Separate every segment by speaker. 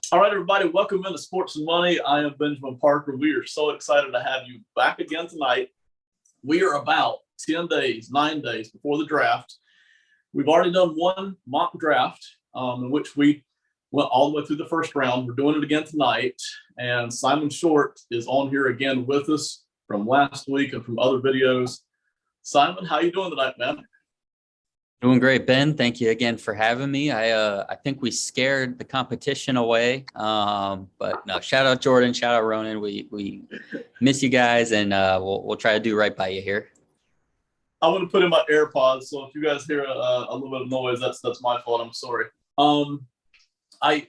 Speaker 1: All right, everybody, welcome into Sports and Money. I am Benjamin Parker. We are so excited to have you back again tonight. We are about 10 days, 9 days before the draft. We've already done one mock draft in which we went all the way through the first round. We're doing it again tonight. And Simon Shortt is on here again with us from last week and from other videos. Simon, how you doing tonight, man?
Speaker 2: Doing great, Ben. Thank you again for having me. I think we scared the competition away. But no, shout out Jordan, shout out Ronan. We miss you guys, and we'll try to do right by you here.
Speaker 1: I'm gonna put in my AirPods, so if you guys hear a little bit of noise, that's my fault. I'm sorry. I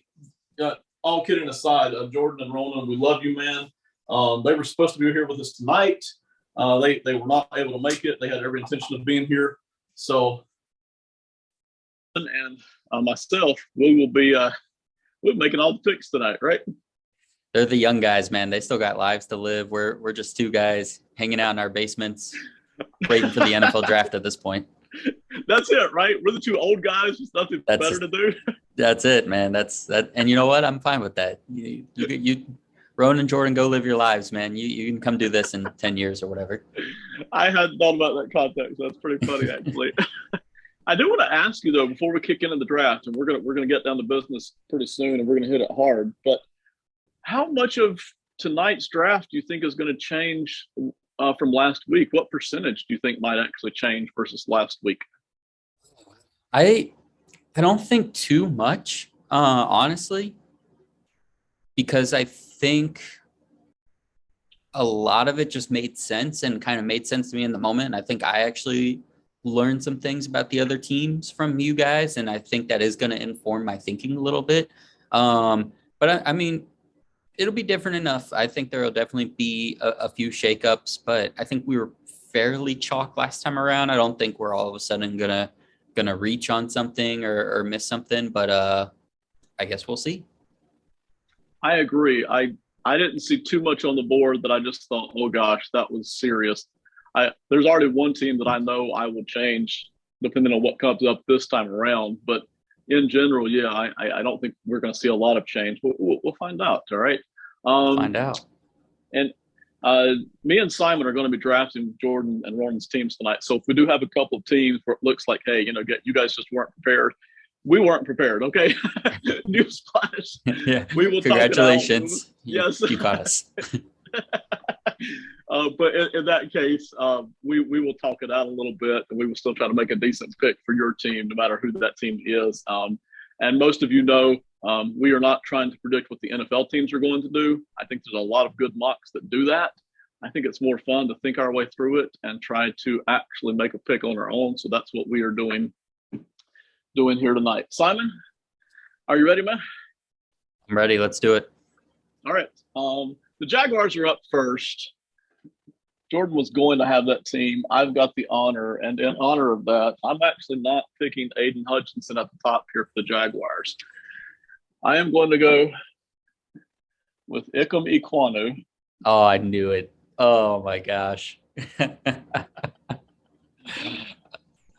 Speaker 1: all kidding aside, Jordan and Ronan, we love you, man. They were supposed to be here with us tonight. They were not able to make it. They had every intention of being here, so. And myself, we'll be making all the picks tonight, right?
Speaker 2: They're the young guys, man. They still got lives to live. We're just two guys hanging out in our basements, waiting for the NFL draft at this point.
Speaker 1: That's it, right? We're the two old guys with nothing better to do.
Speaker 2: That's it, man. That's that. And you know what? I'm fine with that. You Ronan and Jordan, go live your lives, man. You can come do this in 10 years or whatever.
Speaker 1: I hadn't thought about that context. That's pretty funny, actually. I do want to ask you though, before we kick into the draft, and we're gonna get down to business pretty soon, and we're gonna hit it hard. But how much of tonight's draft do you think is going to change from last week? What percentage do you think might actually change versus last week?
Speaker 2: I don't think too much, honestly, because I think a lot of it just made sense and kind of made sense to me in the moment. And I think I actually learn some things about the other teams from you guys, and I think that is going to inform my thinking a little bit. But I mean, it'll be different enough. I think there will definitely be a few shakeups, but I think we were fairly chalk last time around. I don't think we're all of a sudden gonna reach on something or miss something, but I guess we'll see.
Speaker 1: I agree. I didn't see too much on the board that I just thought, oh gosh, that was serious. There's already one team that I know I will change depending on what comes up this time around. But in general, yeah, I don't think we're going to see a lot of change. But we'll find out. All right.
Speaker 2: Find out.
Speaker 1: And me and Simon are going to be drafting Jordan and Ronan's teams tonight. So if we do have a couple of teams where it looks like, hey, you guys just weren't prepared. We weren't prepared. Okay. Newsflash.
Speaker 2: Yeah.
Speaker 1: We will.
Speaker 2: Congratulations.
Speaker 1: Yes.
Speaker 2: You caught us.
Speaker 1: But in that case, we will talk it out a little bit, and we will still try to make a decent pick for your team, no matter who that team is. And most of you know, we are not trying to predict what the NFL teams are going to do. I think there's a lot of good mocks that do that. I think it's more fun to think our way through it and try to actually make a pick on our own. So that's what we are doing here tonight. Simon, are you ready, man?
Speaker 2: I'm ready. Let's do it.
Speaker 1: All right. The Jaguars are up first. Jordan was going to have that team. I've got the honor, and in honor of that, I'm actually not picking Aiden Hutchinson at the top here for the Jaguars. I am going to go with Ikem Ekwonu.
Speaker 2: Oh, I knew it. Oh my gosh.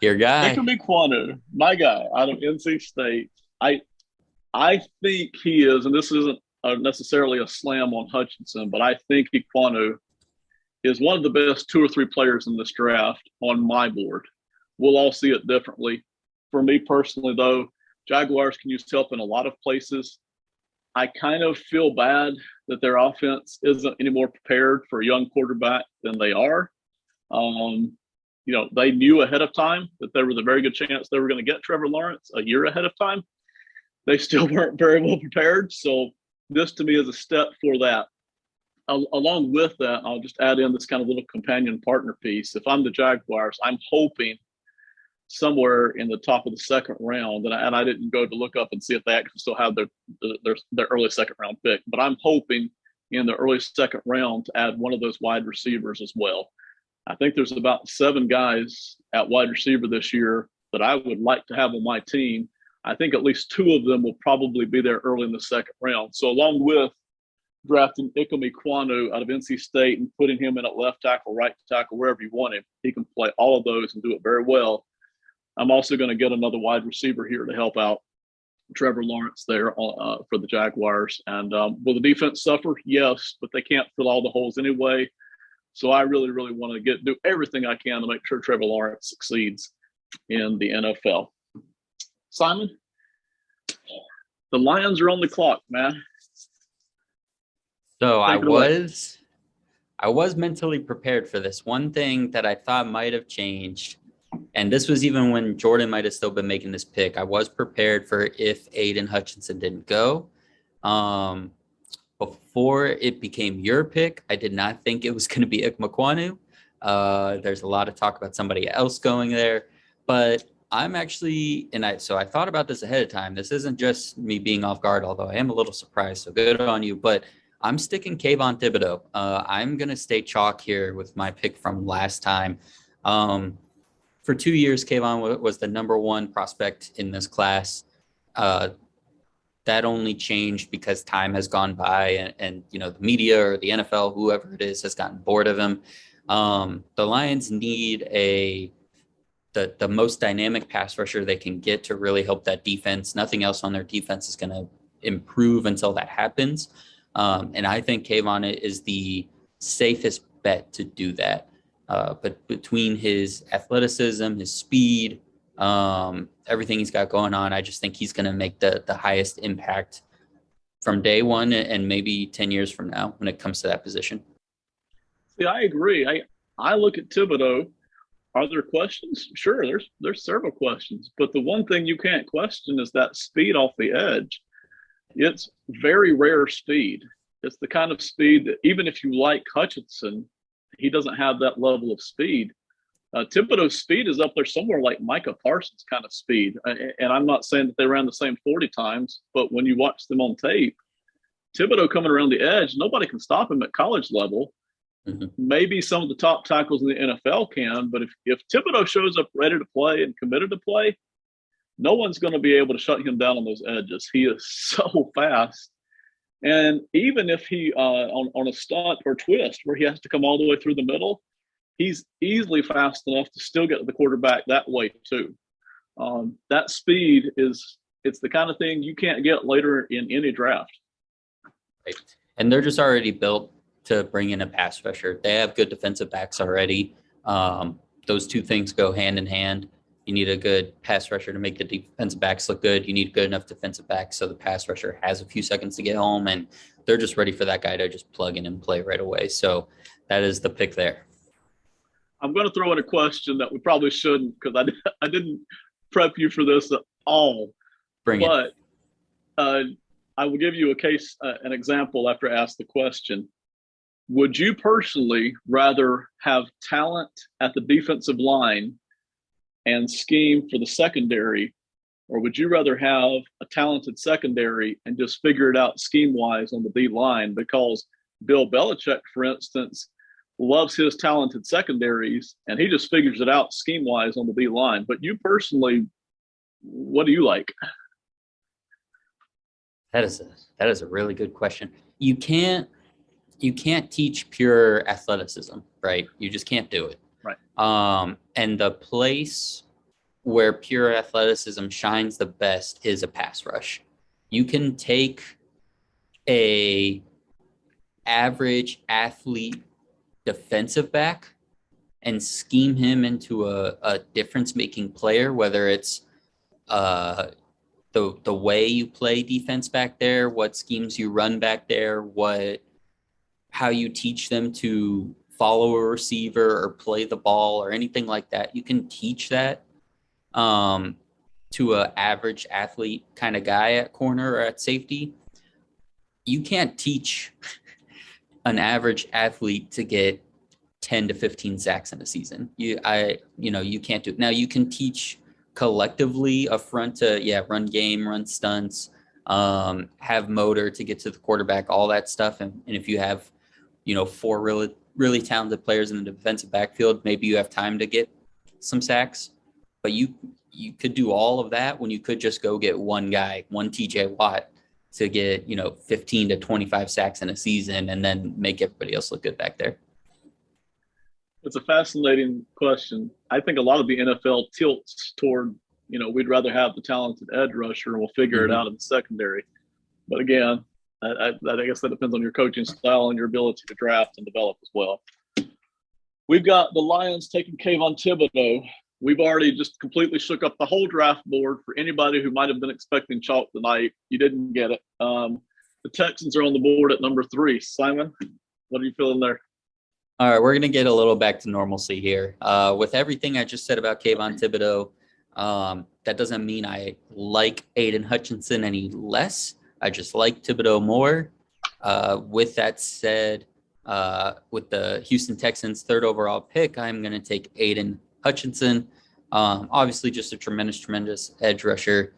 Speaker 2: Your guy.
Speaker 1: Ikem Ekwonu, my guy out of NC State. I think he is, and this isn't necessarily a slam on Hutchinson, but I think Ekwonu is one of the best 2 or 3 players in this draft on my board. We'll all see it differently. For me personally, though, Jaguars can use help in a lot of places. I kind of feel bad that their offense isn't any more prepared for a young quarterback than they are. They knew ahead of time that there was a very good chance they were going to get Trevor Lawrence a year ahead of time. They still weren't very well prepared. So this to me is a step for that. Along with that, I'll just add in this kind of little companion partner piece. If I'm the Jaguars, I'm hoping somewhere in the top of the second round, and I didn't go to look up and see if they actually still have their early second round pick, but I'm hoping in the early second round to add one of those wide receivers as well. I think there's about 7 guys at wide receiver this year that I would like to have on my team. I think at least 2 of them will probably be there early in the second round. So along with drafting Ikem Ekwonu out of NC State and putting him in at left tackle, right tackle, wherever you want him, he can play all of those and do it very well. I'm also going to get another wide receiver here to help out. Trevor Lawrence there for the Jaguars. And will the defense suffer? Yes, but they can't fill all the holes anyway. So I really, really want to do everything I can to make sure Trevor Lawrence succeeds in the NFL. Simon, the Lions are on the clock, man.
Speaker 2: So I was mentally prepared for this. One thing that I thought might have changed, and this was even when Jordan might have still been making this pick, I was prepared for if Aiden Hutchinson didn't go. Before it became your pick, I did not think it was going to be Ikmekwanu. There's a lot of talk about somebody else going there, but I'm actually, so I thought about this ahead of time. This isn't just me being off guard, although I am a little surprised, so good on you, but I'm sticking Kayvon Thibodeau. I'm going to stay chalk here with my pick from last time. For 2 years, Kayvon was the number one prospect in this class. That only changed because time has gone by and the media or the NFL, whoever it is, has gotten bored of him. The Lions need the most dynamic pass rusher they can get to really help that defense. Nothing else on their defense is going to improve until that happens. And I think Kayvon is the safest bet to do that. But between his athleticism, his speed, everything he's got going on, I just think he's going to make the highest impact from day one and maybe 10 years from now when it comes to that position.
Speaker 1: See, I agree. I look at Thibodeau. Are there questions? Sure, there's several questions. But the one thing you can't question is that speed off the edge. It's very rare speed. It's the kind of speed that even if you like Hutchinson, he doesn't have that level of speed. Thibodeau's speed is up there somewhere like Micah Parsons' kind of speed. And I'm not saying that they ran the same 40 times, but when you watch them on tape, Thibodeau coming around the edge, nobody can stop him at college level. Mm-hmm. Maybe some of the top tackles in the NFL can, but if Thibodeau shows up ready to play and committed to play, no one's going to be able to shut him down on those edges. He is so fast. And even if he, on a stunt or twist where he has to come all the way through the middle, he's easily fast enough to still get to the quarterback that way too. That speed it's the kind of thing you can't get later in any draft.
Speaker 2: Right. And they're just already built to bring in a pass rusher. They have good defensive backs already. Those two things go hand in hand. You need a good pass rusher to make the defensive backs look good. You need good enough defensive backs so the pass rusher has a few seconds to get home, and they're just ready for that guy to just plug in and play right away. So that is the pick there.
Speaker 1: I'm going to throw in a question that we probably shouldn't because I didn't prep you for this at all.
Speaker 2: Bring it.
Speaker 1: But I will give you an example after I ask the question. Would you personally rather have talent at the defensive line and scheme for the secondary, or would you rather have a talented secondary and just figure it out scheme-wise on the D line? Because Bill Belichick, for instance, loves his talented secondaries, and he just figures it out scheme-wise on the D line. But you personally, what do you like?
Speaker 2: That is a really good question. You can't teach pure athleticism, right? You just can't do it.
Speaker 1: Right.
Speaker 2: And the place where pure athleticism shines the best is a pass rush. You can take a average athlete defensive back and scheme him into a difference-making player, whether it's the way you play defense back there, what schemes you run back there, how you teach them to follow a receiver or play the ball or anything like that. You can teach that to an average athlete kind of guy at corner or at safety. You can't teach an average athlete to get 10 to 15 sacks in a season. You can't do it. Now you can teach collectively a front to run game, run stunts, have motor to get to the quarterback, all that stuff. And if you have, 4 really talented players in the defensive backfield, maybe you have time to get some sacks, but you could do all of that when you could just go get one guy, one TJ Watt to get, 15 to 25 sacks in a season and then make everybody else look good back there.
Speaker 1: It's a fascinating question. I think a lot of the NFL tilts toward we'd rather have the talented edge rusher, and we'll figure it out in the secondary. But again, I guess that depends on your coaching style and your ability to draft and develop as well. We've got the Lions taking Kayvon Thibodeaux. We've already just completely shook up the whole draft board for anybody who might have been expecting chalk tonight. You didn't get it. The Texans are on the board at number 3. Simon, what are you feeling there?
Speaker 2: All right, we're going to get a little back to normalcy here. With everything I just said about Kayvon Thibodeaux, that doesn't mean I like Aiden Hutchinson any less. I just like Thibodeaux more. With that said, with the Houston Texans' 3rd overall pick, I'm going to take Aiden Hutchinson. Obviously, just a tremendous edge rusher.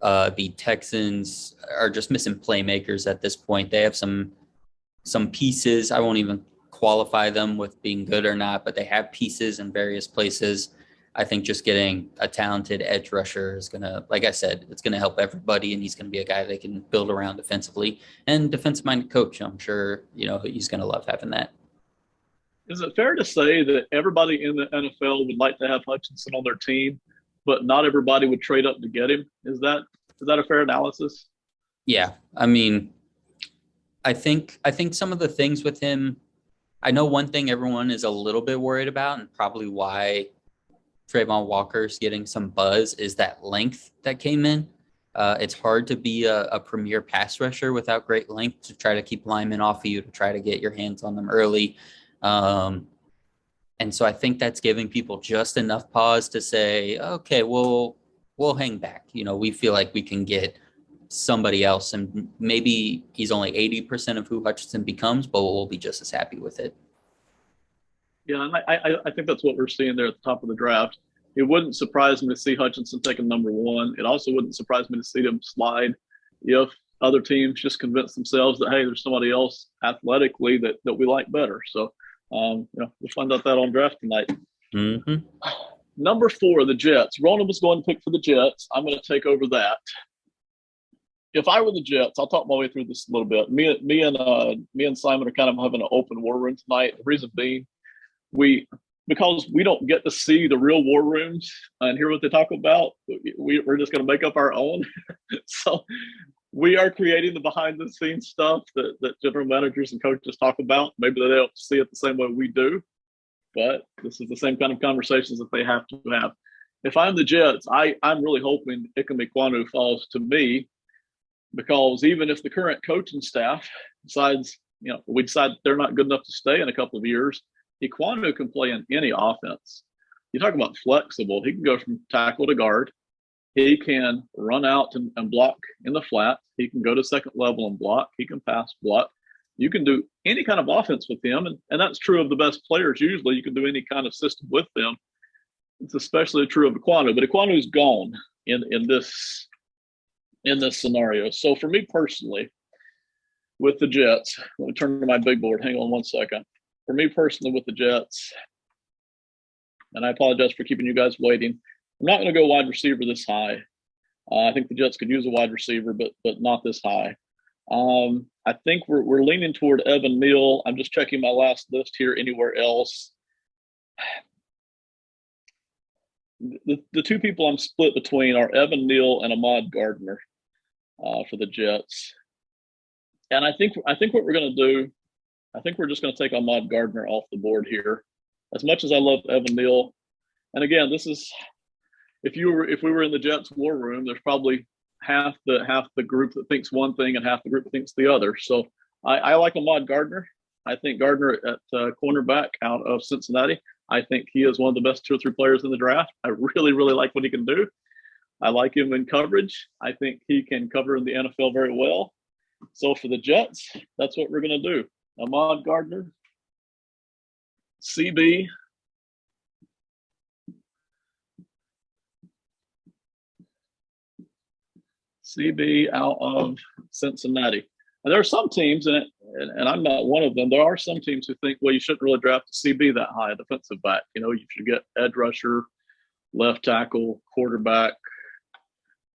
Speaker 2: The Texans are just missing playmakers at this point. They have some pieces. I won't even qualify them with being good or not, but they have pieces in various places. I think just getting a talented edge rusher is going to, like I said, it's going to help everybody, and he's going to be a guy they can build around defensively. And defensive-minded coach, I'm sure, he's going to love having that.
Speaker 1: Is it fair to say that everybody in the NFL would like to have Hutchinson on their team, but not everybody would trade up to get him? Is that a fair analysis?
Speaker 2: Yeah. I mean, I think some of the things with him, I know one thing everyone is a little bit worried about, and probably why Trayvon Walker's getting some buzz, is that length that came in. It's hard to be a premier pass rusher without great length, to try to keep linemen off of you, to try to get your hands on them early. And so I think that's giving people just enough pause to say, okay, we'll hang back. We feel like we can get somebody else, and maybe he's only 80% of who Hutchinson becomes, but we'll be just as happy with it.
Speaker 1: Yeah, and I think that's what we're seeing there at the top of the draft. It wouldn't surprise me to see Hutchinson taking number 1. It also wouldn't surprise me to see him slide if other teams just convince themselves that, hey, there's somebody else athletically that we like better. So, we'll find out that on draft tonight.
Speaker 2: Mm-hmm.
Speaker 1: Number 4, the Jets. Ronan was going to pick for the Jets. I'm going to take over that. If I were the Jets, I'll talk my way through this a little bit. Me and Simon are kind of having an open war room tonight. The reason being, because we don't get to see the real war rooms and hear what they talk about, we're just going to make up our own. So we are creating the behind the scenes stuff that general managers and coaches talk about. Maybe they don't see it the same way we do, but this is the same kind of conversations that they have to have. If I'm the Jets, I'm really hoping Ikem Ekwonu falls to me, because even if the current coaching staff decides, we decide they're not good enough to stay in a couple of years, Ekwonu can play in any offense. You talk about flexible. He can go from tackle to guard. He can run out and block in the flat. He can go to second level and block. He can pass block. You can do any kind of offense with him, and that's true of the best players. Usually you can do any kind of system with them. It's especially true of Ekwonu, but Ekwonu's gone in this scenario. So for me personally, with the Jets, let me turn to my big board. Hang on one second. For me personally with the Jets, and I apologize for keeping you guys waiting, I'm not going to go wide receiver this high. I think the Jets could use a wide receiver, but not this high. I think we're leaning toward Evan Neal. I'm just checking my last list here. Anywhere else? The 2 people I'm split between are Evan Neal and Ahmad Gardner for the Jets. And I think what we're going to do, I think we're just going to take Ahmad Gardner off the board here. As much as I love Evan Neal, and again, this is if we were in the Jets war room, there's probably half the group that thinks one thing and half the group that thinks the other. So I like Ahmad Gardner. I think Gardner at cornerback out of Cincinnati, I think he is one of the best 2 or 3 players in the draft. I really, really like what he can do. I like him in coverage. I think he can cover in the NFL very well. So for the Jets, that's what we're going to do. Ahmad Gardner, CB, out of Cincinnati. And there are some teams, and I'm not one of them, there are some teams who think, well, you shouldn't really draft a CB that high, a defensive back. You should get edge rusher, left tackle, quarterback,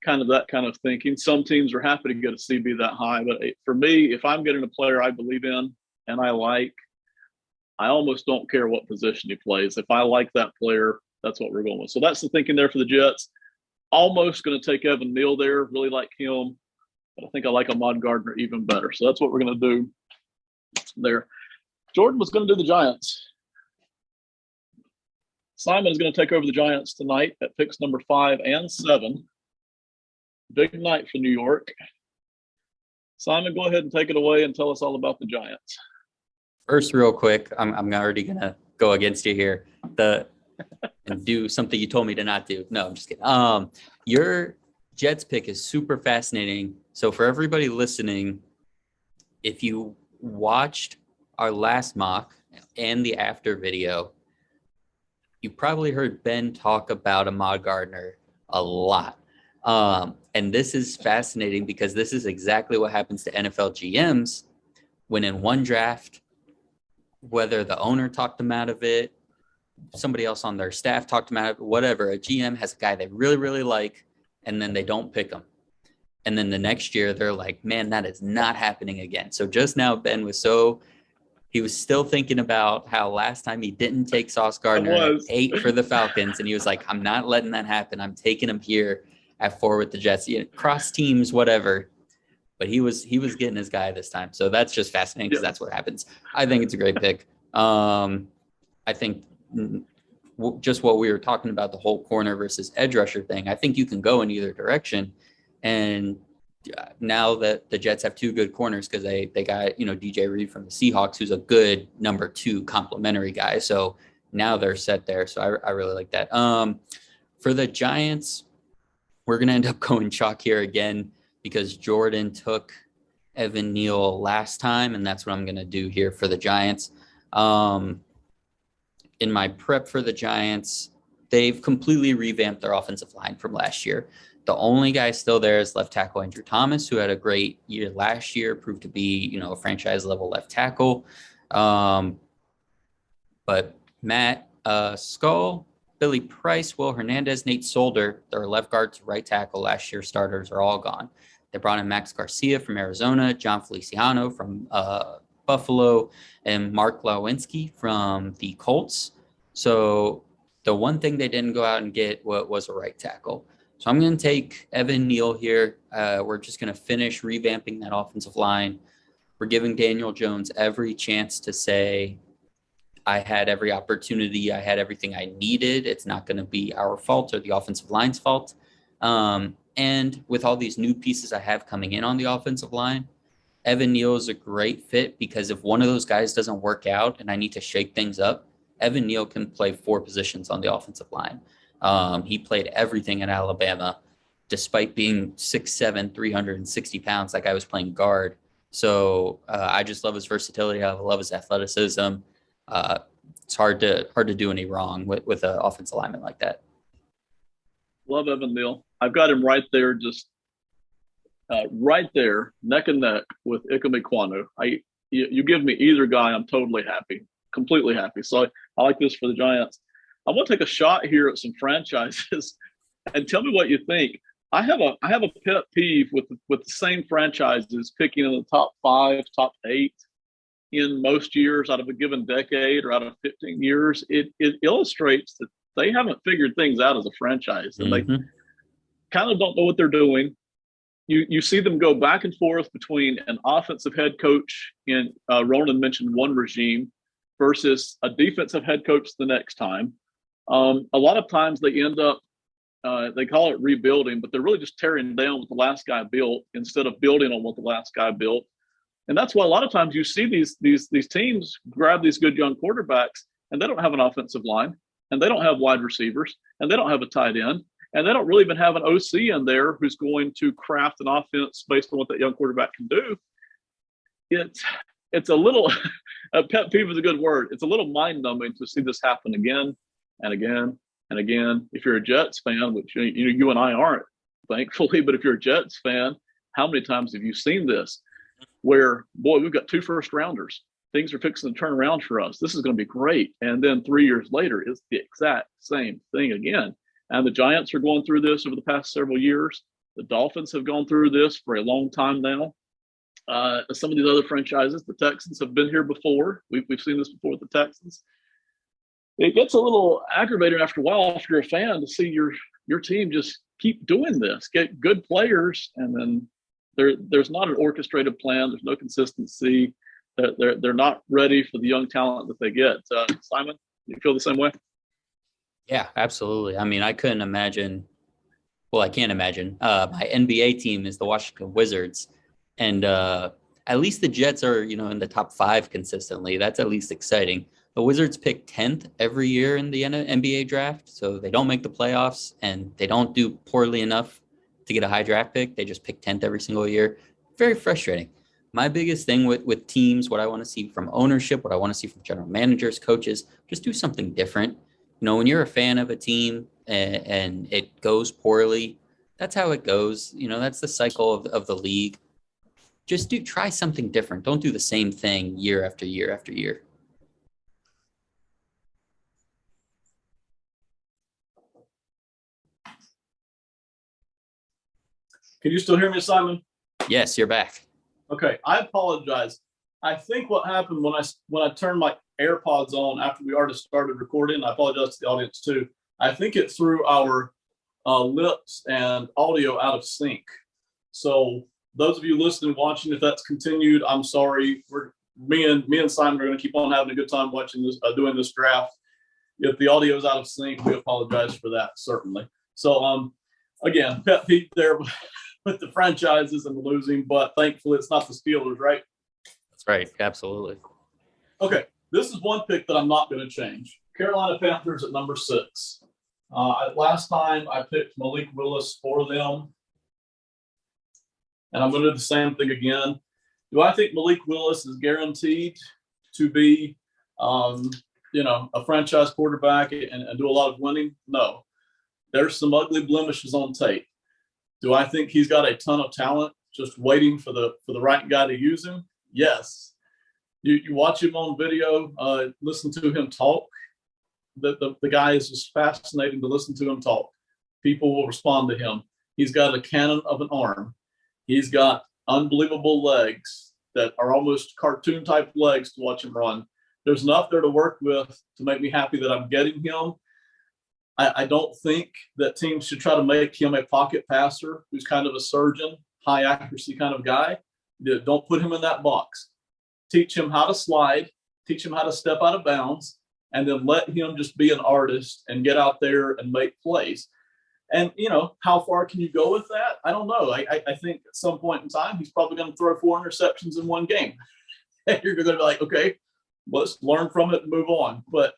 Speaker 1: kind of that kind of thinking. Some teams are happy to get a CB that high. But for me, if I'm getting a player I believe in and I like, I almost don't care what position he plays. If I like that player, that's what we're going with. So that's the thinking there for the Jets. almost going to take Evan Neal there. Really like him, but I think I like Ahmad Gardner even better. So that's what we're going to do there. Jordan was going to do the Giants. Simon is going to take over the Giants tonight at picks number 5 and 7. Big night for New York. Simon, go ahead and take it away and tell us all about the Giants.
Speaker 2: First, real quick, I'm already going to go against you here and do something you told me to not do. No, I'm just kidding. Your Jets pick is super fascinating. So for everybody listening, if you watched our last mock and the after video, you probably heard Ben talk about Ahmad Gardner a lot. And this is fascinating because this is exactly what happens to NFL GMs when in one draft, whether the owner talked them out of it, somebody else on their staff talked them out of it, whatever, a GM has a guy they really, really like, and then they don't pick him. And then the next year they're like, man, that is not happening again. So just now Ben was he was still thinking about how last time he didn't take Sauce Gardner at 8 for the Falcons. And he was like, I'm not letting that happen. I'm taking him here at 4 with the Jets. Cross teams, whatever. But he was getting his guy this time. So that's just fascinating because that's what happens. I think it's a great pick. I think just what we were talking about, the whole corner versus edge rusher thing, I think you can go in either direction. And now that the Jets have 2 good corners because they got, DJ Reed from the Seahawks, who's a good number 2 complimentary guy. So now they're set there. So I really like that. For the Giants, we're going to end up going chalk here again because Jordan took Evan Neal last time, and that's what I'm going to do here for the Giants. In my prep for the Giants, they've completely revamped their offensive line from last year. The only guy still there is left tackle Andrew Thomas, who had a great year last year, proved to be, a franchise-level left tackle. But Matt Skull, Billy Price, Will Hernandez, Nate Solder, their left guard to right tackle last year starters are all gone. They brought in Max Garcia from Arizona, John Feliciano from Buffalo, and Mark Lewinsky from the Colts. So the one thing they didn't go out and get was a right tackle. So I'm going to take Evan Neal here. We're just going to finish revamping that offensive line. We're giving Daniel Jones every chance to say, I had every opportunity. I had everything I needed. It's not going to be our fault or the offensive line's fault. And with all these new pieces I have coming in on the offensive line, Evan Neal is a great fit because if one of those guys doesn't work out and I need to shake things up, Evan Neal can play 4 positions on the offensive line. He played everything in Alabama, despite being 6'7", 360 pounds. That guy was playing guard. So I just love his versatility. I love his athleticism. It's hard to do any wrong with an offensive lineman like that.
Speaker 1: Love Evan Neal. I've got him right there, just right there, neck and neck with Ikem Ekwonu. You give me either guy, I'm totally happy, completely happy. So I like this for the Giants. I want to take a shot here at some franchises and tell me what you think. I have a pet peeve with the same franchises picking in the top 5, top 8 in most years out of a given decade or out of 15 years. It illustrates that they haven't figured things out as a franchise, and they kind of don't know what they're doing. You see them go back and forth between an offensive head coach in Ronan mentioned one regime versus a defensive head coach the next time. A lot of times they end up, they call it rebuilding, but they're really just tearing down what the last guy built instead of building on what the last guy built. And that's why a lot of times you see these teams grab these good young quarterbacks and they don't have an offensive line and they don't have wide receivers and they don't have a tight end and they don't really even have an OC in there who's going to craft an offense based on what that young quarterback can do. It's a little, a pet peeve is a good word. It's a little mind numbing to see this happen again and again and again. If you're a Jets fan, which you and I aren't, thankfully, but if you're a Jets fan, how many times have you seen this? Where, boy, we've got 2 first-rounders. Things are fixing to turn around for us. This is going to be great. And then 3 years later, it's the exact same thing again. And the Giants are going through this over the past several years. The Dolphins have gone through this for a long time now. Some of these other franchises, the Texans have been here before. We've seen this before with the Texans. It gets a little aggravating after a while if you're a fan to see your team just keep doing this, get good players, and then there's not an orchestrated plan. There's no consistency. They're not ready for the young talent that they get. Simon, you feel the same way?
Speaker 2: Yeah, absolutely. I mean, I couldn't imagine. Well, I can't imagine. My NBA team is the Washington Wizards, and at least the Jets are, in the top 5 consistently. That's at least exciting. The Wizards pick 10th every year in the NBA draft, so they don't make the playoffs, and they don't do poorly enough to get a high draft pick. They just pick 10th every single year. Very frustrating. My biggest thing with teams, what I want to see from ownership, what I want to see from general managers, coaches, just do something different. When you're a fan of a team and it goes poorly, that's how it goes. That's the cycle of the league. Just try something different. Don't do the same thing year after year after year.
Speaker 1: Can you still hear me, Simon?
Speaker 2: Yes, you're back.
Speaker 1: Okay, I apologize. I think what happened when I turned my AirPods on after we already started recording, I apologize to the audience too. I think it threw our lips and audio out of sync. So those of you listening, watching, if that's continued, I'm sorry. Me and Simon are going to keep on having a good time watching this, doing this draft. If the audio is out of sync, we apologize for that, certainly. So again, pet peeve there with the franchises and the losing, but thankfully it's not the Steelers, right?
Speaker 2: That's right. Absolutely.
Speaker 1: Okay, this is one pick that I'm not going to change. Carolina Panthers at number 6. Last time I picked Malik Willis for them, and I'm going to do the same thing again. Do I think Malik Willis is guaranteed to be, a franchise quarterback and do a lot of winning? No. There's some ugly blemishes on tape. Do I think he's got a ton of talent just waiting for the right guy to use him? Yes. You watch him on video, listen to him talk. The guy is just fascinating to listen to him talk. People will respond to him. He's got a cannon of an arm. He's got unbelievable legs that are almost cartoon type legs to watch him run. There's enough there to work with to make me happy that I'm getting him. I don't think that teams should try to make him a pocket passer who's kind of a surgeon, high accuracy kind of guy. Don't put him in that box. Teach him how to slide, teach him how to step out of bounds, and then let him just be an artist and get out there and make plays. And, how far can you go with that? I don't know. I think at some point in time, he's probably going to throw 4 interceptions in one game. And you're going to be like, okay, let's learn from it and move on. But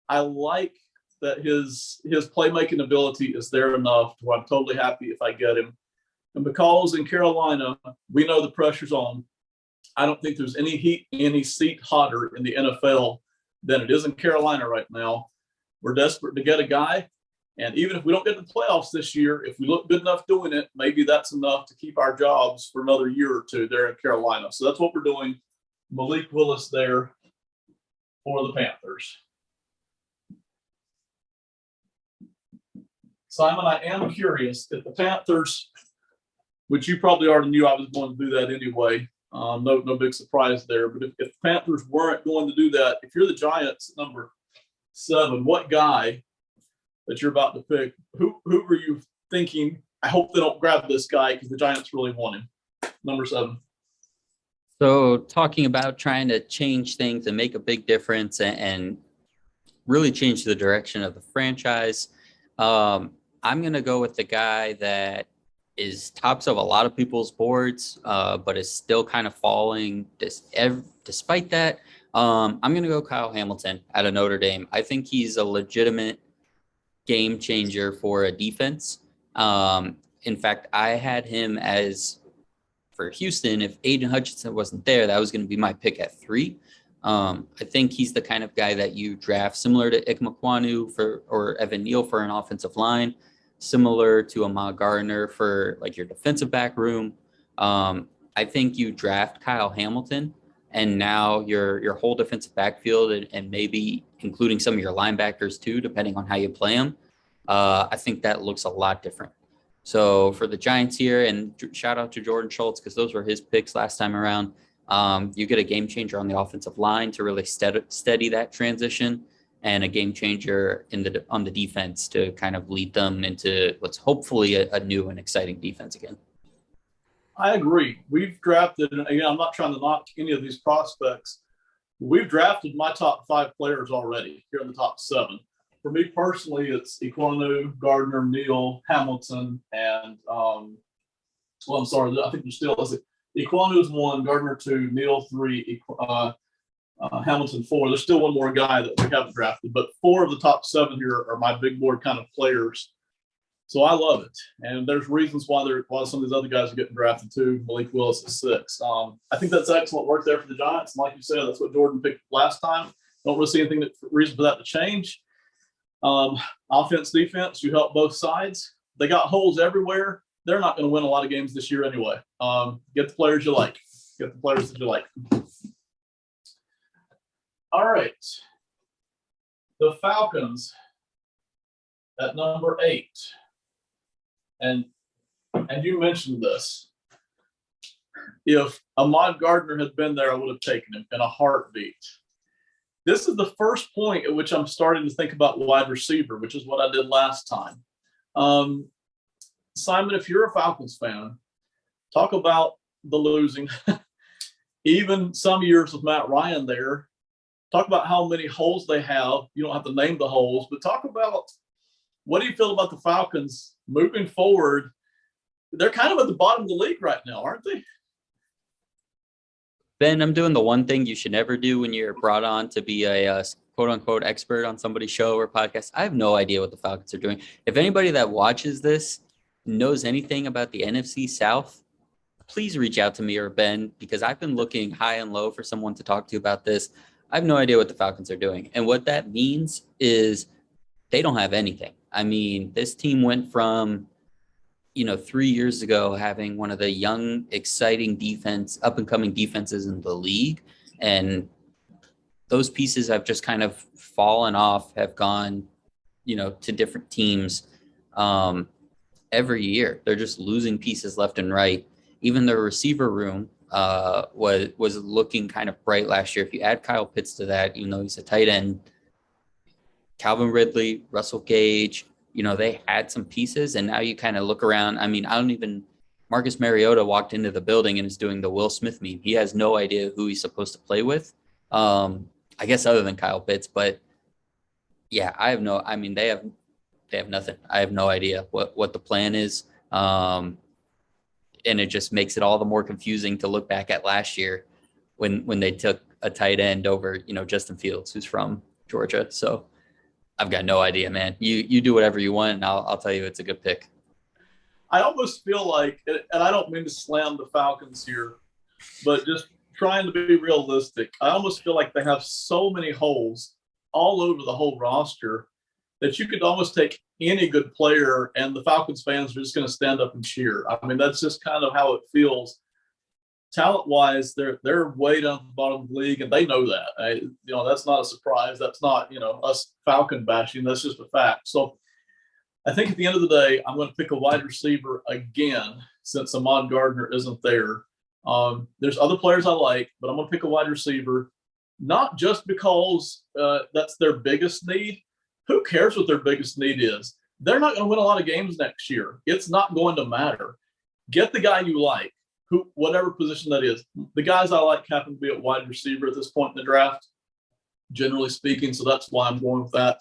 Speaker 1: I like that his playmaking ability is there enough to where I'm totally happy if I get him. And because in Carolina, we know the pressure's on, I don't think there's any seat hotter in the NFL than it is in Carolina right now. We're desperate to get a guy. And even if we don't get the playoffs this year, if we look good enough doing it, maybe that's enough to keep our jobs for another year or two there in Carolina. So that's what we're doing. Malik Willis there for the Panthers. Simon, I am curious if the Panthers, which you probably already knew I was going to do that anyway, no big surprise there. But if the Panthers weren't going to do that, if you're the Giants at number 7, what guy that you're about to pick, who were you thinking, I hope they don't grab this guy because the Giants really want him? Number 7.
Speaker 2: So talking about trying to change things and make a big difference and really change the direction of the franchise, I'm going to go with the guy that is tops of a lot of people's boards, but is still kind of falling despite that. I'm going to go Kyle Hamilton out of Notre Dame. I think he's a legitimate game changer for a defense. In fact, I had him as for Houston. If Aiden Hutchinson wasn't there, that was going to be my pick at 3. I think he's the kind of guy that you draft similar to Ike Mekwonu or Evan Neal for an offensive line, similar to Ahmad Gardner for like your defensive back room. I think you draft Kyle Hamilton, and now your whole defensive backfield and maybe including some of your linebackers too, depending on how you play them. I think that looks a lot different. So for the Giants here, and shout out to Jordan Schultz because those were his picks last time around. You get a game changer on the offensive line to really steady that transition. and a game changer on the defense to kind of lead them into what's hopefully a new and exciting defense again.
Speaker 1: I agree. We've drafted, and again, I'm not trying to knock any of these prospects. We've drafted my top 5 players already here in the top 7. For me personally, it's Ekwonu, Gardner, Neal, Hamilton, and I'm sorry, I think there's still Ekwonu is 1, Gardner 2, Neal 3, Hamilton 4. There's still one more guy that we haven't drafted, but 4 of the top 7 here are my big board kind of players. So I love it, and there's reasons why some of these other guys are getting drafted too. Malik Willis at 6. I think that's excellent work there for the Giants, and like you said, that's what Jordan picked last time. Don't really see anything reason for that to change. Offense, defense, you help both sides. They got holes everywhere. They're not going to win a lot of games this year anyway. Get the players you like. Get the players that you like. All right. The Falcons at number 8. And you mentioned this. If Ahmad Gardner had been there, I would have taken him in a heartbeat. This is the first point at which I'm starting to think about wide receiver, which is what I did last time. Simon, if you're a Falcons fan, talk about the losing. Even some years with Matt Ryan there, talk about how many holes they have. You don't have to name the holes, but talk about what do you feel about the Falcons moving forward? They're kind of at the bottom of the league right now, aren't they?
Speaker 2: Ben, I'm doing the one thing you should never do when you're brought on to be a quote-unquote expert on somebody's show or podcast. I have no idea what the Falcons are doing. If anybody that watches this knows anything about the NFC South, please reach out to me or Ben, because I've been looking high and low for someone to talk to about this. I have no idea what the Falcons are doing. And what that means is they don't have anything. I mean, this team went from 3 years ago having one of the young, exciting up-and-coming defenses in the league. And those pieces have just kind of fallen off, have gone, to different teams every year. They're just losing pieces left and right. Even their receiver room was looking kind of bright last year. If you add Kyle Pitts to that, even though he's a tight end, Calvin Ridley, Russell Gage, they had some pieces, and now you kind of look around. I mean, Marcus Mariota walked into the building and is doing the Will Smith meme. He has no idea who he's supposed to play with. I guess other than Kyle Pitts, but yeah, they have nothing. I have no idea what the plan is. And it just makes it all the more confusing to look back at last year when they took a tight end over, Justin Fields, who's from Georgia. So I've got no idea, man. You do whatever you want, and I'll tell you it's a good pick.
Speaker 1: I almost feel like, and I don't mean to slam the Falcons here, but just trying to be realistic, I almost feel like they have so many holes all over the whole roster that you could almost take any good player and the Falcons fans are just going to stand up and cheer. I mean, that's just kind of how it feels. Talent-wise, they're way down at the bottom of the league, and they know that. That's not a surprise. That's not, us Falcon bashing. That's just a fact. So I think at the end of the day, I'm going to pick a wide receiver again since Ahmad Gardner isn't there. There's other players I like, but I'm going to pick a wide receiver, not just because that's their biggest need. Who cares what their biggest need is? They're not going to win a lot of games next year. It's not going to matter. Get the guy you like. Whatever position that is. The guys I like happen to be at wide receiver at this point in the draft, generally speaking, so that's why I'm going with that.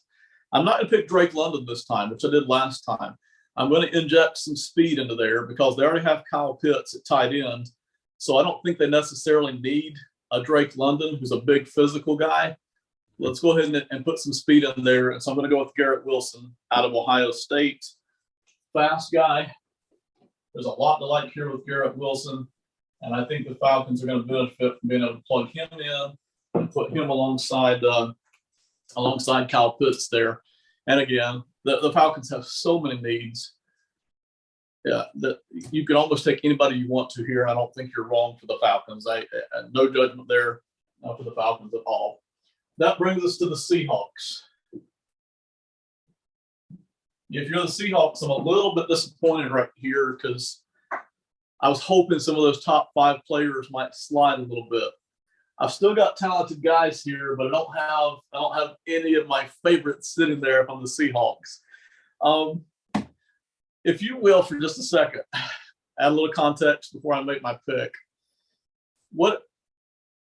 Speaker 1: I'm not going to pick Drake London this time, which I did last time. I'm going to inject some speed into there because they already have Kyle Pitts at tight end, so I don't think they necessarily need a Drake London, who's a big physical guy. Let's go ahead and put some speed in there, and so I'm going to go with Garrett Wilson out of Ohio State. Fast guy. There's a lot to like here with Garrett Wilson, and I think the Falcons are going to benefit from being able to plug him in and put him alongside Kyle Pitts there. And again, the Falcons have so many needs. Yeah, that you can almost take anybody you want to here. I don't think you're wrong for the Falcons. No judgment there for the Falcons at all. That brings us to the Seahawks. If you're the Seahawks, I'm a little bit disappointed right here because I was hoping some of those top 5 players might slide a little bit. I've still got talented guys here, but I don't have any of my favorites sitting there if I'm the Seahawks. If you will, for just a second, add a little context before I make my pick. What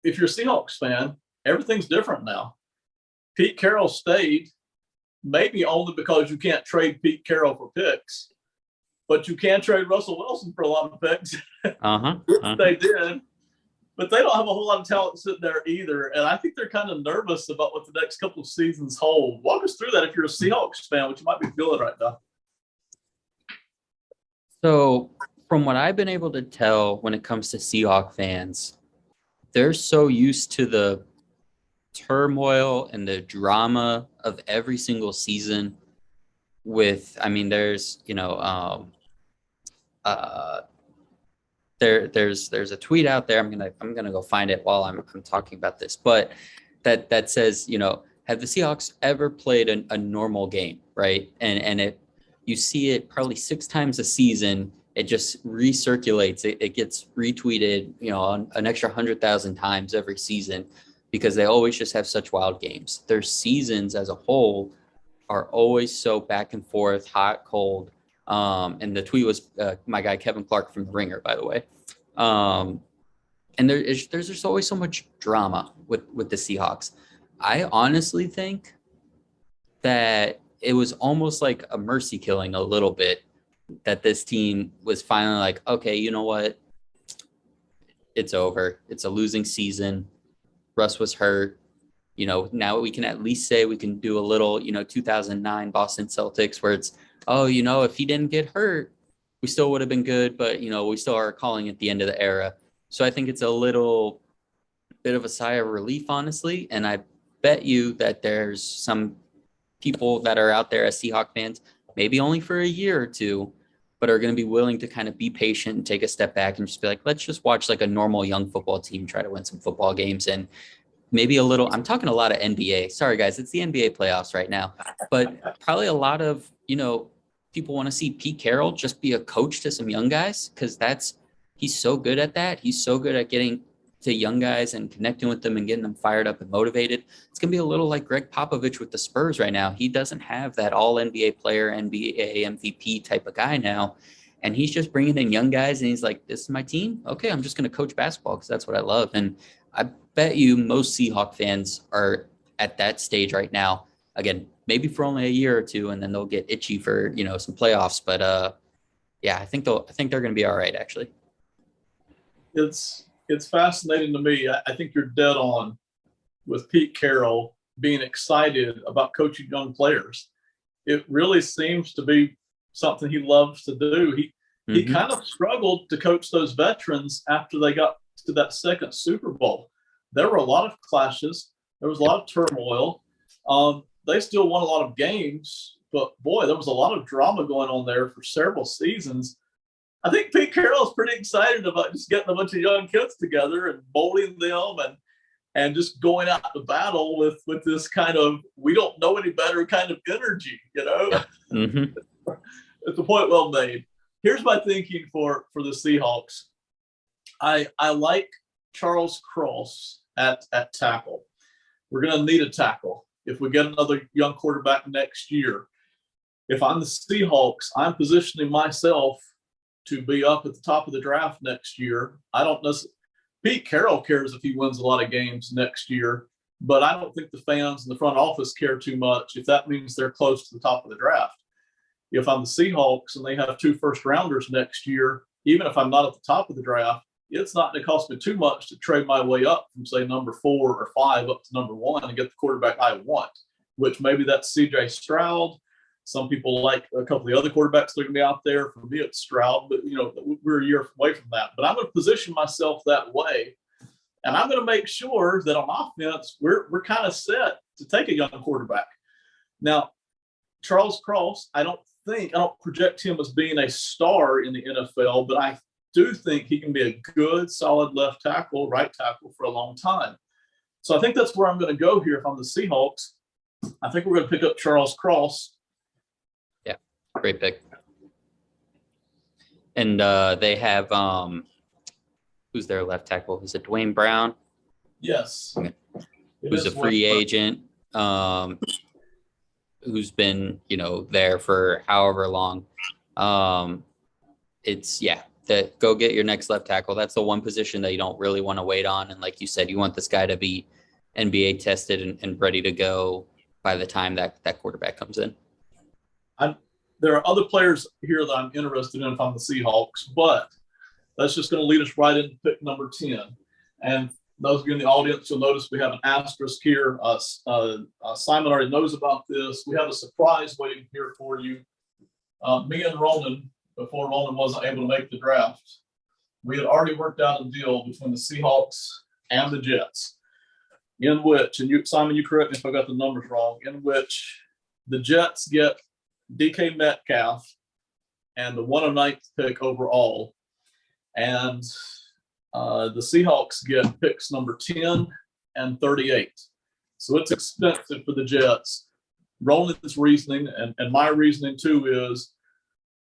Speaker 1: if you're a Seahawks fan? Everything's different now. Pete Carroll stayed, maybe only because you can't trade Pete Carroll for picks, but you can trade Russell Wilson for a lot of picks. They did. But they don't have a whole lot of talent sitting there either. And I think they're kind of nervous about what the next couple of seasons hold. Walk us through that if you're a Seahawks fan, which you might be feeling right now.
Speaker 2: So from what I've been able to tell when it comes to Seahawks fans, they're so used to the turmoil and the drama of every single season with, I mean, there's, there's a tweet out there. I'm gonna go find it while I'm talking about this, but that says, have the Seahawks ever played a normal game, right? And you see it probably 6 times a season. It just recirculates. It gets retweeted, an extra 100,000 times every season because they always just have such wild games. Their seasons as a whole are always so back and forth, hot, cold. And the tweet was my guy Kevin Clark from The Ringer, by the way. And there's just always so much drama with the Seahawks. I honestly think that it was almost like a mercy killing a little bit that this team was finally like, okay, you know what? It's over. It's a losing season. Russ was hurt. Now we can at least say we can do a little, 2009 Boston Celtics where it's, if he didn't get hurt, we still would have been good, but, we still are calling it the end of the era. So I think it's a little bit of a sigh of relief, honestly. And I bet you that there's some people that are out there as Seahawks fans, maybe only for a year or two, but are going to be willing to kind of be patient and take a step back and just be like, let's just watch like a normal young football team try to win some football games. And maybe I'm talking a lot of NBA. Sorry, guys, it's the NBA playoffs right now. But probably a lot of, people want to see Pete Carroll just be a coach to some young guys because he's so good at that. He's so good at getting to young guys and connecting with them and getting them fired up and motivated. It's going to be a little like Greg Popovich with the Spurs right now. He doesn't have that all NBA player, NBA MVP type of guy now. And he's just bringing in young guys and he's like, this is my team. Okay, I'm just going to coach basketball because that's what I love. And I bet you most Seahawks fans are at that stage right now. Again, maybe for only a year or two, and then they'll get itchy for, some playoffs. But I think they're going to be all right, actually.
Speaker 1: It's fascinating to me. I think you're dead on with Pete Carroll being excited about coaching young players. It really seems to be something he loves to do. He kind of struggled to coach those veterans after they got to that second Super Bowl. There were a lot of clashes. There was a lot of turmoil. They still won a lot of games, but boy, there was a lot of drama going on there for several seasons. I think Pete Carroll's pretty excited about just getting a bunch of young kids together and molding them and just going out to battle with this kind of we don't know any better kind of energy,
Speaker 2: Yeah. Mm-hmm.
Speaker 1: It's a point well made. Here's my thinking for the Seahawks. I like Charles Cross at tackle. We're going to need a tackle if we get another young quarterback next year. If I'm the Seahawks, I'm positioning myself to be up at the top of the draft next year. I don't know. Pete Carroll cares if he wins a lot of games next year, but I don't think the fans in the front office care too much if that means they're close to the top of the draft. If I'm the Seahawks and they have 2 first-rounders next year, even if I'm not at the top of the draft, it's not going to cost me too much to trade my way up from, say, number 4 or 5 up to number 1 and get the quarterback I want, which maybe that's C.J. Stroud. Some people like a couple of the other quarterbacks that are going to be out there. For me, it's Stroud, but we're a year away from that. But I'm going to position myself that way, and I'm going to make sure that on offense we're kind of set to take a young quarterback. Now, Charles Cross, I don't project him as being a star in the NFL, but I do think he can be a good, solid left tackle, right tackle for a long time. So I think that's where I'm going to go here if I'm the Seahawks. I think we're going to pick up Charles Cross.
Speaker 2: Yeah, great pick. And they have who's their left tackle? Is it Dwayne Brown?
Speaker 3: Yes.
Speaker 2: Who's a free agent, who's been, there for however long. Go get your next left tackle. That's the one position that you don't really want to wait on. And like you said, you want this guy to be NBA tested and ready to go by the time that quarterback comes in.
Speaker 3: There are other players here that I'm interested in if I'm the Seahawks, but that's just going to lead us right into pick number 10. And those of you in the audience, you'll notice we have an asterisk here. Simon already knows about this. We have a surprise waiting here for you. Me and Ronan, before Ronan wasn't able to make the draft, we had already worked out a deal between the Seahawks and the Jets, in which, and Simon, you correct me if I got the numbers wrong, in which the Jets get DK Metcalf and the 109th pick overall, and the Seahawks get picks number 10 and 38. So it's expensive for the Jets. Ronan's reasoning, and my reasoning too, is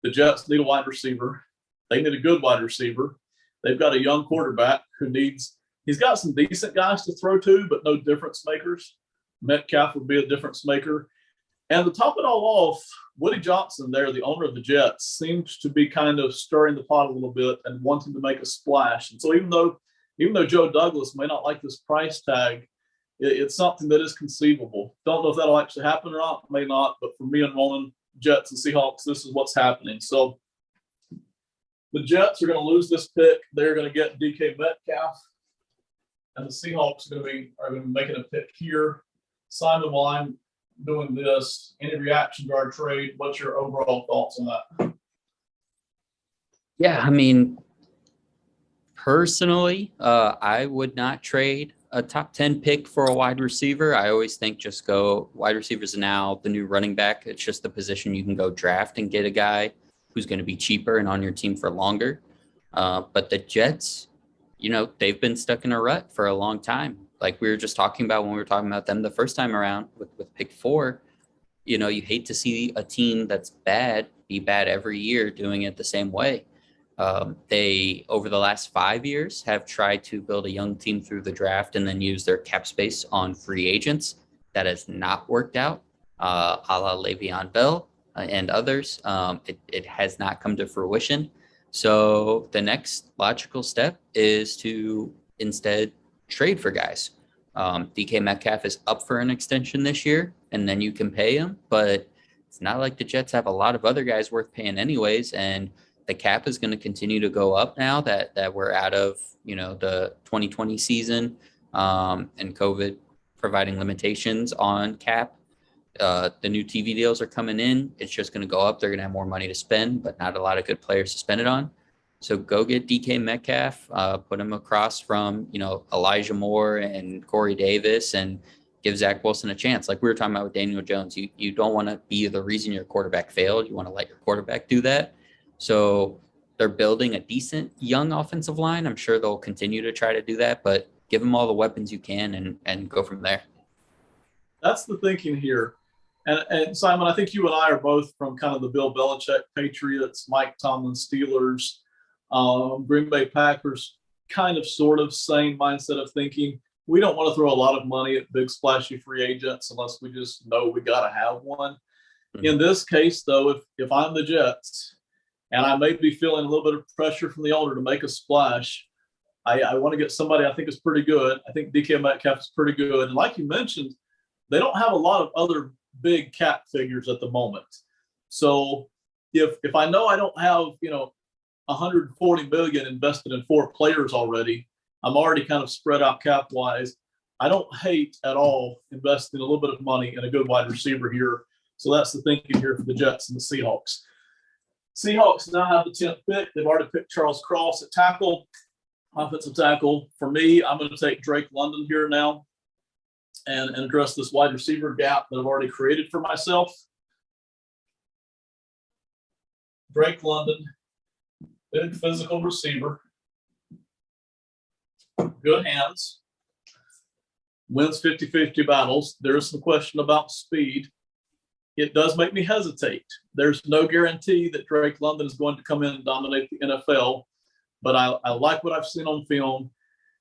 Speaker 3: the Jets need a wide receiver. They need a good wide receiver. They've got a young quarterback he's got some decent guys to throw to, but no difference makers. Metcalf would be a difference maker. And to top it all off, Woody Johnson there, the owner of the Jets, seems to be kind of stirring the pot a little bit and wanting to make a splash. And so even though Joe Douglas may not like this price tag, it's something that is conceivable. Don't know if that'll actually happen or not, may not, but for me and Ronan, Jets and Seahawks, this is what's happening. So the Jets are going to lose this pick. They're going to get DK Metcalf, and the Seahawks are going to be making a pick here. Simon, while I'm doing this, any reaction to our trade? What's your overall thoughts on that?
Speaker 2: Yeah, I mean, personally, I would not trade a top 10 pick for a wide receiver. I always think just go wide receivers now, the new running back. It's just the position you can go draft and get a guy who's going to be cheaper and on your team for longer. But the Jets, they've been stuck in a rut for a long time. Like we were just talking about when we were talking about them the first time around with pick 4, you hate to see a team that's bad be bad every year doing it the same way. They, over the last 5 years, have tried to build a young team through the draft and then use their cap space on free agents. That has not worked out, a la Le'Veon Bell and others. It has not come to fruition. So the next logical step is to instead trade for guys. DK Metcalf is up for an extension this year, and then you can pay him. But it's not like the Jets have a lot of other guys worth paying anyways, and the cap is going to continue to go up now that we're out of the 2020 season and COVID providing limitations on cap. The new TV deals are coming in. It's just going to go up. They're going to have more money to spend, but not a lot of good players to spend it on. So go get DK Metcalf, put him across from, Elijah Moore and Corey Davis, and give Zach Wilson a chance. Like we were talking about with Daniel Jones, you don't want to be the reason your quarterback failed. You want to let your quarterback do that. So they're building a decent young offensive line. I'm sure they'll continue to try to do that, but give them all the weapons you can and go from there.
Speaker 3: That's the thinking here. And Simon, I think you and I are both from kind of the Bill Belichick Patriots, Mike Tomlin Steelers, Green Bay Packers, kind of sort of same mindset of thinking. We don't want to throw a lot of money at big splashy free agents unless we just know we got to have one. Mm-hmm. In this case, though, if I'm the Jets and I may be feeling a little bit of pressure from the owner to make a splash, I want to get somebody I think is pretty good. I think DK Metcalf is pretty good. And like you mentioned, they don't have a lot of other big cap figures at the moment. So if I know I don't have, $140 million invested in 4 players already, I'm already kind of spread out cap wise. I don't hate at all investing a little bit of money in a good wide receiver here. So that's the thinking here for the Jets and the Seahawks. Seahawks now have the 10th pick. They've already picked Charles Cross at tackle, offensive tackle. For me, I'm going to take Drake London here now and address this wide receiver gap that I've already created for myself. Drake London, big physical receiver, good hands, wins 50-50 battles. There's some question about speed. It does make me hesitate. There's no guarantee that Drake London is going to come in and dominate the NFL, but I like what I've seen on film.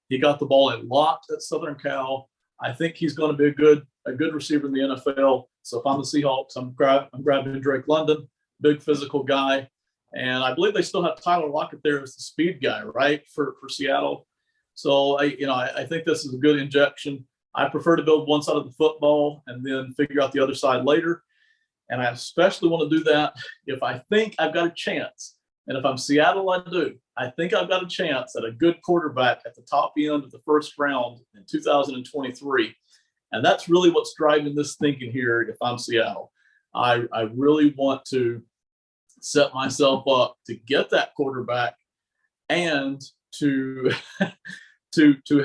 Speaker 3: He got the ball a lot at Southern Cal. I think he's going to be a good receiver in the NFL. So if I'm the Seahawks, I'm grabbing Drake London, big physical guy. And I believe they still have Tyler Lockett there as the speed guy, right, for Seattle. So I think this is a good injection. I prefer to build one side of the football and then figure out the other side later. And I especially want to do that if I think I've got a chance. And if I'm Seattle, I do. I think I've got a chance at a good quarterback at the top end of the first round in 2023. And that's really what's driving this thinking here if I'm Seattle. I really want to set myself up to get that quarterback and to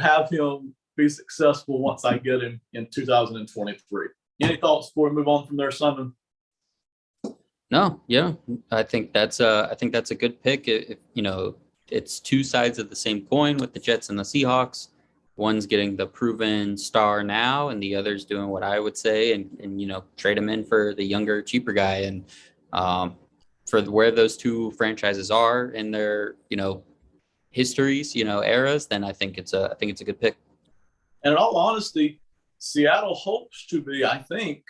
Speaker 3: have him be successful once I get him in 2023. Any thoughts before we move on from there, Simon?
Speaker 2: No, yeah, I think that's a good pick. It's two sides of the same coin with the Jets and the Seahawks. One's getting the proven star now, and the other's doing what I would say and trade him in for the younger, cheaper guy. And for where those two franchises are in their histories, eras, then I think it's a good pick.
Speaker 3: And in all honesty, Seattle hopes to be, I think,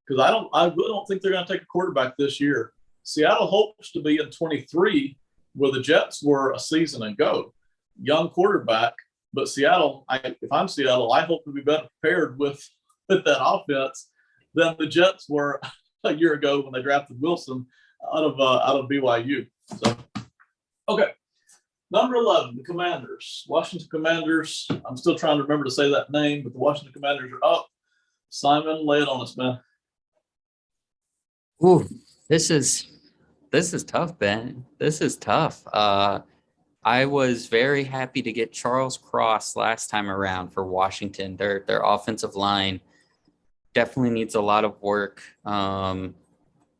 Speaker 3: because I really don't think they're going to take a quarterback this year. Seattle hopes to be in 23 where the Jets were a season ago. Young quarterback, but Seattle, if I'm Seattle, I hope to be better prepared with that offense than the Jets were a year ago when they drafted Wilson out of BYU. So, okay. Number 11, the Commanders. Washington Commanders. I'm still trying to remember to say that name, but the Washington Commanders are up. Simon, lay it on us, man.
Speaker 2: Ooh, this is tough, Ben. This is tough. I was very happy to get Charles Cross last time around for Washington. Their offensive line definitely needs a lot of work. I'm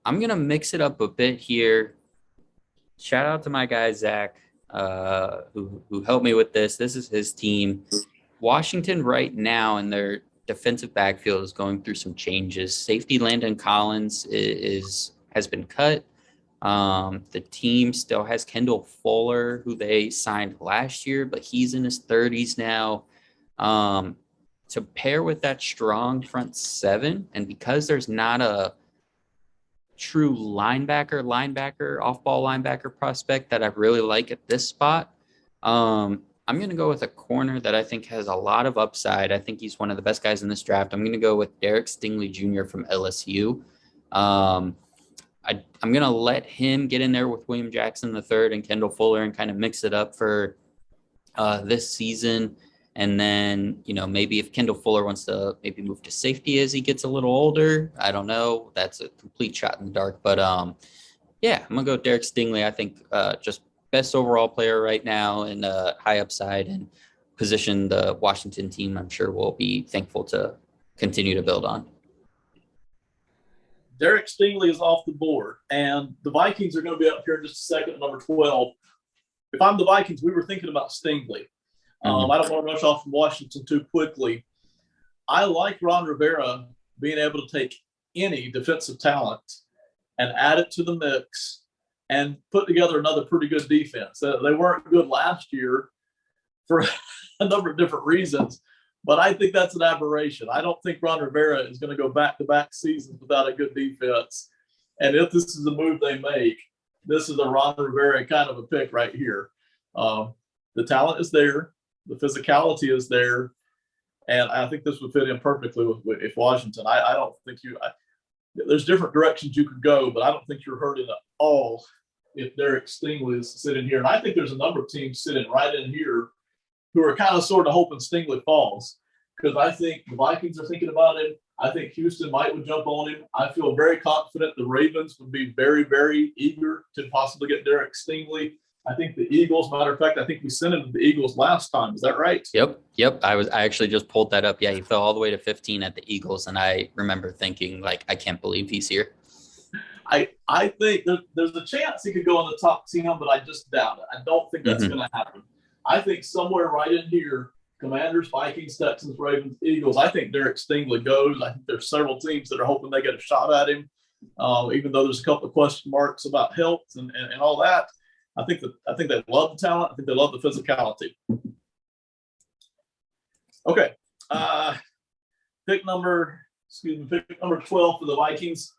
Speaker 2: gonna mix it up a bit here. Shout out to my guy Zach, who helped me with this. This is his team. Washington right now in their defensive backfield is going through some changes. Safety Landon Collins has been cut. The team still has Kendall Fuller, who they signed last year, but he's in his 30s now. To pair with that strong front seven, and because there's not a true linebacker, off-ball linebacker prospect that I really like at this spot, I'm going to go with a corner that I think has a lot of upside. I think he's one of the best guys in this draft. I'm going to go with Derek Stingley Jr. from LSU. I'm going to let him get in there with William Jackson III and Kendall Fuller and kind of mix it up for this season. And then, maybe if Kendall Fuller wants to maybe move to safety as he gets a little older, I don't know. That's a complete shot in the dark. But, I'm going to go Derek Stingley. I think just best overall player right now and high upside and position the Washington team, I'm sure will be thankful to continue to build on.
Speaker 3: Derek Stingley is off the board, and the Vikings are going to be up here in just a second at number 12. If I'm the Vikings, we were thinking about Stingley. I don't want to rush off from Washington too quickly. I like Ron Rivera being able to take any defensive talent and add it to the mix and put together another pretty good defense. They weren't good last year for a number of different reasons, but I think that's an aberration. I don't think Ron Rivera is going to go back-to-back seasons without a good defense. And if this is the move they make, this is a Ron Rivera kind of a pick right here. The talent is there. The physicality is there. And I think this would fit in perfectly with Washington. I don't think there's different directions you could go, but I don't think you're hurting at all if Derek Stingley is sitting here. And I think there's a number of teams sitting right in here who are kind of sort of hoping Stingley falls, because I think the Vikings are thinking about him. I think Houston would jump on him. I feel very confident the Ravens would be very, very eager to possibly get Derek Stingley. I think the Eagles, matter of fact, I think we sent him to the Eagles last time. Is that right?
Speaker 2: Yep. I actually just pulled that up. Yeah, he fell all the way to 15 at the Eagles, and I remember thinking, I can't believe he's here.
Speaker 3: I think there's a chance he could go in the top 10, but I just doubt it. I don't think that's going to happen. I think somewhere right in here, Commanders, Vikings, Texans, Ravens, Eagles, I think Derek Stingley goes. I think there's several teams that are hoping they get a shot at him, even though there's a couple of question marks about health and all that. I think they love the talent. I think they love the physicality. Okay. Pick number 12 for the Vikings.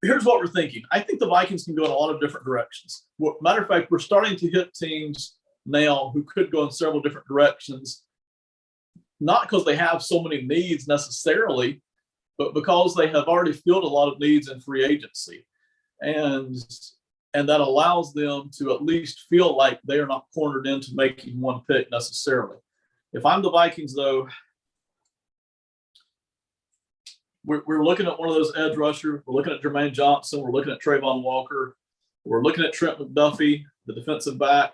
Speaker 3: Here's what we're thinking. I think the Vikings can go in a lot of different directions. Matter of fact, we're starting to hit teams now who could go in several different directions, not because they have so many needs necessarily, but because they have already filled a lot of needs in free agency. And that allows them to at least feel like they are not cornered into making one pick necessarily. If I'm the Vikings, though, we're looking at one of those edge rushers. We're looking at Jermaine Johnson. We're looking at Trayvon Walker. We're looking at Trent McDuffie, the defensive back.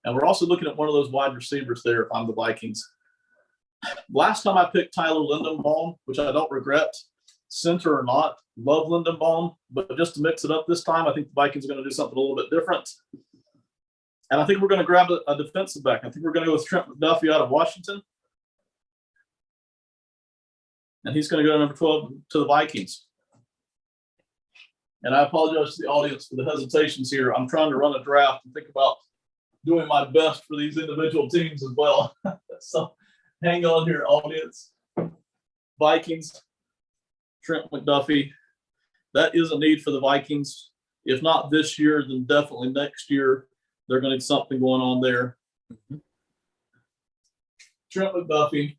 Speaker 3: And we're also looking at one of those wide receivers there if I'm the Vikings. Last time I picked Tyler Lindenbaum, which I don't regret, center or not, love Lindenbaum. But just to mix it up this time, I think the Vikings are going to do something a little bit different. And I think we're going to grab a defensive back. I think we're going to go with Trent McDuffie out of Washington. And he's going to go to number 12 to the Vikings. And I apologize to the audience for the hesitations here. I'm trying to run a draft and think about doing my best for these individual teams as well. So hang on here, audience. Vikings, Trent McDuffie. That is a need for the Vikings. If not this year, then definitely next year. They're going to need something going on there. Trent McDuffie.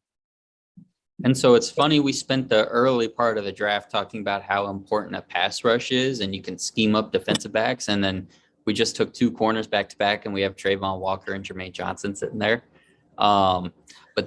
Speaker 2: And so it's funny, we spent the early part of the draft talking about how important a pass rush is, and you can scheme up defensive backs. And then we just took two corners back to back, and we have Trayvon Walker and Jermaine Johnson sitting there. But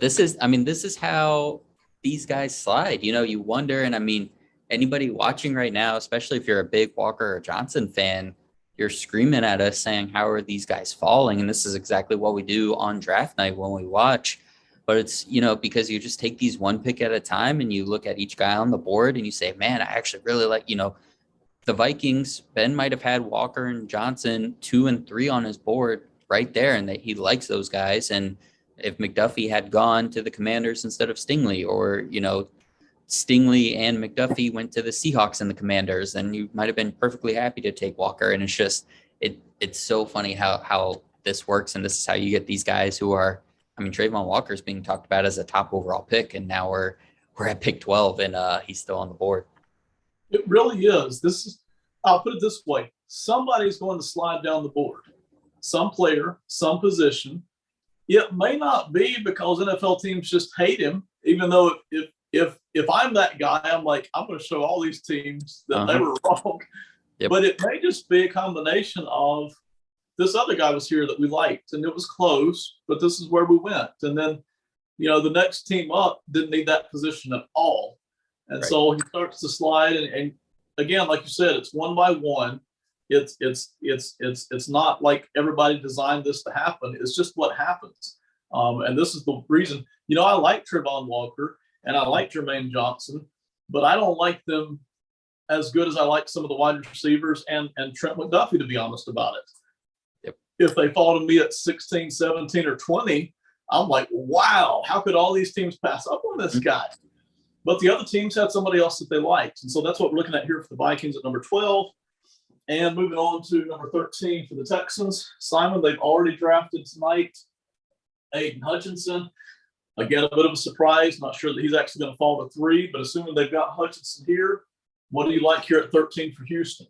Speaker 2: this is how these guys slide. You wonder, and anybody watching right now, especially if you're a big Walker or Johnson fan, you're screaming at us saying, how are these guys falling? And this is exactly what we do on draft night when we watch. But it's, because you just take these one pick at a time and you look at each guy on the board and you say, man, I actually really like, the Vikings, Ben might have had Walker and Johnson 2 and 3 on his board right there, and that he likes those guys. And if McDuffie had gone to the Commanders instead of Stingley, or, Stingley and McDuffie went to the Seahawks and the Commanders, and you might have been perfectly happy to take Walker. And it's just, it's so funny how this works. And this is how you get these guys who are, Trayvon Walker is being talked about as a top overall pick, and now we're at pick 12, and he's still on the board.
Speaker 3: It really is. I'll put it this way. Somebody's going to slide down the board. Some player, some position. It may not be because NFL teams just hate him, even though if I'm that guy, I'm like, I'm going to show all these teams that they were wrong.
Speaker 2: Yep.
Speaker 3: But it may just be a combination of, this other guy was here that we liked, and it was close, but this is where we went. And then, the next team up didn't need that position at all. And
Speaker 2: right.
Speaker 3: So he starts to slide. And again, like you said, it's one by one. It's not like everybody designed this to happen. It's just what happens. And this is the reason, I like Trayvon Walker and I like Jermaine Johnson, but I don't like them as good as I like some of the wide receivers and Trent McDuffie, to be honest about it. If they fall to me at 16, 17, or 20, I'm like, wow, how could all these teams pass up on this guy? But the other teams had somebody else that they liked. And so that's what we're looking at here for the Vikings at number 12. And moving on to number 13 for the Texans. Simon, they've already drafted tonight Aiden Hutchinson. Again, a bit of a surprise. Not sure that he's actually going to fall to 3, but assuming they've got Hutchinson here, what do you like here at 13 for Houston?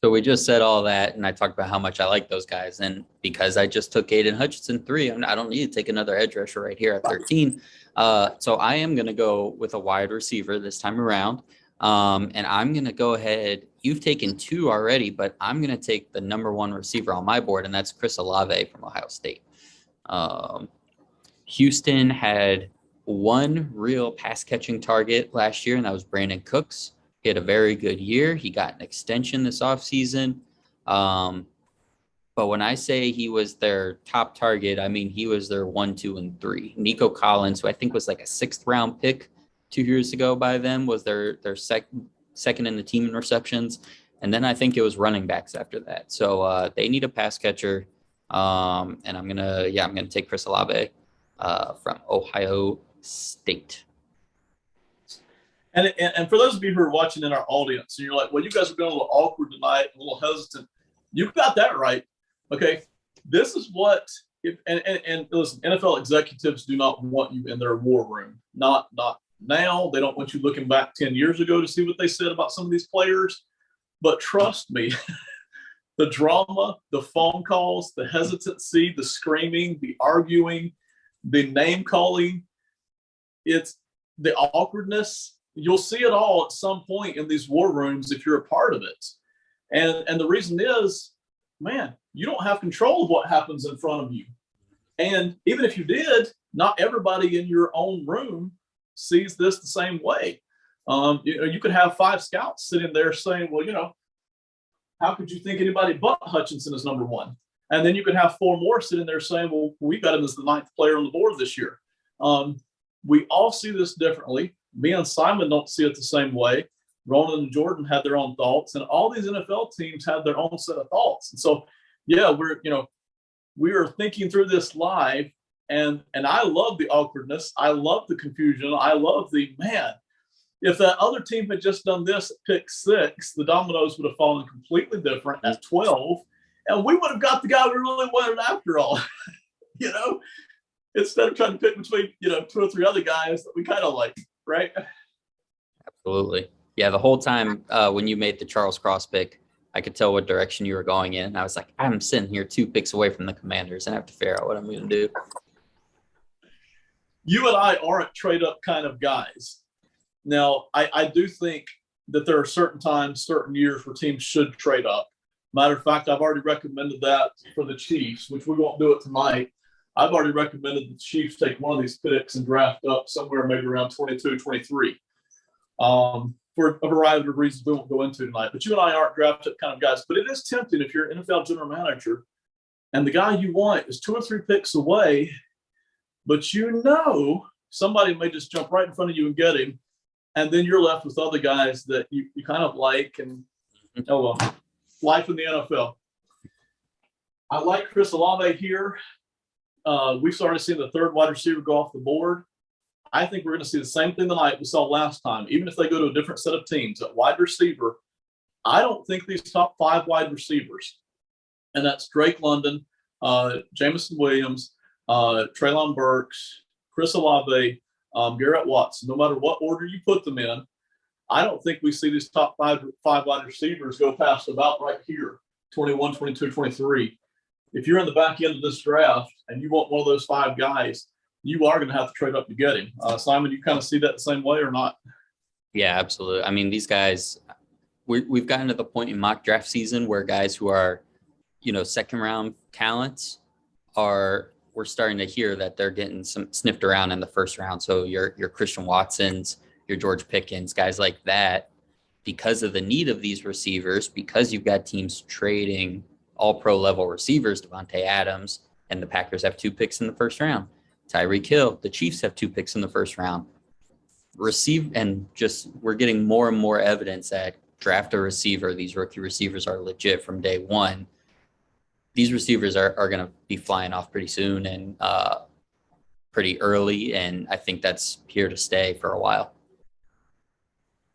Speaker 2: So we just said all that, and I talked about how much I like those guys. And because I just took Aiden Hutchinson 3, I don't need to take another edge rusher right here at 13. So I am going to go with a wide receiver this time around. And I'm going to go ahead. You've taken 2 already, but I'm going to take the number 1 receiver on my board, and that's Chris Olave from Ohio State. Houston had 1 real pass-catching target last year, and that was Brandon Cooks. He had a very good year. He got an extension this offseason. But when I say he was their top target, he was their 1, 2, and 3. Nico Collins, who I think was like a 6th-round pick 2 years ago by them, was their second in the team in receptions. And then I think it was running backs after that. So they need a pass catcher. And I'm gonna take Chris Olave from Ohio State.
Speaker 3: And for those of you who are watching in our audience, and you're like, well, you guys are being a little awkward tonight, a little hesitant. You got that right. Okay. This is what and listen, NFL executives do not want you in their war room. Not now. They don't want you looking back 10 years ago to see what they said about some of these players. But trust me, the drama, the phone calls, the hesitancy, the screaming, the arguing, the name calling, it's the awkwardness. You'll see it all at some point in these war rooms if you're a part of it. And the reason is, man, you don't have control of what happens in front of you. And even if you did, not everybody in your own room sees this the same way. You could have 5 scouts sitting there saying, well, how could you think anybody but Hutchinson is number 1? And then you could have 4 more sitting there saying, well, we got him as the 9th player on the board this year. We all see this differently. Me and Simon don't see it the same way. Ronan and Jordan had their own thoughts, and all these NFL teams had their own set of thoughts. And so, yeah, we are thinking through this live, and I love the awkwardness. I love the confusion. I love man, if that other team had just done this at pick 6, the dominoes would have fallen completely different at 12, and we would have got the guy we really wanted after all. Instead of trying to pick between 2 or 3 other guys that we kind of like, right?
Speaker 2: Absolutely. Yeah, the whole time when you made the Charles Cross pick, I could tell what direction you were going in. I was like, I'm sitting here 2 picks away from the Commanders, and I have to figure out what I'm going to do.
Speaker 3: You and I aren't trade-up kind of guys. Now, I do think that there are certain times, certain years where teams should trade up. Matter of fact, I've already recommended that for the Chiefs, which we won't do it tonight. I've already recommended the Chiefs take one of these picks and draft up somewhere maybe around 22, 23. For a variety of reasons we won't go into tonight. But you and I aren't draft-up kind of guys. But it is tempting if you're an NFL general manager and the guy you want is 2 or 3 picks away, but somebody may just jump right in front of you and get him, and then you're left with other guys that you kind of like, and life in the NFL. I like Chris Olave here. We started seeing the 3rd wide receiver go off the board. I think we're going to see the same thing tonight we saw last time, even if they go to a different set of teams at wide receiver. I don't think these top 5 wide receivers, and that's Drake London, Jameson Williams, Treylon Burks, Chris Olave, Garrett Watson, no matter what order you put them in, I don't think we see these top 5 wide receivers go past about right here, 21, 22, 23. If you're in the back end of this draft and you want one of those 5 guys, you are going to have to trade up to get him. Simon, you kind of see that the same way or not?
Speaker 2: Yeah, absolutely. I mean, these guys, we've gotten to the point in mock draft season where guys who are, 2nd round talents we're starting to hear that they're getting some sniffed around in the 1st round. So your Christian Watsons, your George Pickens, guys like that, because of the need of these receivers, because you've got teams trading all pro level receivers, Devontae Adams, and the Packers have 2 picks in the 1st round. Tyreek Hill, the Chiefs have 2 picks in the 1st round. We're getting more and more evidence that draft a receiver. These rookie receivers are legit from day one. These receivers are going to be flying off pretty soon and pretty early, and I think that's here to stay for a while.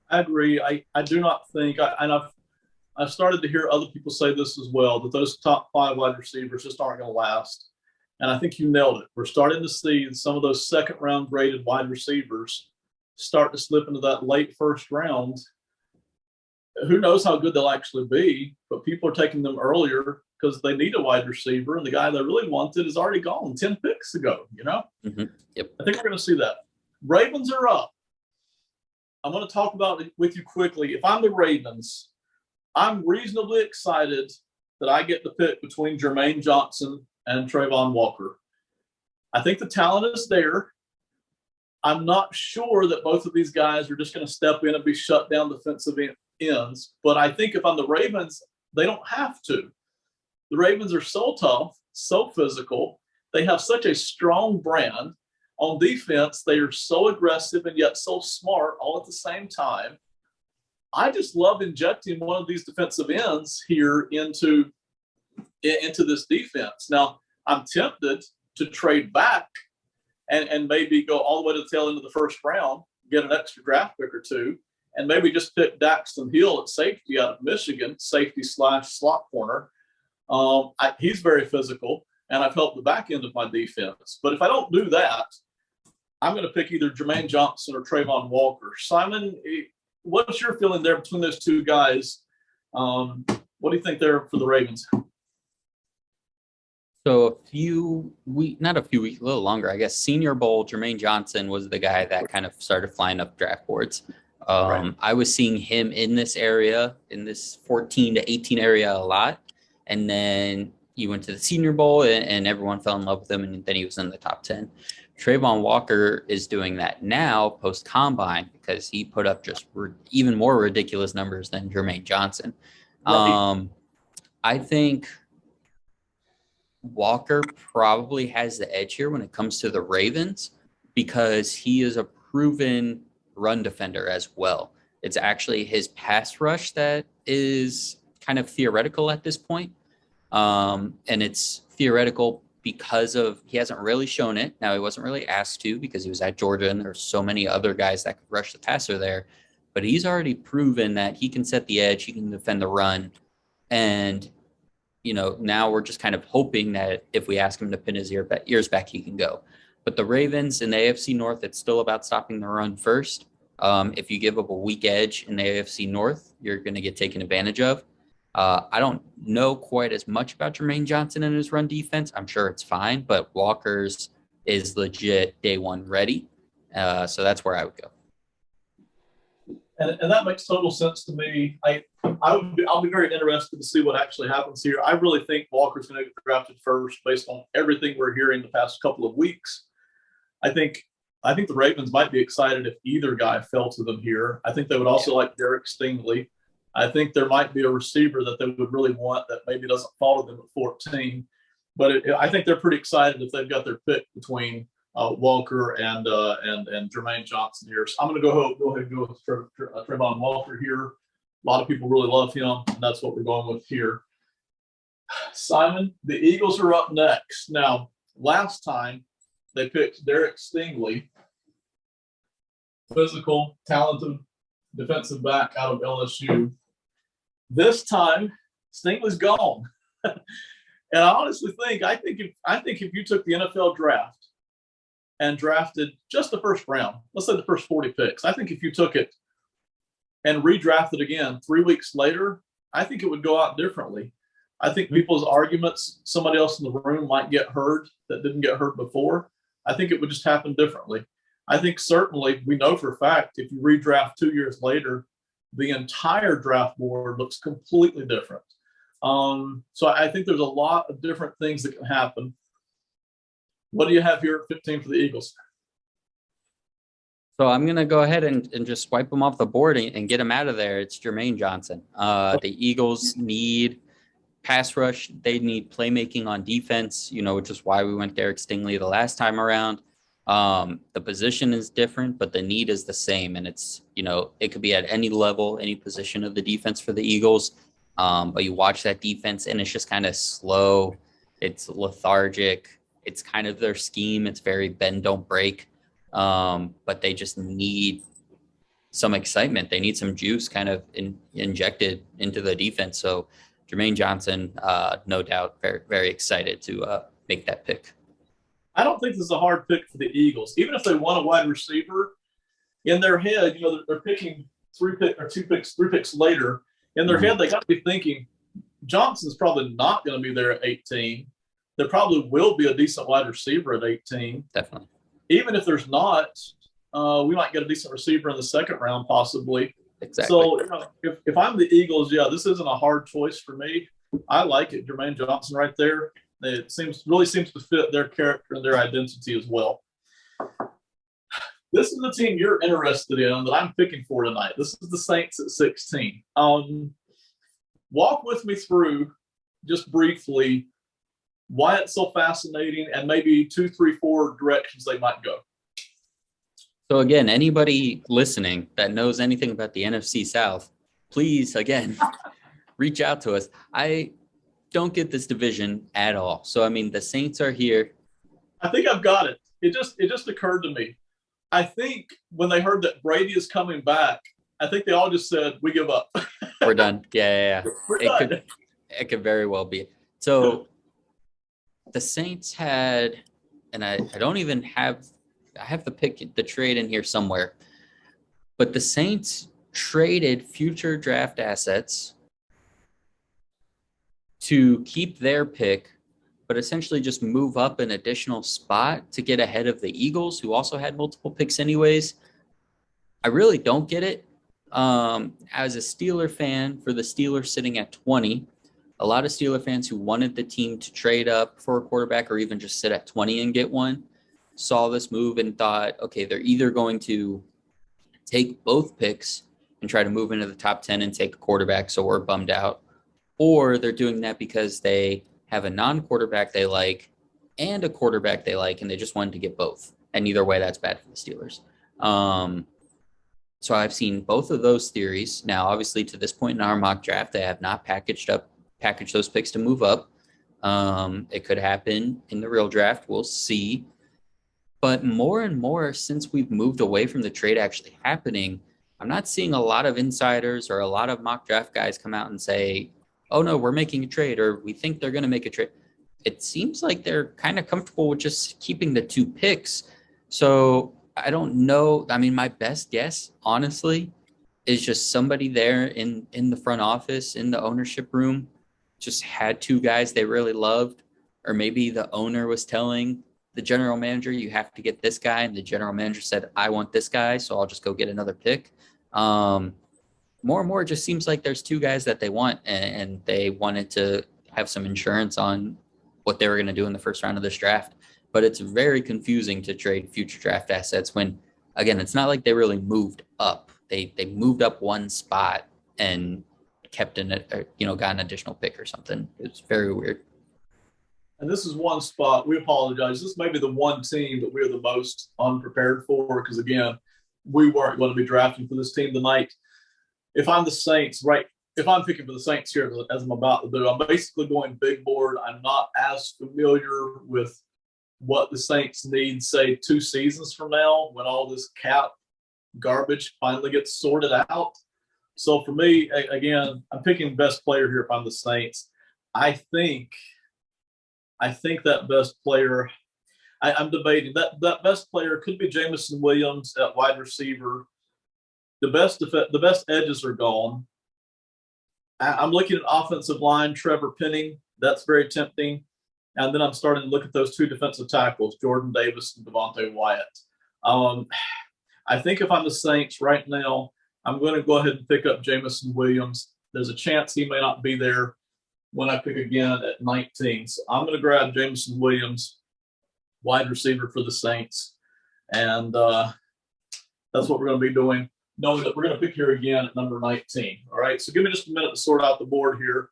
Speaker 3: I agree. I do not think, I've started to hear other people say this as well, that those top 5 wide receivers just aren't going to last. And I think you nailed it. We're starting to see some of those 2nd round graded wide receivers start to slip into that late 1st round. Who knows how good they'll actually be, but people are taking them earlier because they need a wide receiver, and the guy they really wanted is already gone 10 picks ago,
Speaker 2: Mm-hmm. Yep.
Speaker 3: I think we're going to see that. Ravens are up. I'm going to talk about it with you quickly. If I'm the Ravens, I'm reasonably excited that I get the pick between Jermaine Johnson and Trayvon Walker. I think the talent is there. I'm not sure that both of these guys are just going to step in and be shut down defensive ends, but I think if I'm the Ravens, they don't have to. The Ravens are so tough, so physical. They have such a strong brand. On defense, they are so aggressive and yet so smart all at the same time. I just love injecting one of these defensive ends here into this defense. Now, I'm tempted to trade back and maybe go all the way to the tail end of the 1st round, get an extra draft pick or 2, and maybe just pick Daxton Hill at safety out of Michigan, safety/slot corner. He's very physical, and I've helped the back end of my defense. But if I don't do that, I'm going to pick either Jermaine Johnson or Trayvon Walker. Simon, what's your feeling there between those two guys? What do you think there for the Ravens?
Speaker 2: So not a few weeks, a little longer, I guess. Senior Bowl, Jermaine Johnson was the guy that kind of started flying up draft boards.
Speaker 3: Right.
Speaker 2: I was seeing him in this area, in this 14 to 18 area a lot. And then he went to the Senior Bowl and everyone fell in love with him. And then he was in the top 10. Trayvon Walker is doing that now post combine because he put up just even more ridiculous numbers than Jermaine Johnson.
Speaker 3: Right.
Speaker 2: I think Walker probably has the edge here when it comes to the Ravens because he is a proven run defender as well. It's actually his pass rush that is kind of theoretical at this point. And it's theoretical because he hasn't really shown it. Now, he wasn't really asked to because he was at Georgia and there's so many other guys that could rush the passer there. But he's already proven that he can set the edge, he can defend the run. And now we're just kind of hoping that if we ask him to pin his ears back, he can go. But the Ravens in the AFC North, it's still about stopping the run first. If you give up a weak edge in the AFC North, you're going to get taken advantage of. I don't know quite as much about Jermaine Johnson and his run defense. I'm sure it's fine, but Walker's is legit day one ready. So that's where I would go.
Speaker 3: And that makes total sense to me. I'll be very interested to see what actually happens here. I really think Walker's going to get drafted first based on everything we're hearing the past couple of weeks. I think the Ravens might be excited if either guy fell to them here. I think they would also like Derek Stingley. I think there might be a receiver that they would really want that maybe doesn't fall to them at 14. But I think they're pretty excited if they've got their pick between Walker and Jermaine Johnson here. So I'm going to go ahead and go with Trayvon Walker here. A lot of people really love him, and that's what we're going with here. Simon, the Eagles are up next. Now, last time they picked Derek Stingley, physical, talented defensive back out of LSU. This time, Stingley's gone. And I honestly think if you took the NFL draft and drafted just the first round, let's say the first 40 picks, I think if you took it and redrafted again 3 weeks later, I think it would go out differently. I think people's arguments, somebody else in the room might get heard that didn't get heard before. I think it would just happen differently. I think certainly we know for a fact if you redraft 2 years later, the entire draft board looks completely different. So I think there's a lot of different things that can happen. What do you have here at 15 for the Eagles?
Speaker 2: So I'm going to go ahead and just swipe him off the board and get him out of there. It's Jermaine Johnson. The Eagles need pass rush. They need playmaking on defense, which is why we went Derek Stingley the last time around. The position is different, but the need is the same. And it's, it could be at any level, any position of the defense for the Eagles. But you watch that defense and it's just kind of slow. It's lethargic. It's kind of their scheme. It's very bend, don't break. But they just need some excitement. They need some juice kind of injected into the defense. So Jermaine Johnson, no doubt, very, very excited to make that pick.
Speaker 3: I don't think this is a hard pick for the Eagles. Even if they want a wide receiver, in their head, they're picking three picks later. In their head, they got to be thinking Johnson's probably not going to be there at 18. There probably will be a decent wide receiver at 18.
Speaker 2: Definitely.
Speaker 3: Even if there's not, we might get a decent receiver in the second round, possibly.
Speaker 2: Exactly.
Speaker 3: So, if I'm the Eagles, this isn't a hard choice for me. I like it. Jermaine Johnson right there. It really seems to fit their character and their identity as well. This is the team you're interested in that I'm picking for tonight. This is the Saints at 16. Walk with me through, just briefly, why it's so fascinating and maybe 2, 3, 4 directions they might go.
Speaker 2: So again, anybody listening that knows anything about the NFC South, please, again, reach out to us. I don't get this division at all. So, the Saints are here.
Speaker 3: I think I've got it. It just occurred to me. I think when they heard that Brady is coming back, I think they all just said, we give up.
Speaker 2: We're done. Yeah.
Speaker 3: We're done.
Speaker 2: It could very well be. So the Saints had, and I don't even have, I have the trade in here somewhere, but the Saints traded future draft assets to keep their pick, but essentially just move up an additional spot to get ahead of the Eagles, who also had multiple picks anyways. I really don't get it. As a Steeler fan, for the Steelers sitting at 20, a lot of Steeler fans who wanted the team to trade up for a quarterback or even just sit at 20 and get one saw this move and thought, okay, they're either going to take both picks and try to move into the top 10 and take a quarterback, so we're bummed out, or they're doing that because they have a non-quarterback they like and a quarterback they like, and they just wanted to get both. And either way, that's bad for the Steelers. So I've seen both of those theories. Now, obviously, to this point in our mock draft, they have not packaged those picks to move up. It could happen in the real draft. We'll see. But more and more, since we've moved away from the trade actually happening, I'm not seeing a lot of insiders or a lot of mock draft guys come out and say, oh, no, we're making a trade, or we think they're going to make a trade. It seems like they're kind of comfortable with just keeping the 2 picks. So I don't know. I mean, my best guess, honestly, is just somebody there in the front office, in the ownership room, just had 2 guys they really loved. Or maybe the owner was telling the general manager, you have to get this guy. And the general manager said, I want this guy, so I'll just go get another pick. More and more, it just seems like there's 2 guys that they want, and they wanted to have some insurance on what they were going to do in the first round of this draft. But it's very confusing to trade future draft assets when, again, it's not like they really moved up. They moved up 1 spot and kept got an additional pick or something. It's very weird.
Speaker 3: And this is one spot. We apologize. This may be the one team that we're the most unprepared for because, again, we weren't going to be drafting for this team tonight. If I'm the Saints, right, if I'm picking for the Saints here, as I'm about to do, I'm basically going big board. I'm not as familiar with what the Saints need, say, 2 seasons from now when all this cap garbage finally gets sorted out. So for me, again, I'm picking best player here if I'm the Saints. I think that best player, I'm debating. That best player could be Jameson Williams at wide receiver. The best edges are gone. I'm looking at offensive line, Trevor Penning. That's very tempting. And then I'm starting to look at those 2 defensive tackles, Jordan Davis and Devontae Wyatt. I think if I'm the Saints right now, I'm going to go ahead and pick up Jameson Williams. There's a chance he may not be there when I pick again at 19. So I'm going to grab Jameson Williams, wide receiver for the Saints. And that's what we're going to be doing, knowing that we're going to pick here again at number 19. All right, so give me just a minute to sort out the board here.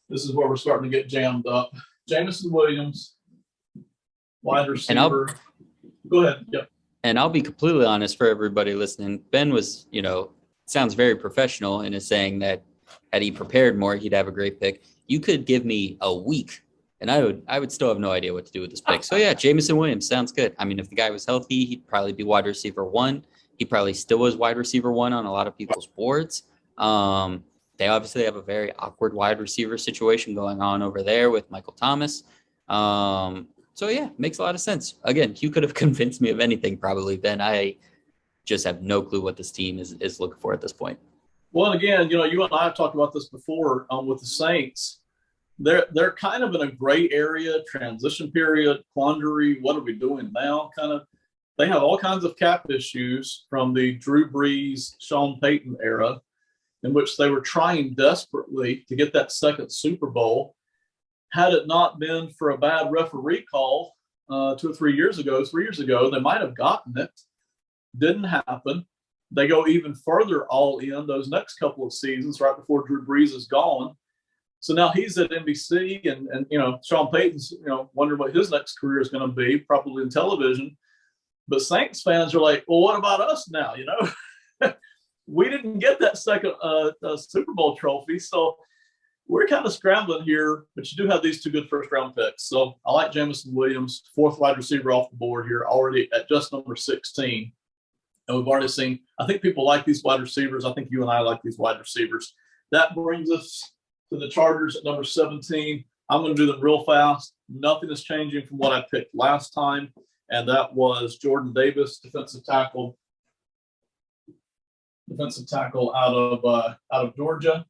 Speaker 3: This is where we're starting to get jammed up. Jameson Williams, wide receiver. Go ahead. Yep.
Speaker 2: And I'll be completely honest for everybody listening. Ben was, sounds very professional and is saying that had he prepared more, he'd have a great pick. You could give me a week and I would still have no idea what to do with this pick. So yeah, Jameson Williams sounds good. I mean, if the guy was healthy, he'd probably be wide receiver 1. He probably still was wide receiver 1 on a lot of people's boards. They obviously have a very awkward wide receiver situation going on over there with Michael Thomas. So yeah, makes a lot of sense. Again, you could have convinced me of anything probably, Ben. I just have no clue what this team is looking for at this point.
Speaker 3: Well, again, you and I have talked about this before with the Saints. They're kind of in a gray area, transition period, quandary. What are we doing now? They have all kinds of cap issues from the Drew Brees, Sean Payton era, in which they were trying desperately to get that second Super Bowl. Had it not been for a bad referee call 2 or 3 years ago, they might have gotten it. Didn't happen. They go even further all in those next couple of seasons right before Drew Brees is gone. So now he's at NBC and Sean Payton's, wondering what his next career is going to be, probably in television. But Saints fans are like, well, what about us now? We didn't get that second Super Bowl trophy. So we're kind of scrambling here, but you do have these 2 good first-round picks. So I like Jameson Williams, 4th wide receiver off the board here, already at just number 16. And we've already seen, I think people like these wide receivers. I think you and I like these wide receivers. That brings us to the Chargers at number 17. I'm going to do them real fast. Nothing is changing from what I picked last time, and that was Jordan Davis, defensive tackle out of Georgia.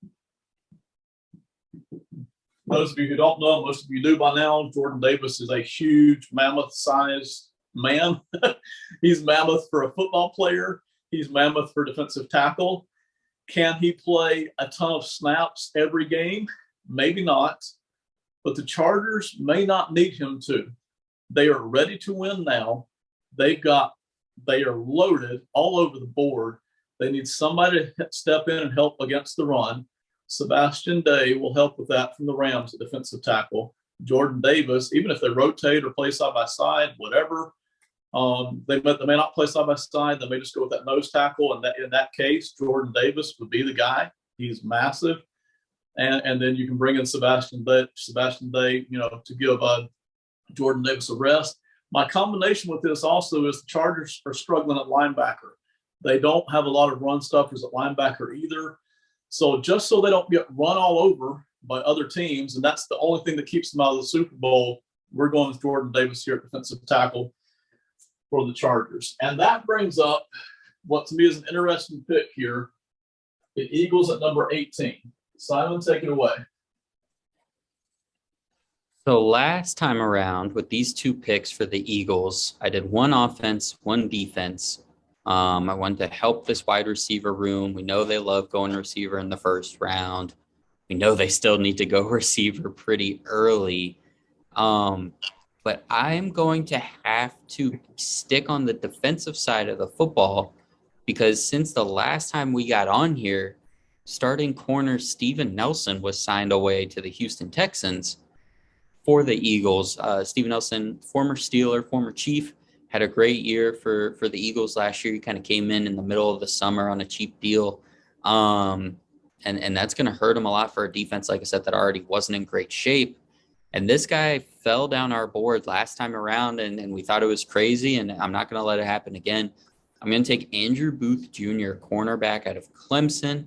Speaker 3: Those of you who don't know, most of you do by now, Jordan Davis is a huge mammoth-sized man. He's mammoth for a football player. He's mammoth for defensive tackle. Can he play a ton of snaps every game? Maybe not. But the Chargers may not need him to. They are ready to win now. They are loaded all over the board. They need somebody to step in and help against the run. Sebastian Day will help with that from the Rams at defensive tackle. Jordan Davis, even if they rotate or play side by side, whatever, they may not play side by side. They may just go with that nose tackle. And in that case, Jordan Davis would be the guy. He's massive. And then you can bring in Sebastian Day, to give Jordan Davis a rest. My combination with this also is the Chargers are struggling at linebacker. They don't have a lot of run stuffers at linebacker either. So just so they don't get run all over by other teams, and that's the only thing that keeps them out of the Super Bowl, we're going with Jordan Davis here at defensive tackle for the Chargers. And that brings up what to me is an interesting pick here. The Eagles at number 18. Simon, take it away.
Speaker 2: So last time around with these two picks for the Eagles, I did one offense, one defense. I wanted to help this wide receiver room. We know they love going receiver in the first round. We know they still need to go receiver pretty early. But I'm going to have to stick on the defensive side of the football because since the last time we got on here, starting corner Steven Nelson was signed away to the Houston Texans for the Eagles. Steven Nelson, former Steeler, former Chief, had a great year for the Eagles last year. He kind of came in the middle of the summer on a cheap deal. And that's going to hurt him a lot for a defense, like I said, that already wasn't in great shape. And this guy fell down our board last time around, and we thought it was crazy, and I'm not going to let it happen again. I'm going to take Andrew Booth Jr., cornerback out of Clemson.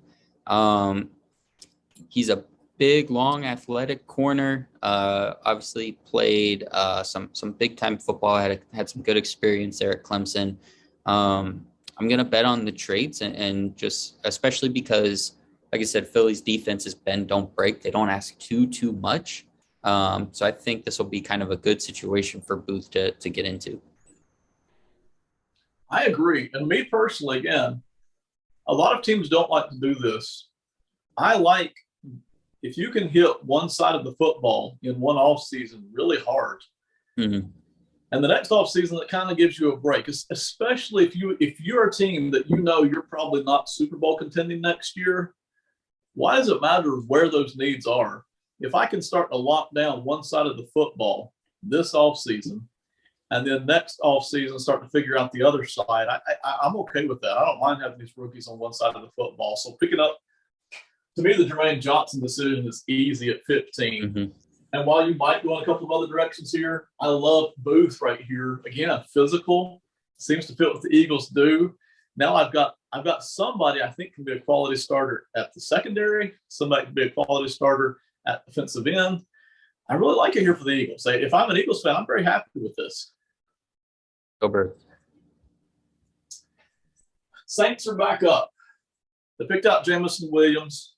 Speaker 2: He's a big, long, athletic corner. Obviously played some big-time football, had some good experience there at Clemson. I'm going to bet on the traits and just especially because, like I said, Philly's defense is bend, don't break. They don't ask too much. So I think this will be kind of a good situation for Booth to get into.
Speaker 3: I agree. And me personally, again, a lot of teams don't like to do this. I like if you can hit one side of the football in one offseason really hard, and the next offseason that kind of gives you a break, especially if you're a team that you know you're probably not Super Bowl contending next year, why does it matter where those needs are? If I can start to lock down one side of the football this offseason, and then next offseason start to figure out the other side, I'm okay with that. I don't mind having these rookies on one side of the football. So picking up, to me, the Jermaine Johnson decision is easy at 15. And while you might go in a couple of other directions here, I love Booth right here. Again, physical, seems to fit what the Eagles do. Now I've got somebody I think can be a quality starter at the secondary. Somebody can be a quality starter at defensive end. I really like it here for the Eagles. If I'm an Eagles fan, I'm very happy with this.
Speaker 2: Go Birds.
Speaker 3: Saints are back up. They picked out Jamison Williams.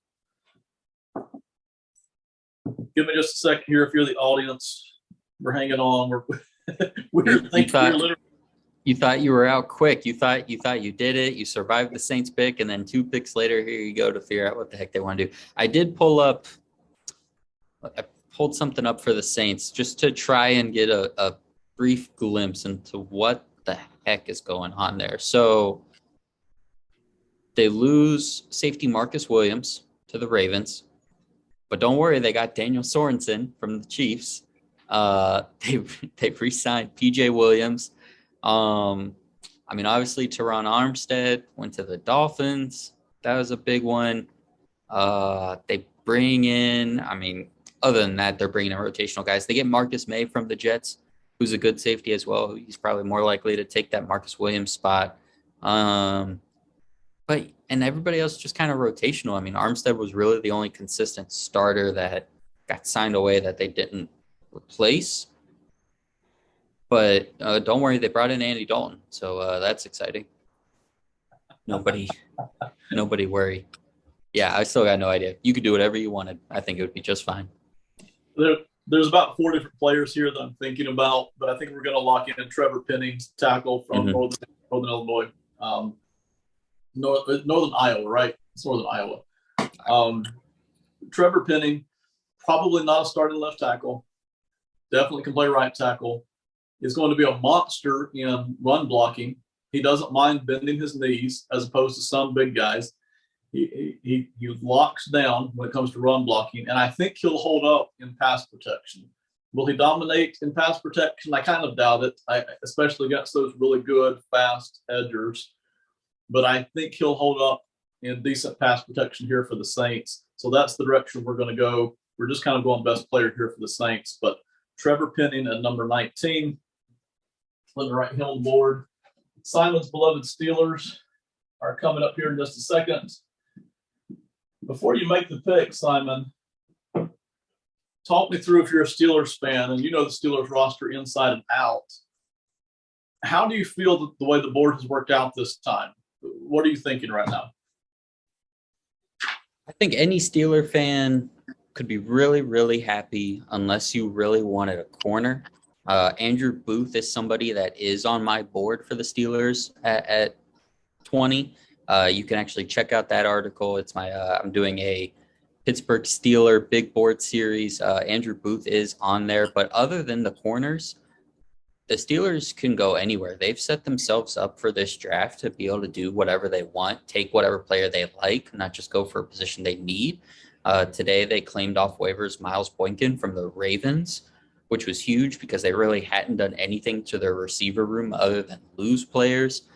Speaker 3: Give me just a second here if you're the audience. We're hanging on.
Speaker 2: You thought you were out quick. You thought you did it. You survived the Saints pick, and then 2 picks later, here you go to figure out what the heck they want to do. I pulled something up for the Saints just to try and get a brief glimpse into what the heck is going on there. So they lose safety Marcus Williams to the Ravens. But don't worry, they got Daniel Sorensen from the Chiefs. They've re-signed PJ Williams. Obviously, Teron Armstead went to the Dolphins. That was a big one. They bring in, other than that, they're bringing in rotational guys. They get Marcus May from the Jets, who's a good safety as well. He's probably more likely to take that Marcus Williams spot. And everybody else just kind of rotational. Armstead was really the only consistent starter that got signed away that they didn't replace. But don't worry, they brought in Andy Dalton, so that's exciting. Nobody worry. Yeah, I still got no idea. You could do whatever you wanted. I think it would be just fine.
Speaker 3: There's about 4 different players here that I'm thinking about, but I think we're going to lock in Trevor Penning, tackle from Northern Illinois, Northern Iowa, right? It's Northern Iowa. Trevor Penning, probably not a starting left tackle. Definitely can play right tackle. Is going to be a monster in run blocking. He doesn't mind bending his knees as opposed to some big guys. He locks down when it comes to run blocking, and I think he'll hold up in pass protection. Will he dominate in pass protection? I kind of doubt it, especially against those really good, fast edgers. But I think he'll hold up in decent pass protection here for the Saints. So that's the direction we're going to go. We're just kind of going best player here for the Saints. But Trevor Penning at number 19. Let me write him on the board. Simon's beloved Steelers are coming up here in just a second. Before you make the pick, Simon, talk me through, if you're a Steelers fan and you know the Steelers roster inside and out, how do you feel the way the board has worked out this time? What are you thinking right now?
Speaker 2: I think any Steeler fan could be really, really happy unless you really wanted a corner. Andrew Booth is somebody that is on my board for the Steelers at 20. You can actually check out that article. It's I'm doing a Pittsburgh Steeler big board series. Andrew Booth is on there, but other than the corners, the Steelers can go anywhere. They've set themselves up for this draft to be able to do whatever they want, take whatever player they like, not just go for a position they need. Today, they claimed off waivers Miles Boykin from the Ravens, which was huge because they really hadn't done anything to their receiver room other than lose players.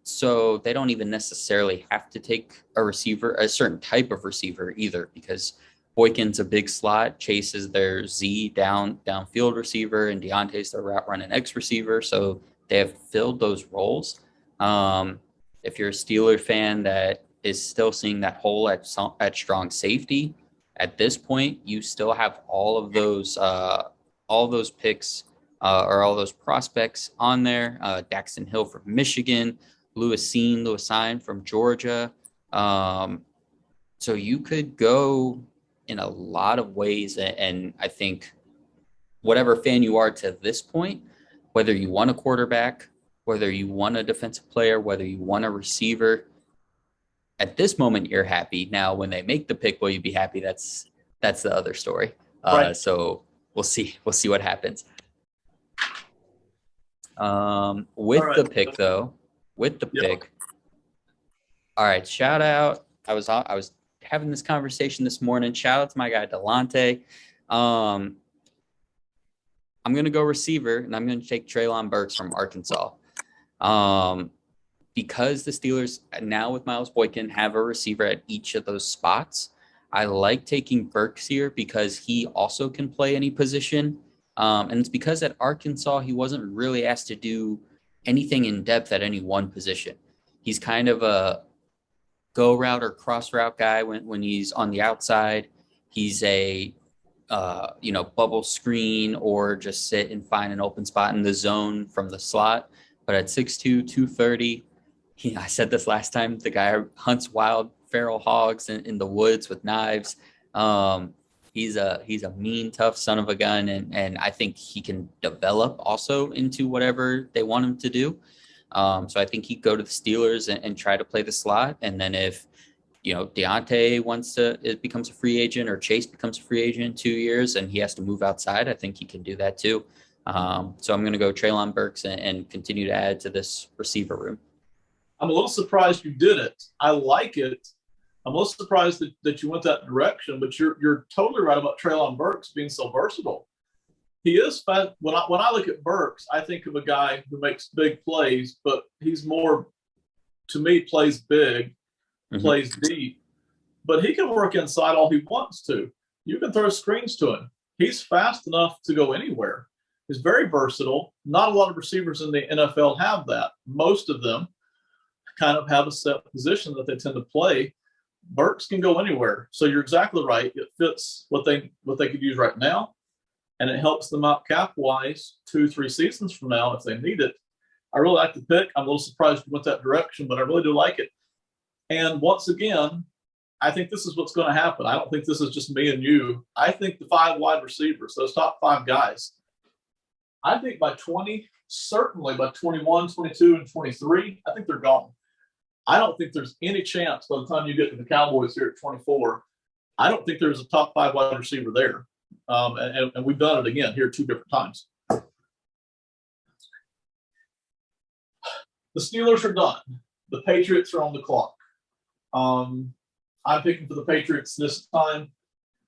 Speaker 2: So they don't even necessarily have to take a receiver, a certain type of receiver either, because Boykin's a big slot, Chase is their Z downfield receiver, and Deontay's their route running X receiver. So they have filled those roles. If you're a Steeler fan that is still seeing that hole at strong safety, at this point, you still have all of those picks or all those prospects on there. Daxton Hill from Michigan, Lewis Cine from Georgia. So you could go in a lot of ways. And I think whatever fan you are to this point, whether you want a quarterback, whether you want a defensive player, whether you want a receiver, at this moment, you're happy. Now, when they make the pick, will you be happy? That's the other story.
Speaker 3: Right.
Speaker 2: So we'll see what happens. The pick, though, pick. All right, shout out. I was having this conversation this morning. Shout out to my guy Delonte. I'm gonna go receiver, and I'm gonna take Treylon Burks from Arkansas. Because the Steelers now with Miles Boykin have a receiver at each of those spots, I like taking Burks here because he also can play any position. And it's because at Arkansas, he wasn't really asked to do anything in depth at any one position. He's kind of a go route or cross route guy when he's on the outside. He's a bubble screen or just sit and find an open spot in the zone from the slot. But at 6'2", 230, I said this last time, the guy hunts wild feral hogs in the woods with knives. He's a mean, tough son of a gun, and I think he can develop also into whatever they want him to do. So I think he'd go to the Steelers and try to play the slot. And then if, Deontay becomes a free agent or Chase becomes a free agent in 2 years and he has to move outside, I think he can do that too. So I'm going to go Treylon Burks and continue to add to this receiver room.
Speaker 3: I'm a little surprised you did it. I like it. I'm a little surprised that you went that direction, but you're totally right about Treylon Burks being so versatile. He is fast. When I look at Burks, I think of a guy who makes big plays, but he's more, to me, plays big, plays deep. But he can work inside all he wants to. You can throw screens to him. He's fast enough to go anywhere. He's very versatile. Not a lot of receivers in the NFL have that. Most of them kind of have a set position that they tend to play. Burks can go anywhere. So you're exactly right. It fits what they could use right now. and it helps them out cap-wise 2-3 seasons from now if they need it. I really like the pick. I'm a little surprised we went that direction, but I really do like it. And once again, I think this is what's going to happen. I don't think this is just me and you. I think the 5 wide receivers, those top 5 guys, I think by 20, certainly by 21, 22, and 23, I think they're gone. I don't think there's any chance by the time you get to the Cowboys here at 24, I don't think there's a top 5 wide receiver there. And we've done it again here 2 different times. The Steelers are done. The Patriots are on the clock. I'm picking for the Patriots this time.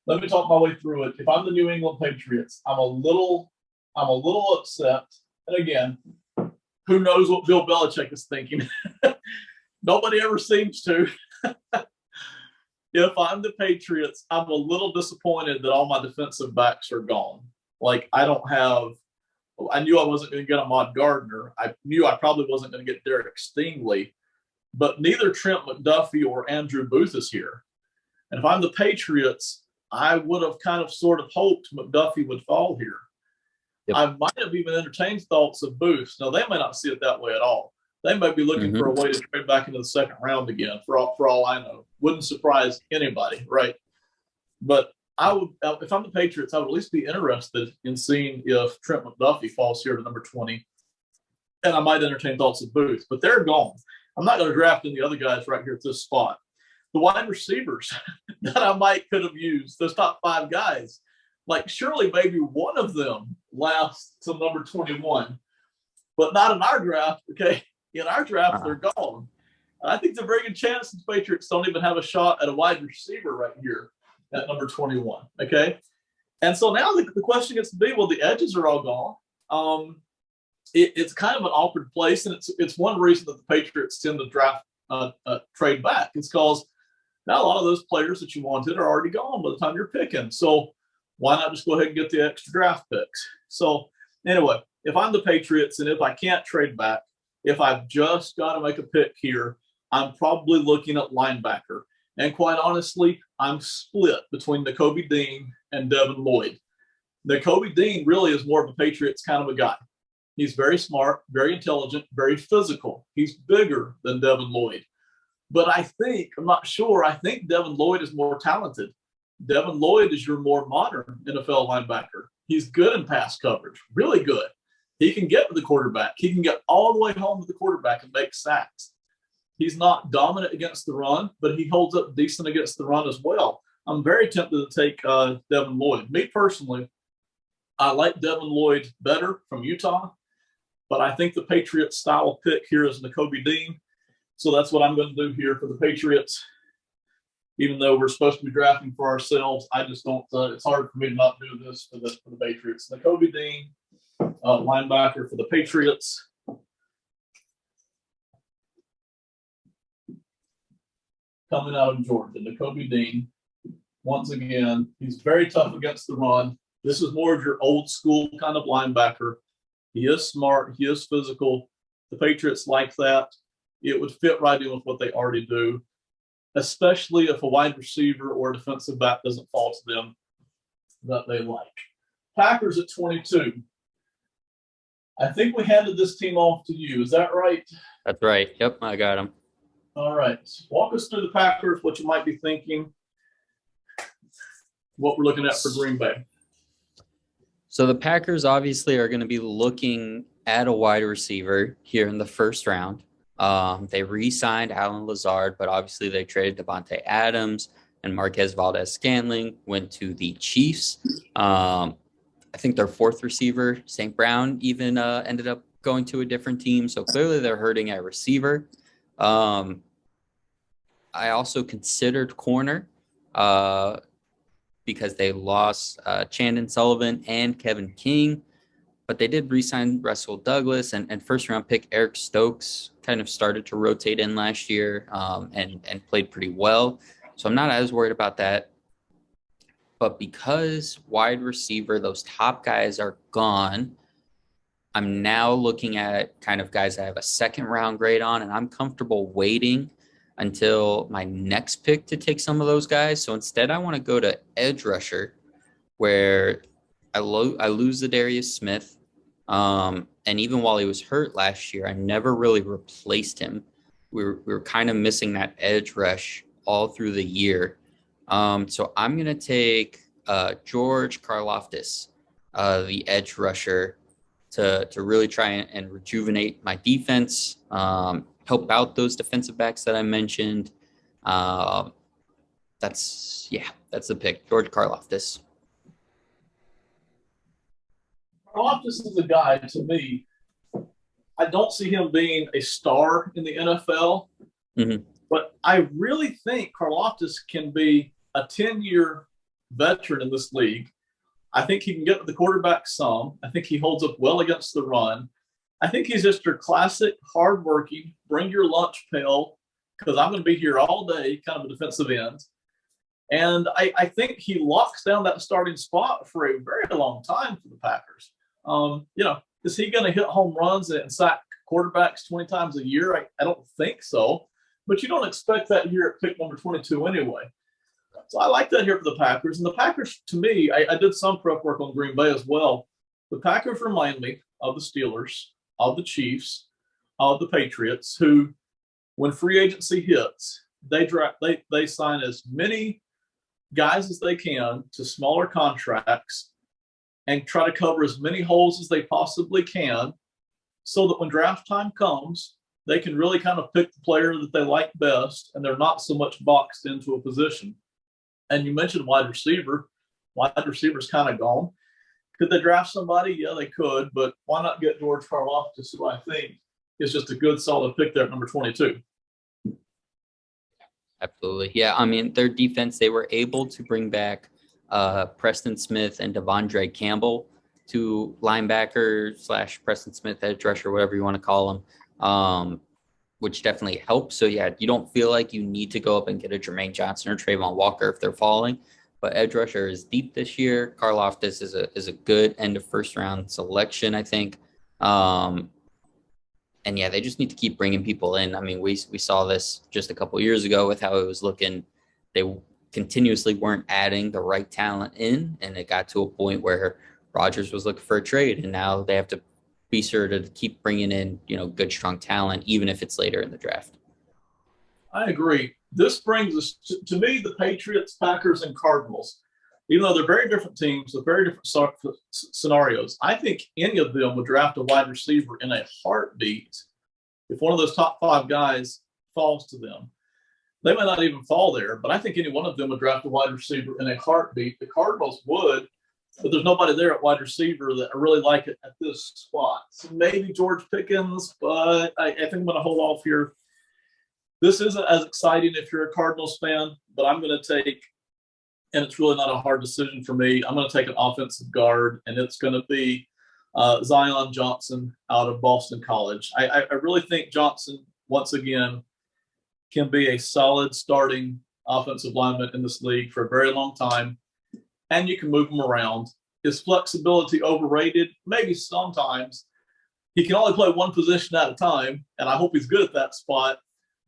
Speaker 3: Let me talk my way through it. If I'm the New England Patriots, I'm a little upset. And again, who knows what Bill Belichick is thinking? Nobody ever seems to. If I'm the Patriots, I'm a little disappointed that all my defensive backs are gone. Like, I knew I wasn't going to get Ahmad Gardner. I knew I probably wasn't going to get Derek Stingley, but neither Trent McDuffie or Andrew Booth is here. And if I'm the Patriots, I would have kind of sort of hoped McDuffie would fall here. Yep. I might have even entertained thoughts of Booth. Now, they may not see it that way at all. They may be looking for a way to trade back into the second round again, for all I know. Wouldn't surprise anybody, right? But I would, if I'm the Patriots, I would at least be interested in seeing if Trent McDuffie falls here to number 20. And I might entertain thoughts of Booth, but they're gone. I'm not going to draft any other guys right here at this spot. The wide receivers that I could have used, those top 5 guys, like surely maybe one of them lasts to number 21, but not in our draft, okay? In our draft, they're gone. I think there's a very good chance the Patriots don't even have a shot at a wide receiver right here at number 21, okay? And so now the question gets to be, well, the edges are all gone. It's kind of an awkward place, and it's one reason that the Patriots tend to draft trade back. It's because now a lot of those players that you wanted are already gone by the time you're picking. So why not just go ahead and get the extra draft picks? So anyway, if I'm the Patriots and if I can't trade back, if I've just got to make a pick here, I'm probably looking at linebacker. And quite honestly, I'm split between Nakobe Dean and Devin Lloyd. Nakobe Dean really is more of a Patriots kind of a guy. He's very smart, very intelligent, very physical. He's bigger than Devin Lloyd. But I'm not sure, I think Devin Lloyd is more talented. Devin Lloyd is your more modern NFL linebacker. He's good in pass coverage, really good. He can get to the quarterback. He can get all the way home to the quarterback and make sacks. He's not dominant against the run, but he holds up decent against the run as well. I'm very tempted to take Devin Lloyd. Me personally, I like Devin Lloyd better from Utah, but I think the Patriots style pick here is Nakobe Dean. So that's what I'm going to do here for the Patriots. Even though we're supposed to be drafting for ourselves, I just don't. It's hard for me to not do this for the Patriots. Nakobe Dean, linebacker for the Patriots. Coming out of Georgia, Nakobe Dean. Once again, he's very tough against the run. This is more of your old school kind of linebacker. He is smart. He is physical. The Patriots like that. It would fit right in with what they already do, especially if a wide receiver or a defensive back doesn't fall to them that they like. Packers at 22. I think we handed this team off to you. Is that right?
Speaker 2: That's right. Yep, I got him.
Speaker 3: All right. Walk us through the Packers, what you might be thinking, what we're looking at for Green Bay.
Speaker 2: So the Packers obviously are going to be looking at a wide receiver here in the first round. They re-signed Alan Lazard, but obviously they traded Devontae Adams and Marquez Valdez-Scantling, went to the Chiefs. I think their fourth receiver, St. Brown, even ended up going to a different team. So clearly they're hurting at receiver. I also considered corner because they lost Chandon Sullivan and Kevin King. But they did re-sign Russell Douglas and first-round pick Eric Stokes kind of started to rotate in last year and played pretty well. So I'm not as worried about that. But because wide receiver, those top guys are gone, I'm now looking at kind of guys that have a second-round grade on, and I'm comfortable waiting until my next pick to take some of those guys. So instead, I want to go to edge rusher, where I lose Darius Smith. And even while he was hurt last year, I never really replaced him. We were kind of missing that edge rush all through the year. So I'm going to take George Karlaftis, the edge rusher, to really try and rejuvenate my defense, help out those defensive backs that I mentioned. That's the pick, George Karlaftis.
Speaker 3: Karlaftis is a guy, to me, I don't see him being a star in the NFL, but I really think Karlaftis can be a 10-year veteran in this league. I think he can get to the quarterback some. I think he holds up well against the run. I think he's just your classic hardworking, bring your lunch pail, because I'm going to be here all day, kind of a defensive end. And I think he locks down that starting spot for a very long time for the Packers. Is he going to hit home runs and sack quarterbacks 20 times a year? I don't think so. But you don't expect that here at pick number 22 anyway. So I like that here for the Packers. And the Packers, to me, I did some prep work on Green Bay as well. The Packers remind me of the Steelers, of the Chiefs, of the Patriots, who, when free agency hits, they sign as many guys as they can to smaller contracts and try to cover as many holes as they possibly can, so that when draft time comes, they can really kind of pick the player that they like best, and they're not so much boxed into a position. And you mentioned wide receiver. Wide receiver's kind of gone. Could they draft somebody? Yeah, they could, but why not get George Karlaftis, who I think is just a good, solid pick there at number 22.
Speaker 2: Absolutely. Yeah, I mean, their defense, they were able to bring back Preston Smith and Devondre Campbell, to linebacker / Preston Smith edge rusher, whatever you want to call them, which definitely helps. So, yeah, you don't feel like you need to go up and get a Jermaine Johnson or Trayvon Walker if they're falling. But edge rusher is deep this year. Karlaftis is a good end of first round selection, I think. And yeah, they just need to keep bringing people in. I mean, we saw this just a couple years ago with how it was looking. They continuously weren't adding the right talent in, and it got to a point where Rodgers was looking for a trade, and now they have to be sure to keep bringing in, good, strong talent, even if it's later in the draft.
Speaker 3: I agree. This brings us to me, the Patriots, Packers, and Cardinals. Even though they're very different teams with very different scenarios, I think any of them would draft a wide receiver in a heartbeat if one of those top 5 guys falls to them. They might not even fall there, but I think any one of them would draft a wide receiver in a heartbeat. The Cardinals would, but there's nobody there at wide receiver that I really like it at this spot. So maybe George Pickens, but I think I'm going to hold off here. This isn't as exciting if you're a Cardinals fan, but I'm going to take, and it's really not a hard decision for me, I'm going to take an offensive guard, and it's going to be Zion Johnson out of Boston College. I really think Johnson, once again, can be a solid starting offensive lineman in this league for a very long time, and you can move him around. Is flexibility overrated? Maybe sometimes. He can only play one position at a time, and I hope he's good at that spot.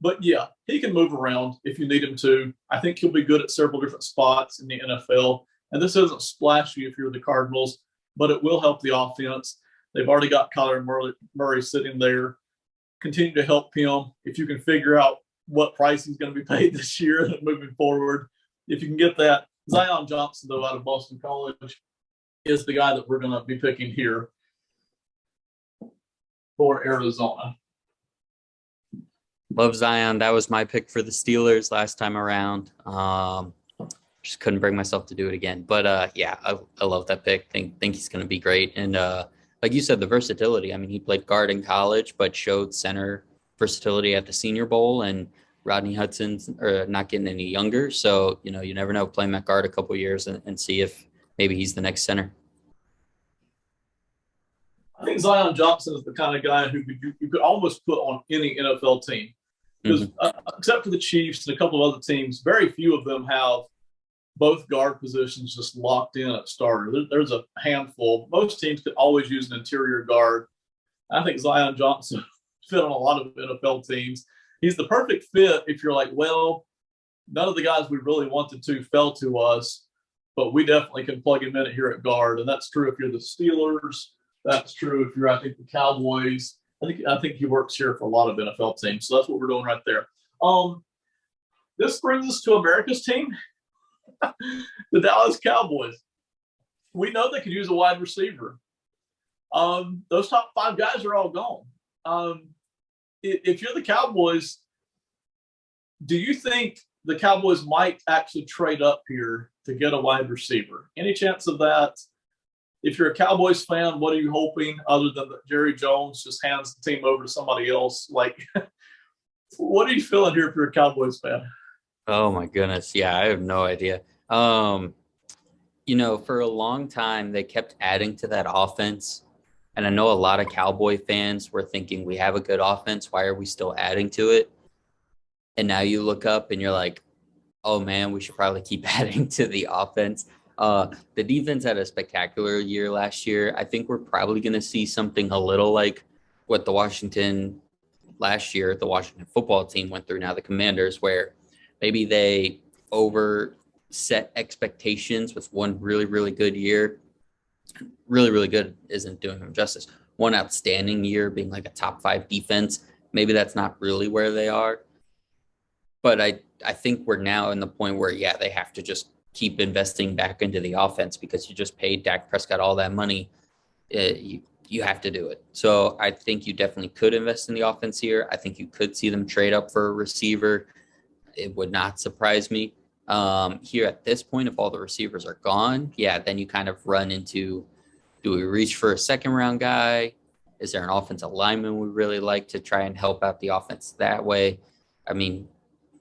Speaker 3: But yeah, he can move around if you need him to. I think he'll be good at several different spots in the NFL. And this isn't splashy if you're the Cardinals, but it will help the offense. They've already got Kyler Murray sitting there. Continue to help him. If you can figure out what price he's going to be paid this year and moving forward, if you can get that. Zion Johnson, though, out of Boston College, is the guy that we're going to be picking here for Arizona.
Speaker 2: Love Zion. That was my pick for the Steelers last time around. Just couldn't bring myself to do it again. But yeah, I love that pick. Think he's going to be great. And like you said, the versatility. I mean, he played guard in college, but showed center versatility at the Senior Bowl. And Rodney Hudson's not getting any younger. So, you never know. Play him at guard a couple of years and see if maybe he's the next center.
Speaker 3: I think Zion Johnson is the kind of guy who you could almost put on any NFL team. Because except for the Chiefs and a couple of other teams, very few of them have both guard positions just locked in at starter. There's a handful. Most teams could always use an interior guard. I think Zion Johnson fit on a lot of NFL teams. He's the perfect fit if you're like, well, none of the guys we really wanted to fell to us, but we definitely can plug him in here at guard. And that's true if you're the Steelers. That's true if you're, I think, the Cowboys. I think he works here for a lot of NFL teams. So that's what we're doing right there. This brings us to America's team, the Dallas Cowboys. We know they could use a wide receiver. Those top 5 guys are all gone. If you're the Cowboys, do you think the Cowboys might actually trade up here to get a wide receiver? Any chance of that? If you're a Cowboys fan, what are you hoping other than that Jerry Jones just hands the team over to somebody else? Like, what are you feeling here if you're a Cowboys fan?
Speaker 2: Oh my goodness. Yeah, I have no idea. For a long time, they kept adding to that offense. And I know a lot of Cowboy fans were thinking, we have a good offense. Why are we still adding to it? And now you look up and you're like, oh man, we should probably keep adding to the offense. The defense had a spectacular year last year. I think we're probably going to see something a little like what the Washington football team went through, now the Commanders, where maybe they set expectations with one really, really good year. Really, really good isn't doing them justice. One outstanding year being like a top 5 defense. Maybe that's not really where they are. But I think we're now in the point where, they have to just keep investing back into the offense because you just paid Dak Prescott all that money. You have to do it. So I think you definitely could invest in the offense here. I think you could see them trade up for a receiver. It would not surprise me. Here at this point, if all the receivers are gone, then you kind of run into, do we reach for a second round guy? Is there an offensive lineman we really like to try and help out the offense that way? I mean,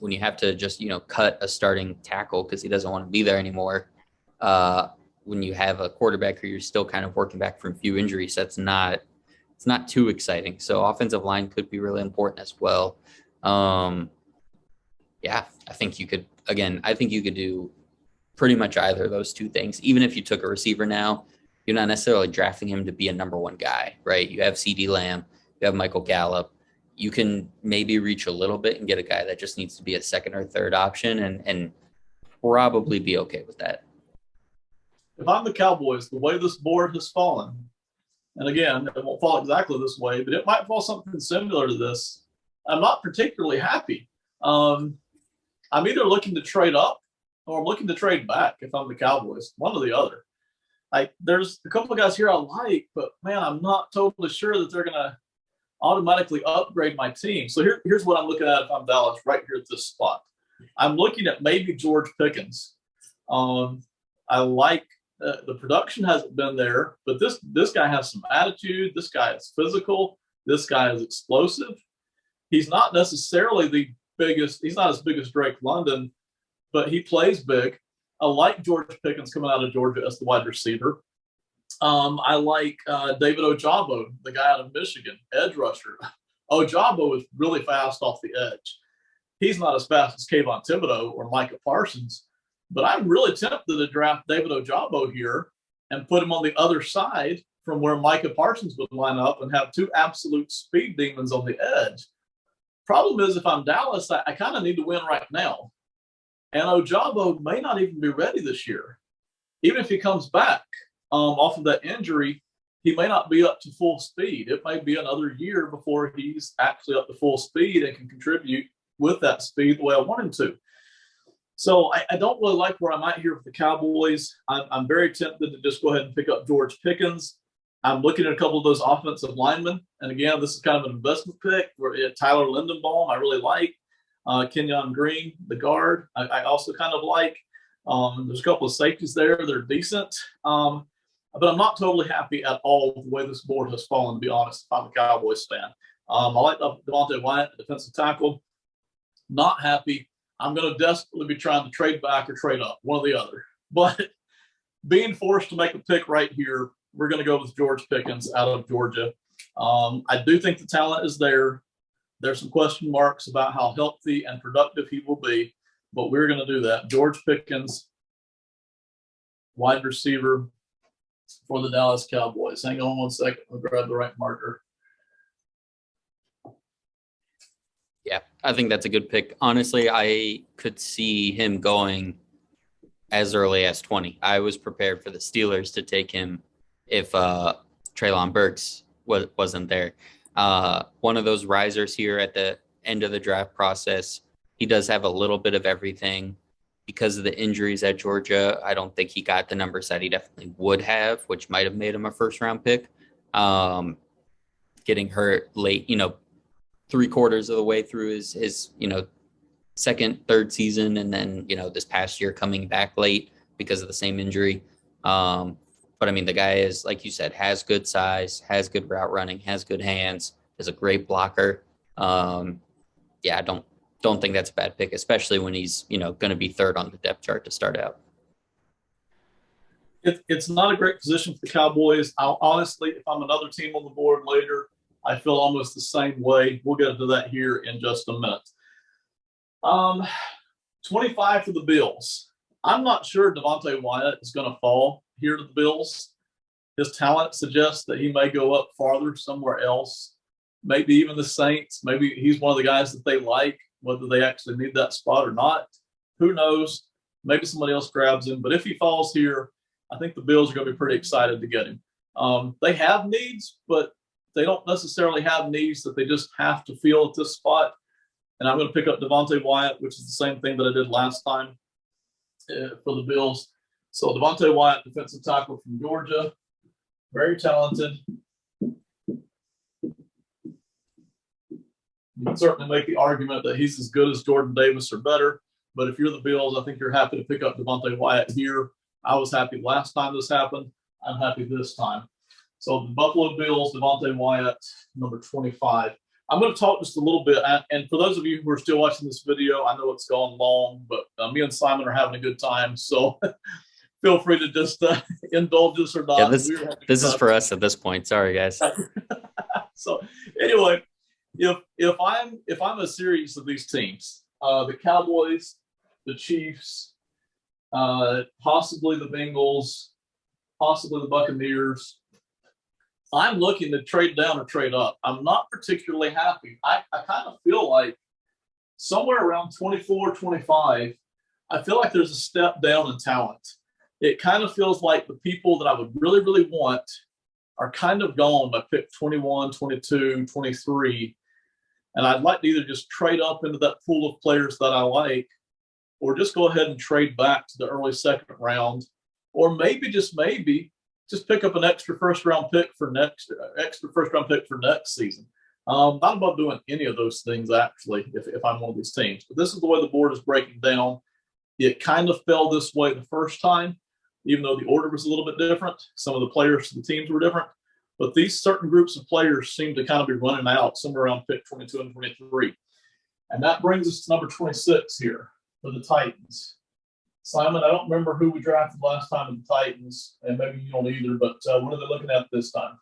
Speaker 2: when you have to just, cut a starting tackle because he doesn't want to be there anymore, when you have a quarterback who you're still kind of working back from a few injuries, it's not too exciting. So offensive line could be really important as well. I think you could do pretty much either of those 2 things. Even if you took a receiver now, you're not necessarily drafting him to be a number 1 guy, right? You have CeeDee Lamb, you have Michael Gallup. You can maybe reach a little bit and get a guy that just needs to be a second or third option and probably be okay with that.
Speaker 3: If I'm the Cowboys, the way this board has fallen, and again, it won't fall exactly this way, but it might fall something similar to this, I'm not particularly happy. I'm either looking to trade up or I'm looking to trade back if I'm the Cowboys, one or the other. There's a couple of guys here I like, but man, I'm not totally sure that they're going to automatically upgrade my team. So here's what I'm looking at if I'm Dallas right here at this spot. I'm looking at maybe George Pickens. I like the production hasn't been there, but this guy has some attitude. This guy is physical. This guy is explosive. He's not necessarily the biggest. He's not as big as Drake London, but he plays big. I like George Pickens coming out of Georgia as the wide receiver. I like David Ojabo, the guy out of Michigan, edge rusher. Ojabo is really fast off the edge. He's not as fast as Kayvon Thibodeau or Micah Parsons, but I'm really tempted to draft David Ojabo here and put him on the other side from where Micah Parsons would line up and have 2 absolute speed demons on the edge. Problem is, if I'm Dallas, I kind of need to win right now. And Ojabo may not even be ready this year. Even if he comes back off of that injury, he may not be up to full speed. It may be another year before he's actually up to full speed and can contribute with that speed the way I want him to. So I don't really like where I'm at here with the Cowboys. I'm very tempted to just go ahead and pick up George Pickens. I'm looking at a couple of those offensive linemen. And again, this is kind of an investment pick. Tyler Lindenbaum, I really like. Kenyon Green, the guard, I also kind of like. There's a couple of safeties there. They're decent. But I'm not totally happy at all with the way this board has fallen, to be honest, if I'm a Cowboys fan. I like Devontae Wyatt, defensive tackle. Not happy. I'm going to desperately be trying to trade back or trade up, one or the other. But being forced to make a pick right here, we're going to go with George Pickens out of Georgia. I do think the talent is there. There's some question marks about how healthy and productive he will be, but we're going to do that. George Pickens, wide receiver for the Dallas Cowboys. Hang on one second. I'll grab the right marker.
Speaker 2: Yeah, I think that's a good pick. Honestly, I could see him going as early as 20. I was prepared for the Steelers to take him if Treylon Burks wasn't there. One of those risers here at the end of the draft process. He does have a little bit of everything. Because of the injuries at Georgia, I don't think he got the numbers that he definitely would have, which might have made him a first-round pick. Getting hurt late, 3/4 of the way through his second, third season, and then this past year coming back late because of the same injury. But I mean, the guy is, like you said, has good size, has good route running, has good hands, is a great blocker. I don't think that's a bad pick, especially when he's going to be third on the depth chart to start out.
Speaker 3: It's not a great position for the Cowboys. Honestly, if I'm another team on the board later, I feel almost the same way. We'll get into that here in just a minute. 25 for the Bills. I'm not sure Devontae Wyatt is going to fall here to the Bills. His talent suggests that he may go up farther somewhere else. Maybe even the Saints. Maybe he's one of the guys that they like, whether they actually need that spot or not. Who knows? Maybe somebody else grabs him. But if he falls here, I think the Bills are going to be pretty excited to get him. They have needs, but they don't necessarily have needs that they just have to fill at this spot. And I'm going to pick up Devontae Wyatt, which is the same thing that I did last time for the Bills. So Devontae Wyatt, defensive tackle from Georgia, very talented. You can certainly make the argument that he's as good as Jordan Davis or better. But if you're the Bills, I think you're happy to pick up Devontae Wyatt here. I was happy last time this happened. I'm happy this time. So the Buffalo Bills, Devontae Wyatt, number 25. I'm going to talk just a little bit. And for those of you who are still watching this video, I know it's gone long, but me and Simon are having a good time. So feel free to just indulge us or not.
Speaker 2: Yeah, this is for us at this point. Sorry, guys.
Speaker 3: So anyway, if I'm a series of these teams, the Cowboys, the Chiefs, possibly the Bengals, possibly the Buccaneers, I'm looking to trade down or trade up. I'm not particularly happy. I kind of feel like somewhere around 24, 25, I feel like there's a step down in talent. It kind of feels like the people that I would really, really want are kind of gone by pick 21, 22, 23. And I'd like to either just trade up into that pool of players that I like, or just go ahead and trade back to the early second round, or maybe just pick up an extra first round pick for next season. Not about doing any of those things actually, if I'm one of these teams. But this is the way the board is breaking down. It kind of fell this way the first time, even though the order was a little bit different. Some of the players, the teams were different. But these certain groups of players seem to kind of be running out somewhere around pick 22 and 23. And that brings us to number 26 here for the Titans. Simon, I don't remember who we drafted last time in the Titans, and maybe you don't either, but what are they looking at this time?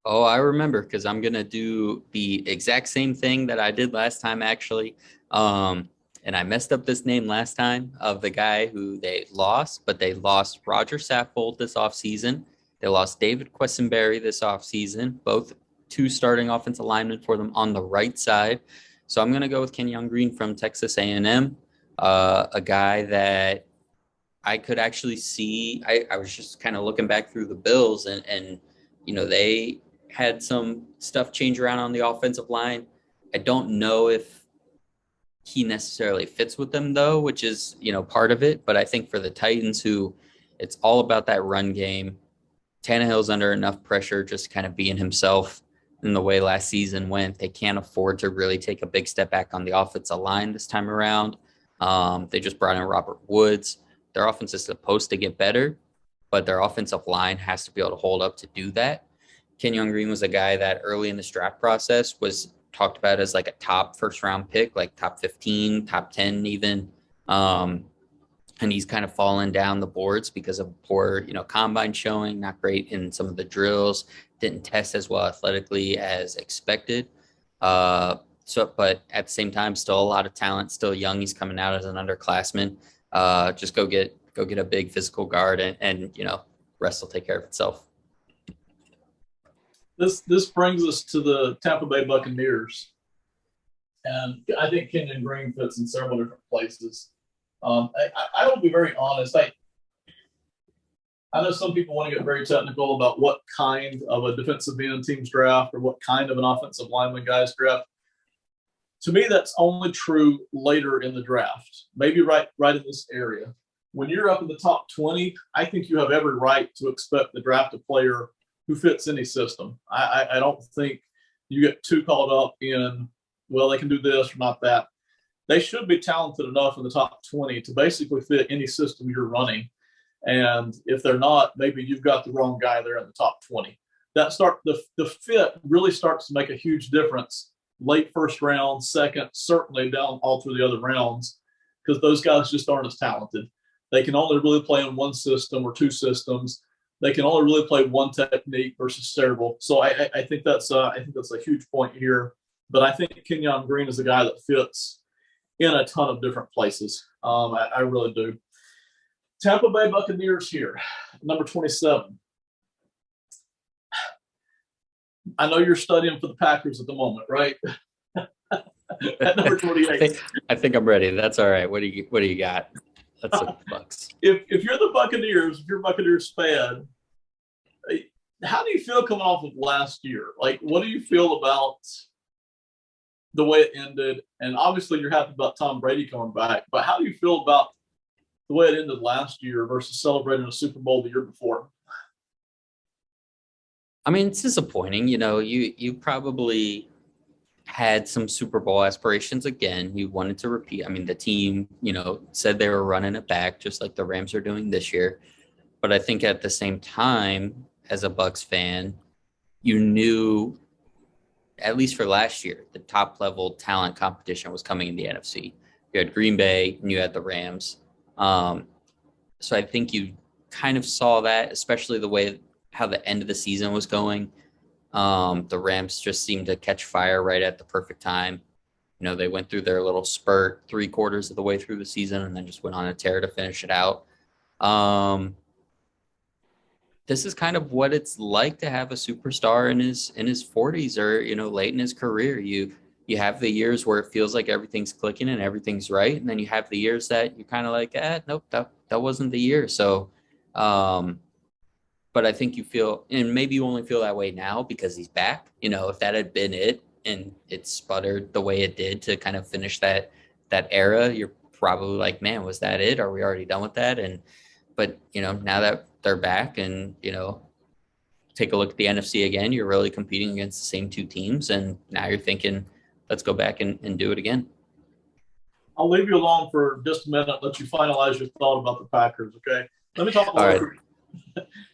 Speaker 2: Oh, I remember, because I'm going to do the exact same thing that I did last time, actually. And I messed up this name last time of the guy who they lost, but they lost Roger Saffold this offseason. They lost David Quessenberry this offseason, both two starting offensive linemen for them on the right side. So I'm going to go with Kenyon Green from Texas A&M, a guy that I could actually see. I was just kind of looking back through the Bills, and they had some stuff change around on the offensive line. I don't know if he necessarily fits with them, though, which is, part of it. But I think for the Titans, who it's all about that run game, Tannehill's under enough pressure just kind of being himself in the way last season went. They can't afford to really take a big step back on the offensive line this time around. They just brought in Robert Woods. Their offense is supposed to get better, but their offensive line has to be able to hold up to do that. Kenyon Green was a guy that early in this draft process was talked about as like a top first round pick, like top 15, top 10 even. And he's kind of fallen down the boards because of poor, combine showing, not great in some of the drills, didn't test as well athletically as expected. But at the same time, still a lot of talent, still young. He's coming out as an underclassman. Just go get a big physical guard, and rest will take care of itself.
Speaker 3: This brings us to the Tampa Bay Buccaneers. And I think Kenyon Green fits in several different places. I will be very honest. I know some people want to get very technical about what kind of a defensive end teams draft or what kind of an offensive lineman guys draft. To me, that's only true later in the draft, maybe right in this area. When you're up in the top 20, I think you have every right to expect to draft a player who fits any system. I don't think you get too caught up in, well, they can do this or not that. They should be talented enough in the top 20 to basically fit any system you're running. And if they're not, maybe you've got the wrong guy there in the top 20. The fit really starts to make a huge difference late first round, second, certainly down all through the other rounds, because those guys just aren't as talented. They can only really play in one system or two systems. They can only really play one technique versus several. So I think that's a huge point here. But I think Kenyon Green is a guy that fits in a ton of different places. I really do. Tampa Bay Buccaneers here, number 27. I know you're studying for the Packers at the moment, right? At number 28.
Speaker 2: I think I'm ready. That's all right. What do you got? Let's look at the Bucs.
Speaker 3: If you're the Buccaneers, if you're a Buccaneers fan, how do you feel coming off of last year? Like, what do you feel about the way it ended? And obviously you're happy about Tom Brady coming back, but how do you feel about the way it ended last year versus celebrating a Super Bowl the year before?
Speaker 2: I mean, it's disappointing. You probably had some Super Bowl aspirations again. You wanted to repeat. I mean, the team, said they were running it back just like the Rams are doing this year. But I think at the same time, as a Bucs fan, you knew, at least for last year, the top level talent competition was coming in the NFC. You had Green Bay and you had the Rams. So I think you kind of saw that, especially the way how the end of the season was going. The Rams just seemed to catch fire right at the perfect time. They went through their little spurt 3/4 of the way through the season and then just went on a tear to finish it out. This is kind of what it's like to have a superstar in his 40s or, late in his career. You have the years where it feels like everything's clicking and everything's right. And then you have the years that you're kind of like, nope, that wasn't the year. So, but I think you feel, and maybe you only feel that way now because he's back. If that had been it and it sputtered the way it did to kind of finish that era, you're probably like, man, was that it? Are we already done with that? But now that they're back and, take a look at the NFC again, you're really competing against the same two teams. And now you're thinking, let's go back and do it again.
Speaker 3: I'll leave you alone for just a minute, let you finalize your thought about the Packers, okay? Let me talk about
Speaker 2: all right.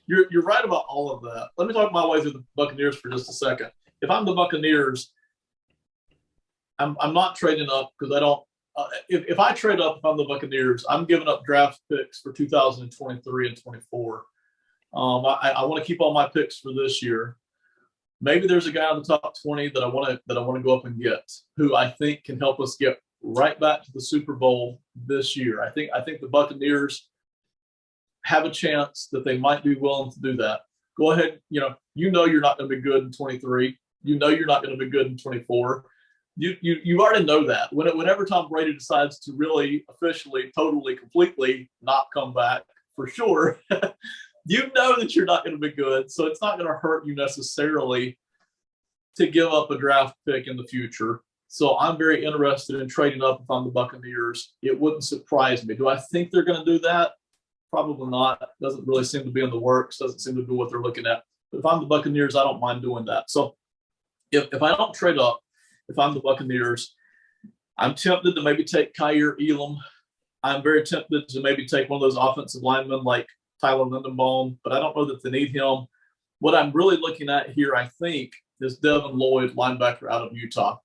Speaker 3: You're right about all of that. Let me talk my way through the Buccaneers for just a second. If I'm the Buccaneers, I'm not trading up because I don't. If I trade up, if I'm the Buccaneers, I'm giving up draft picks for 2023 and 24. I want to keep all my picks for this year. Maybe there's a guy in the top 20 that I want to go up and get, who I think can help us get right back to the Super Bowl this year. I think the Buccaneers have a chance that they might be willing to do that. Go ahead, you're not going to be good in 23. You're not going to be good in 24. You already know that. Whenever Tom Brady decides to really officially, totally, completely not come back, for sure, you know that you're not going to be good. So it's not going to hurt you necessarily to give up a draft pick in the future. So I'm very interested in trading up if I'm the Buccaneers. It wouldn't surprise me. Do I think they're going to do that? Probably not. Doesn't really seem to be in the works. Doesn't seem to be what they're looking at. But if I'm the Buccaneers, I don't mind doing that. So if I don't trade up, if I'm the Buccaneers, I'm tempted to maybe take Kaiir Elam. I'm very tempted to maybe take one of those offensive linemen like Tyler Lindenbaum, but I don't know that they need him. What I'm really looking at here, I think, is Devin Lloyd, linebacker out of Utah.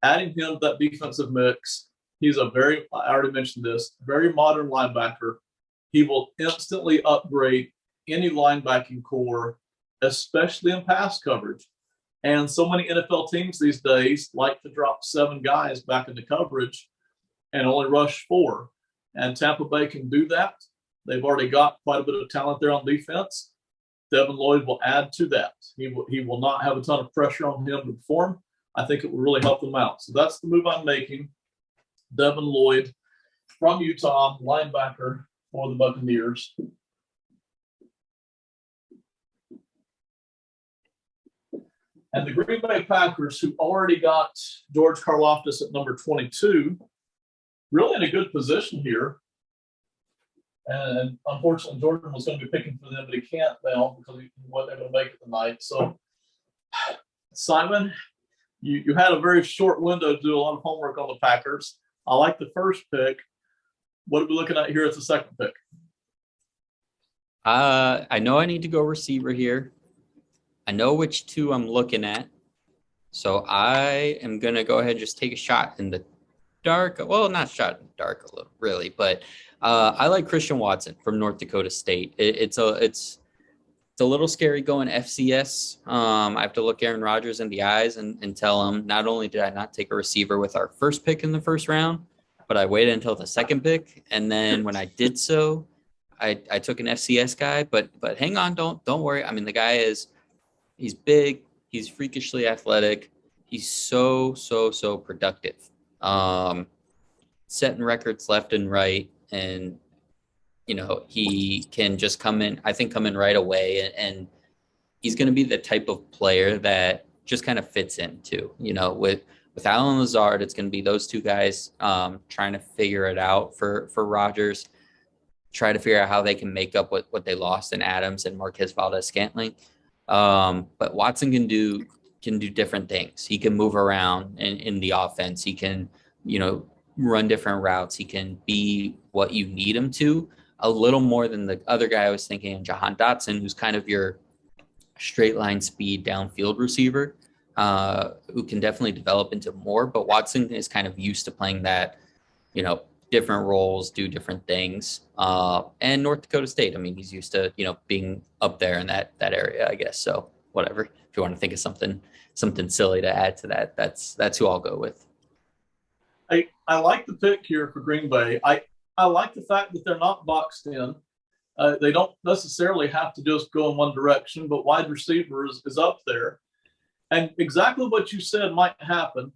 Speaker 3: Adding him to that defensive mix, he's I already mentioned this, very modern linebacker. He will instantly upgrade any linebacking core, especially in pass coverage. And so many NFL teams these days like to drop 7 guys back into coverage and only rush 4. And Tampa Bay can do that. They've already got quite a bit of talent there on defense. Devin Lloyd will add to that. He will not have a ton of pressure on him to perform. I think it will really help them out. So that's the move I'm making. Devin Lloyd from Utah, linebacker for the Buccaneers. And the Green Bay Packers, who already got George Karlaftis at number 22, really in a good position here. And unfortunately, Jordan was going to be picking for them, but he can't now because he wasn't able to make it tonight. So, Simon, you had a very short window to do a lot of homework on the Packers. I like the first pick. What are we looking at here as the second pick?
Speaker 2: I know I need to go receiver here. I know which two I'm looking at. So I am going to go ahead and just take a shot in the dark. Well, not shot in the dark a little, really, but I like Christian Watson from North Dakota State. It's a little scary going FCS. I have to look Aaron Rodgers in the eyes and tell him, not only did I not take a receiver with our first pick in the first round, but I waited until the second pick. And then when I did so, I took an FCS guy, but hang on, don't worry. I mean, the guy he's big, he's freakishly athletic. He's so productive. Setting records left and right. And, he can just come in right away. And he's going to be the type of player that just kind of fits in too. With Allen Lazard, it's going to be those two guys trying to figure it out for Rodgers, try to figure out how they can make up what they lost in Adams and Marquez Valdez-Scantling. But Watson can do different things. He can move around in the offense. He can, run different routes. He can be what you need him to, a little more than the other guy I was thinking, Jahan Dotson, who's kind of your straight line speed downfield receiver, who can definitely develop into more. But Watson is kind of used to playing that, different roles, do different things. And North Dakota State, I mean, he's used to, being up there in that area, I guess. So whatever, if you want to think of something silly to add to that, that's who I'll go with.
Speaker 3: I like the pick here for Green Bay. I like the fact that they're not boxed in. They don't necessarily have to just go in one direction, but wide receiver is up there. And exactly what you said might happen.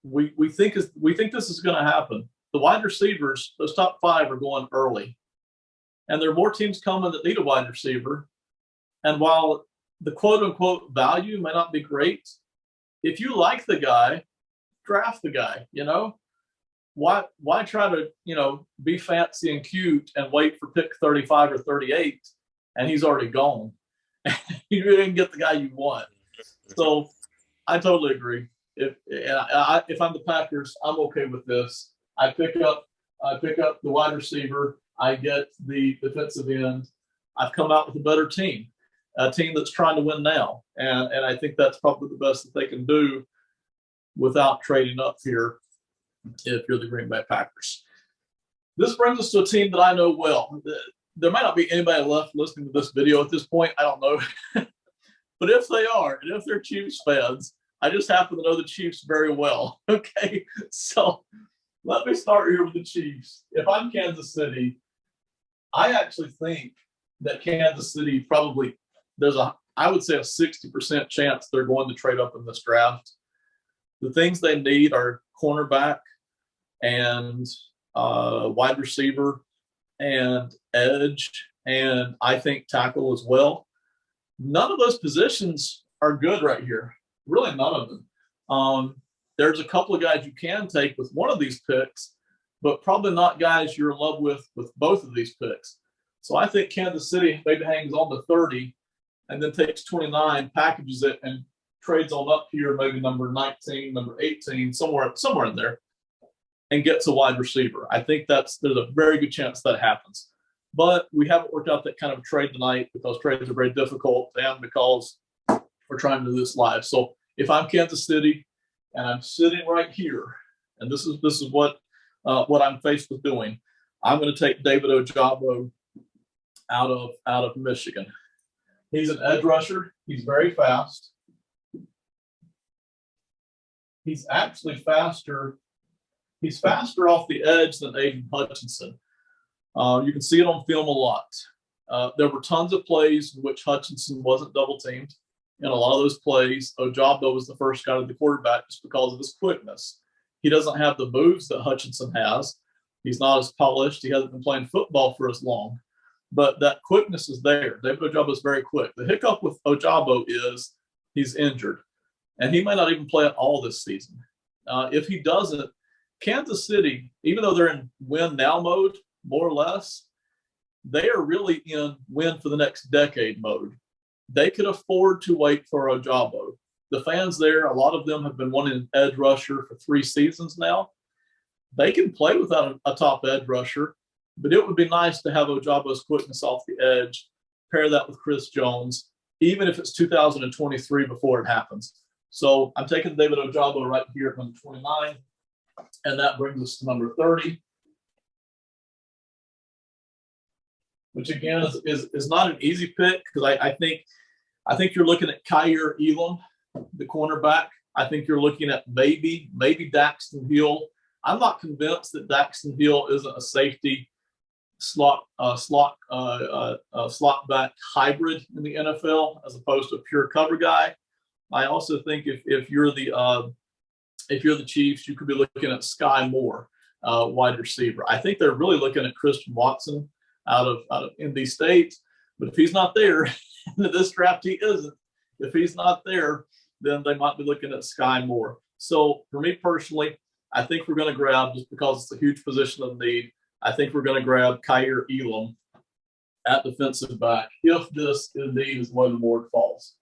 Speaker 3: We think this is going to happen. The wide receivers, those top five, are going early. And there are more teams coming that need a wide receiver. And while the quote-unquote value may not be great, if you like the guy, draft the guy, Why try to, be fancy and cute and wait for pick 35 or 38 and he's already gone? You didn't get the guy you want. So I totally agree. If I'm the Packers, I'm okay with this. I pick up the wide receiver. I get the defensive end. I've come out with a better team, a team that's trying to win now. And I think that's probably the best that they can do without trading up here if you're the Green Bay Packers. This brings us to a team that I know well. There might not be anybody left listening to this video at this point. I don't know. But if they are, and if they're Chiefs fans, I just happen to know the Chiefs very well. Okay, so let me start here with the Chiefs. If I'm Kansas City, I actually think that Kansas City probably, I would say a 60% chance they're going to trade up in this draft. The things they need are cornerback and wide receiver and edge, and I think tackle as well. None of those positions are good right here. Really, none of them. There's a couple of guys you can take with one of these picks, but probably not guys you're in love with both of these picks. So I think Kansas City maybe hangs on to 30 and then takes 29, packages it, and trades on up here, maybe number 19, number 18, somewhere in there, and gets a wide receiver. I think there's a very good chance that happens. But we haven't worked out that kind of trade tonight because trades are very difficult and because we're trying to do this live. So if I'm Kansas City and I'm sitting right here, and this is what I'm faced with doing, I'm going to take David Ojabo out of Michigan. He's an edge rusher. He's very fast. He's actually faster. He's faster off the edge than Aiden Hutchinson. You can see it on film a lot. There were tons of plays in which Hutchinson wasn't double teamed. In a lot of those plays, Ojabo was the first guy to the quarterback just because of his quickness. He doesn't have the moves that Hutchinson has, He's not as polished. He hasn't been playing football for as long. But that quickness is there. David Ojabo is very quick. The hiccup with Ojabo is he's injured, and he may not even play at all this season. If he doesn't, Kansas City, even though they're in win now mode, more or less, they are really in win for the next decade mode. They could afford to wait for Ojabo. The fans there, a lot of them have been wanting an edge rusher for 3 seasons now. They can play without a top edge rusher, but it would be nice to have Ojabo's quickness off the edge, pair that with Chris Jones, even if it's 2023 before it happens. So I'm taking David Ojabo right here at number 29, and that brings us to number 30, which again is not an easy pick because I think you're looking at Kaiir Elam, the cornerback. I think you're looking at maybe Daxton Hill. I'm not convinced that Daxton Hill isn't a safety slot back hybrid in the NFL as opposed to a pure cover guy. I also think if you're the Chiefs, you could be looking at Sky Moore, wide receiver. I think they're really looking at Christian Watson out of NC State, but if he's not there, in this draft he isn't. If he's not there, then they might be looking at Sky Moore. So for me personally, I think we're going to grab, just because it's a huge position of need, I think we're going to grab Kaiir Elam at defensive back if this indeed is where the board falls.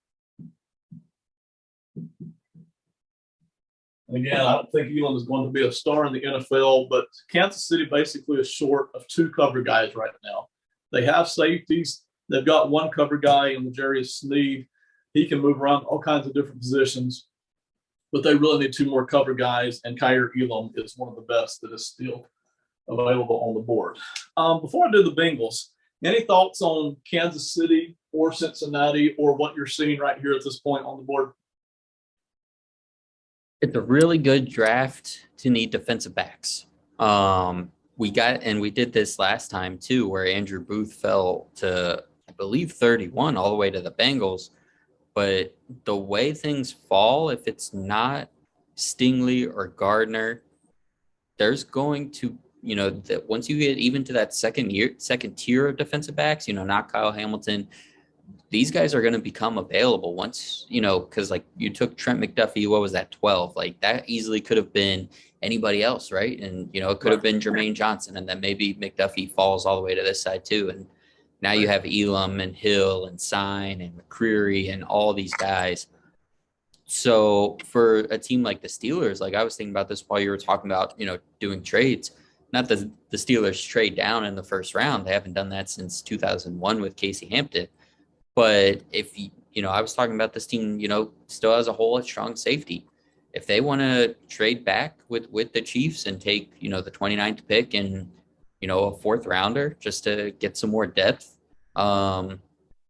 Speaker 3: And again, I don't think Elam is going to be a star in the NFL, but Kansas City basically is short of 2 cover guys right now. They have safeties. They've got 1 cover guy in L'Jarius Sneed. He can move around all kinds of different positions, but they really need 2 more cover guys, and Kaiir Elam is one of the best that is still available on the board. Before I do the Bengals, any thoughts on Kansas City or Cincinnati or what you're seeing right here at this point on the board?
Speaker 2: It's a really good draft to need defensive backs. We did this last time too, where Andrew Booth fell to, I believe, 31 all the way to the Bengals. But the way things fall, if it's not Stingley or Gardner, there's going to, that once you get even to that second tier of defensive backs, not Kyle Hamilton, these guys are going to become available once, because like you took Trent McDuffie, what was that, 12? Like that easily could have been anybody else, right? And, it could have been Jermaine Johnson, and then maybe McDuffie falls all the way to this side too. And now you have Elam and Hill and Sign and McCreary and all these guys. So for a team like the Steelers, like I was thinking about this while you were talking about, doing trades. Not that the Steelers trade down in the first round. They haven't done that since 2001 with Casey Hampton. But if, I was talking about this team, still has a whole strong safety. If they want to trade back with the Chiefs and take, the 29th pick and, a 4th rounder just to get some more depth,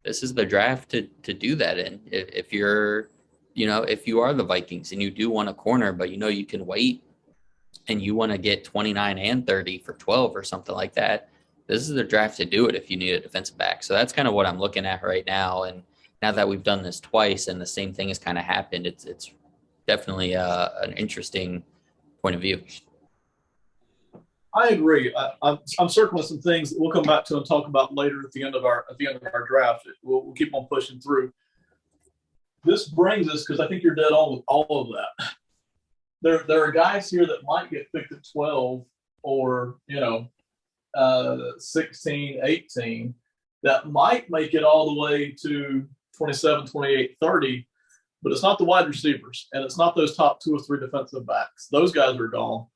Speaker 2: this is the draft to do that in. If you're, if you are the Vikings and you do want a corner, but you can wait and you want to get 29 and 30 for 12 or something like that, this is the draft to do it if you need a defensive back. So that's kind of what I'm looking at right now. And now that we've done this twice and the same thing has kind of happened, it's definitely an interesting point of view.
Speaker 3: I agree. I'm circling some things that we'll come back to and talk about later at the end of our draft. We'll keep on pushing through. This brings us, because I think you're dead on with all of that. There are guys here that might get picked at 12 or 16, 18 that might make it all the way to 27, 28, 30, but it's not the wide receivers and it's not those top 2 or 3 defensive backs. Those guys are gone.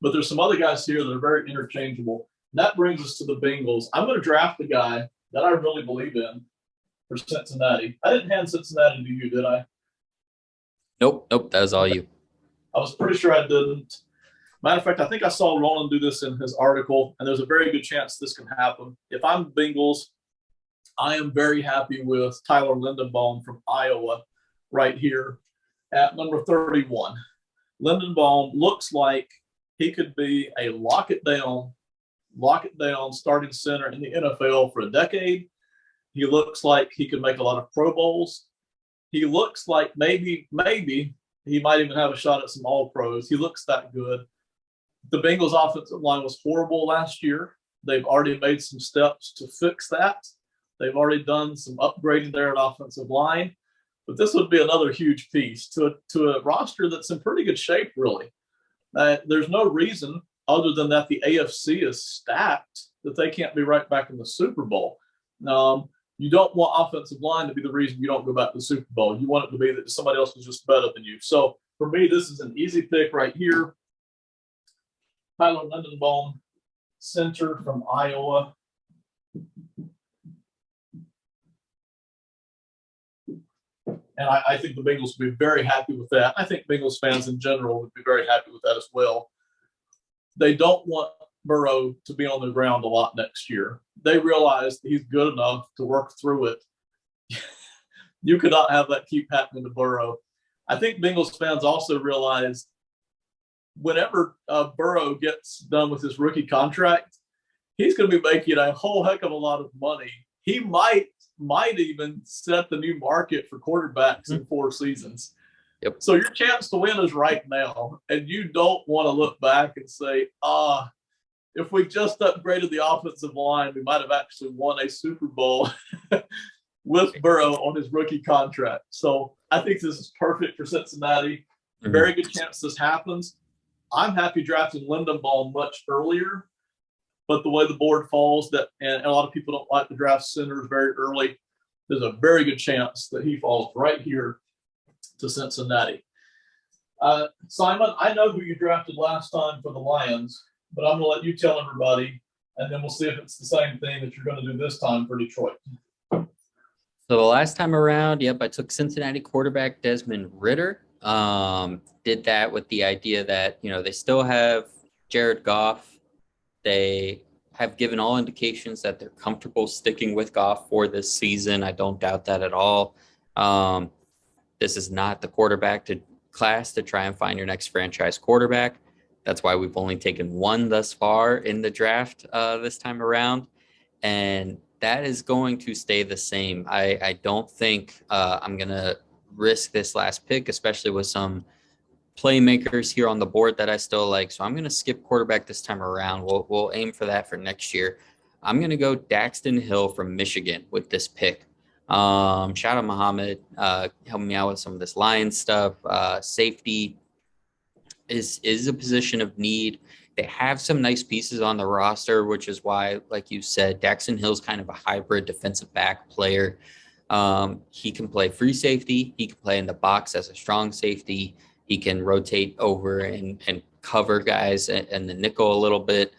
Speaker 3: But there's some other guys here that are very interchangeable. And that brings us to the Bengals. I'm going to draft the guy that I really believe in for Cincinnati. I didn't hand Cincinnati to you, did I?
Speaker 2: Nope. That was all you.
Speaker 3: I was pretty sure I didn't. Matter of fact, I think I saw Roland do this in his article, and there's a very good chance this can happen. If I'm Bengals, I am very happy with Tyler Lindenbaum from Iowa right here at number 31. Lindenbaum looks like he could be a lock it down starting center in the NFL for a decade. He looks like he could make a lot of Pro Bowls. He looks like maybe he might even have a shot at some All Pros. He looks that good. The Bengals offensive line was horrible last year. They've already made some steps to fix that. They've already done some upgrading there at offensive line. But this would be another huge piece to a roster that's in pretty good shape, really. There's no reason other than that the AFC is stacked that they can't be right back in the Super Bowl. You don't want offensive line to be the reason you don't go back to the Super Bowl. You want it to be that somebody else is just better than you. So for me, this is an easy pick right here. Tyler Lindenbaum, center from Iowa. And I think the Bengals would be very happy with that. I think Bengals fans in general would be very happy with that as well. They don't want Burrow to be on the ground a lot next year. They realize that he's good enough to work through it. You could not have that keep happening to Burrow. I think Bengals fans also realize whenever Burrow gets done with his rookie contract, he's going to be making a whole heck of a lot of money. He might even set the new market for quarterbacks in 4 seasons.
Speaker 2: Yep.
Speaker 3: So your chance to win is right now, and you don't want to look back and say, if we just upgraded the offensive line, we might have actually won a Super Bowl with Burrow on his rookie contract. So I think this is perfect for Cincinnati. Very good chance this happens. I'm happy drafting Lindenbaum much earlier, but the way the board falls, and a lot of people don't like to draft centers very early, there's a very good chance that he falls right here to Cincinnati. Simon, I know who you drafted last time for the Lions, but I'm going to let you tell everybody, and then we'll see if it's the same thing that you're going to do this time for Detroit.
Speaker 2: So the last time around, I took Cincinnati quarterback Desmond Ridder. Did that with the idea that, they still have Jared Goff. They have given all indications that they're comfortable sticking with Goff for this season. I don't doubt that at all. This is not the quarterback class to try and find your next franchise quarterback. That's why we've only taken one thus far in the draft this time around. And that is going to stay the same. I don't think I'm going to risk this last pick, especially with some playmakers here on the board that I still like. So I'm going to skip quarterback this time around. We'll aim for that for next year. I'm going to go Daxton Hill from Michigan with this pick. Shout out Muhammad, helping me out with some of this Lions stuff. Safety is a position of need. They have some nice pieces on the roster, which is why, like you said, Daxton Hill's kind of a hybrid defensive back player. He can play free safety. He can play in the box as a strong safety. He can rotate over and cover guys and the nickel a little bit.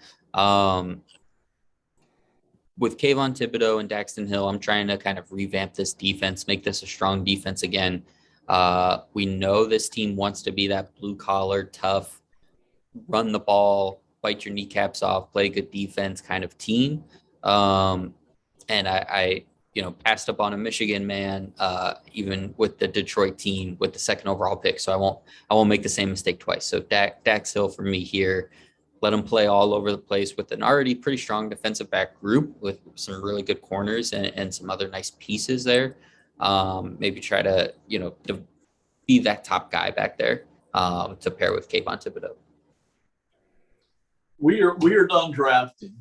Speaker 2: With Kayvon Thibodeau and Daxton Hill, I'm trying to kind of revamp this defense, make this a strong defense again. We know this team wants to be that blue-collar, tough, run the ball, bite your kneecaps off, play good defense kind of team. And I passed up on a Michigan man, even with the Detroit team with the second overall pick. So I won't make the same mistake twice. So Dax Hill for me here. Let him play all over the place with an already pretty strong defensive back group with some really good corners and some other nice pieces there. Maybe try to, to be that top guy back there to pair with Kayvon Thibodeau.
Speaker 3: We are done drafting.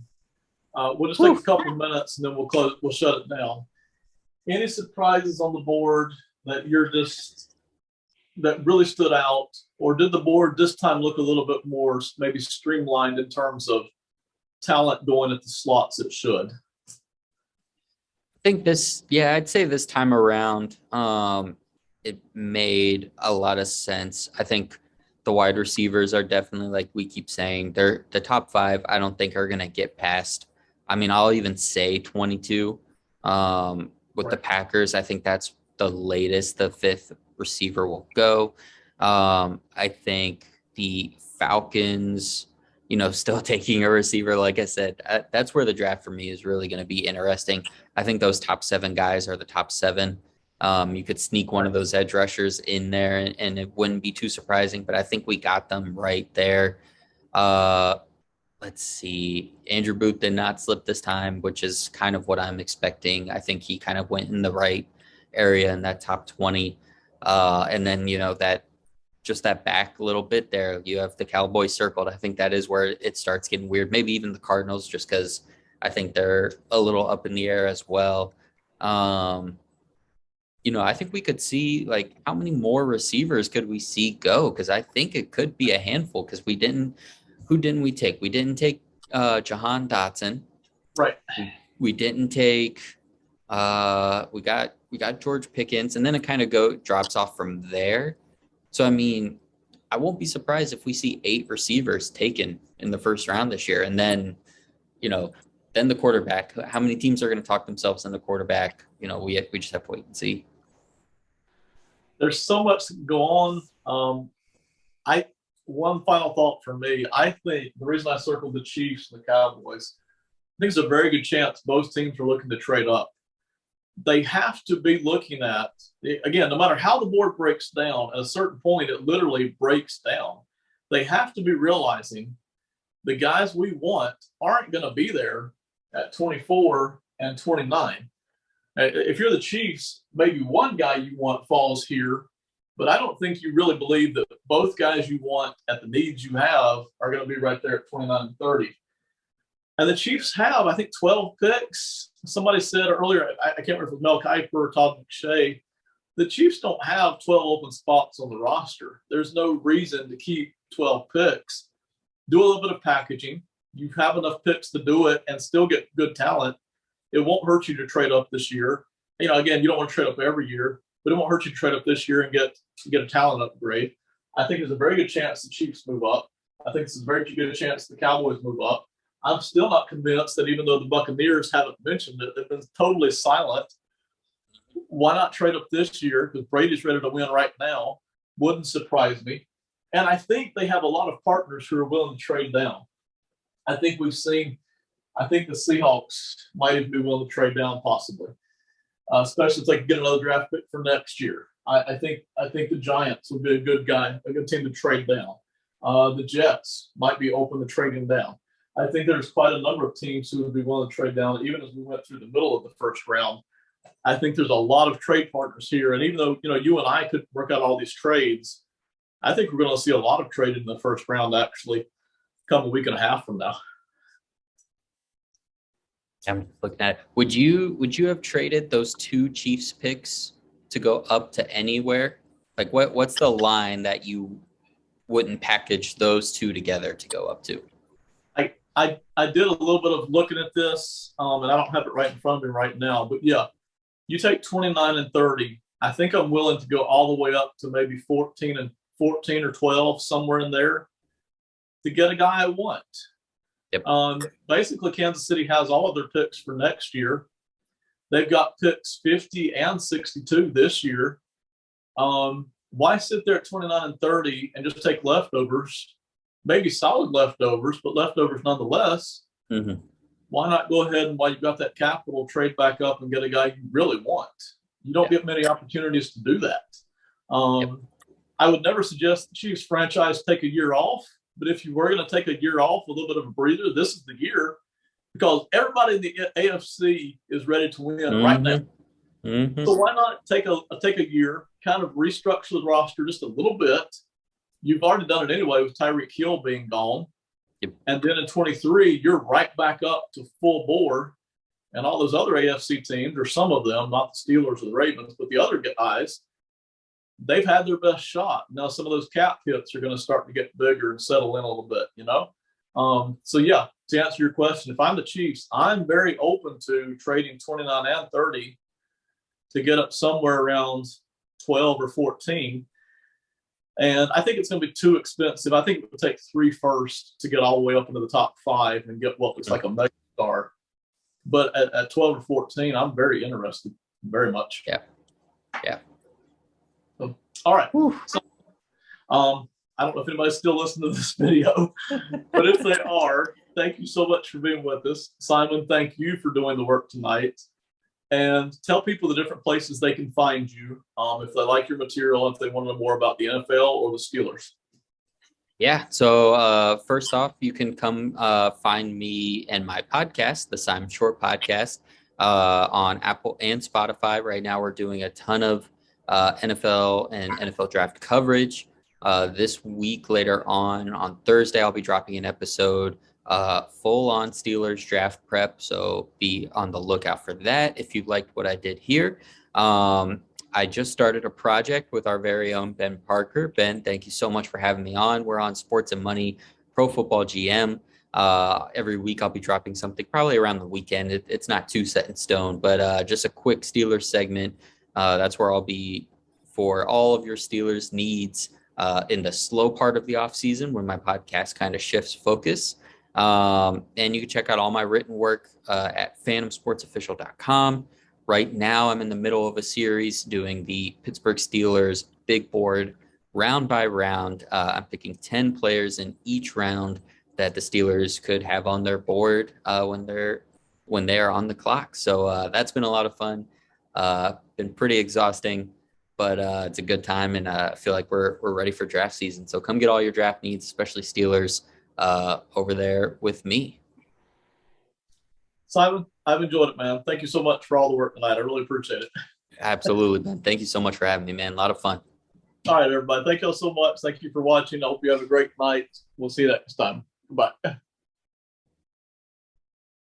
Speaker 3: We'll just take a couple of minutes and then we'll close. We'll shut it down. Any surprises on the board that that really stood out, or did the board this time look a little bit more maybe streamlined in terms of talent going at the slots it should?
Speaker 2: I think I'd say this time around, it made a lot of sense. I think the wide receivers are definitely, like we keep saying, they're the top 5. I don't think are going to get past. I mean, I'll even say 22 with the Packers. I think that's the latest the 5th receiver will go. I think the Falcons, still taking a receiver, like I said, that's where the draft for me is really going to be interesting. I think those top 7 guys are the top 7. You could sneak one of those edge rushers in there and it wouldn't be too surprising, but I think we got them right there. Let's see. Andrew Booth did not slip this time, which is kind of what I'm expecting. I think he kind of went in the right area in that top 20. And then, that just that back a little bit there. You have the Cowboys circled. I think that is where it starts getting weird. Maybe even the Cardinals, just because I think they're a little up in the air as well. I think we could see, like, how many more receivers could we see go? Because I think it could be a handful. Because who didn't we take? We didn't take Jahan Dotson.
Speaker 3: Right.
Speaker 2: We didn't take. We got George Pickens, and then it kind of drops off from there. So I mean, I won't be surprised if we see 8 receivers taken in the first round this year, and then, then the quarterback. How many teams are going to talk themselves in the quarterback? We just have to wait and see.
Speaker 3: There's so much to go on. One final thought for me. I think the reason I circled the Chiefs and the Cowboys, I think there's a very good chance both teams are looking to trade up. They have to be looking at, again, no matter how the board breaks down, at a certain point, it literally breaks down. They have to be realizing the guys we want aren't going to be there at 24 and 29. If you're the Chiefs, maybe one guy you want falls here, but I don't think you really believe that both guys you want at the needs you have are going to be right there at 29 and 30. And the Chiefs have, I think, 12 picks. Somebody said earlier, I can't remember if it was Mel Kiper or Todd McShay, the Chiefs don't have 12 open spots on the roster. There's no reason to keep 12 picks. Do a little bit of packaging. You have enough picks to do it and still get good talent. It won't hurt you to trade up this year. Again, you don't want to trade up every year, but it won't hurt you to trade up this year and get a talent upgrade. I think there's a very good chance the Chiefs move up. I think there's a very good chance the Cowboys move up. I'm still not convinced that even though the Buccaneers haven't mentioned it, they've been totally silent. Why not trade up this year? Because Brady's ready to win right now. Wouldn't surprise me. And I think they have a lot of partners who are willing to trade down. I think the Seahawks might even be willing to trade down possibly, especially if they can get another draft pick for next year. I think the Giants would be a good team to trade down. The Jets might be open to trading down. I think there's quite a number of teams who would be willing to trade down, even as we went through the middle of the first round. I think there's a lot of trade partners here. And even though, you and I could work out all these trades, I think we're going to see a lot of trading in the first round actually come a week and a half from now.
Speaker 2: I'm looking at it. Would you have traded those 2 Chiefs picks to go up to anywhere? Like what's the line that you wouldn't package those 2 together to go up to?
Speaker 3: I did a little bit of looking at this, and I don't have it right in front of me right now. But yeah, you take 29 and 30. I think I'm willing to go all the way up to maybe 14 or 12, somewhere in there, to get a guy I want.
Speaker 2: Yep.
Speaker 3: Basically, Kansas City has all of their picks for next year. They've got picks 50 and 62 this year. Why sit there at 29 and 30 and just take leftovers? Maybe solid leftovers, but leftovers nonetheless.
Speaker 2: Mm-hmm.
Speaker 3: Why not go ahead and, while you've got that capital, trade back up and get a guy you really want? You don't get many opportunities to do that. I would never suggest the Chiefs franchise take a year off, but if you were going to take a year off, a little bit of a breather, this is the year, because everybody in the AFC is ready to win right now.
Speaker 2: Mm-hmm.
Speaker 3: So why not take a year, kind of restructure the roster just a little bit? You've already done it anyway with Tyreek Hill being gone.
Speaker 2: Yep.
Speaker 3: And then in 23, you're right back up to full bore. And all those other AFC teams, or some of them, not the Steelers or the Ravens, but the other guys, they've had their best shot. Now some of those cap hits are going to start to get bigger and settle in a little bit, So yeah, to answer your question, if I'm the Chiefs, I'm very open to trading 29 and 30 to get up somewhere around 12 or 14. And I think it's going to be too expensive. I think it would take 3 firsts to get all the way up into the top 5 and get what looks like a mega star. But at 12 or 14, I'm very interested, very much.
Speaker 2: Yeah.
Speaker 3: So, all right. So, I don't know if anybody's still listening to this video, but if they are, thank you so much for being with us. Simon, thank you for doing the work tonight. And tell people the different places they can find you if they like your material, if they want to know more about the NFL or the Steelers.
Speaker 2: Yeah. So first off, you can come find me and my podcast, the Simon Shortt Podcast, on Apple and Spotify. Right now, we're doing a ton of NFL and NFL draft coverage. This week later on Thursday, I'll be dropping an episode full on Steelers draft prep. So be on the lookout for that if you liked what I did here. I just started a project with our very own Ben Parker. Ben, thank you so much for having me on. We're on Sports and Money Pro Football GM. Every week I'll be dropping something probably around the weekend. It's not too set in stone, but just a quick Steelers segment. That's where I'll be for all of your Steelers needs in the slow part of the off season when my podcast kind of shifts focus. And you can check out all my written work at phantomsportsofficial.com. Right now, I'm in the middle of a series doing the Pittsburgh Steelers big board round by round. I'm picking 10 players in each round that the Steelers could have on their board when they're on the clock. So that's been a lot of fun. Been pretty exhausting, but it's a good time, and I feel like we're ready for draft season. So come get all your draft needs, especially Steelers, over there with me.
Speaker 3: Simon, I've enjoyed it, man. Thank you so much for all the work tonight. I really appreciate it.
Speaker 2: Absolutely, man. Thank you so much for having me, man. A lot of fun.
Speaker 3: All right, everybody. Thank you all so much. Thank you for watching. I hope you have a great night. We'll see you next time. Bye.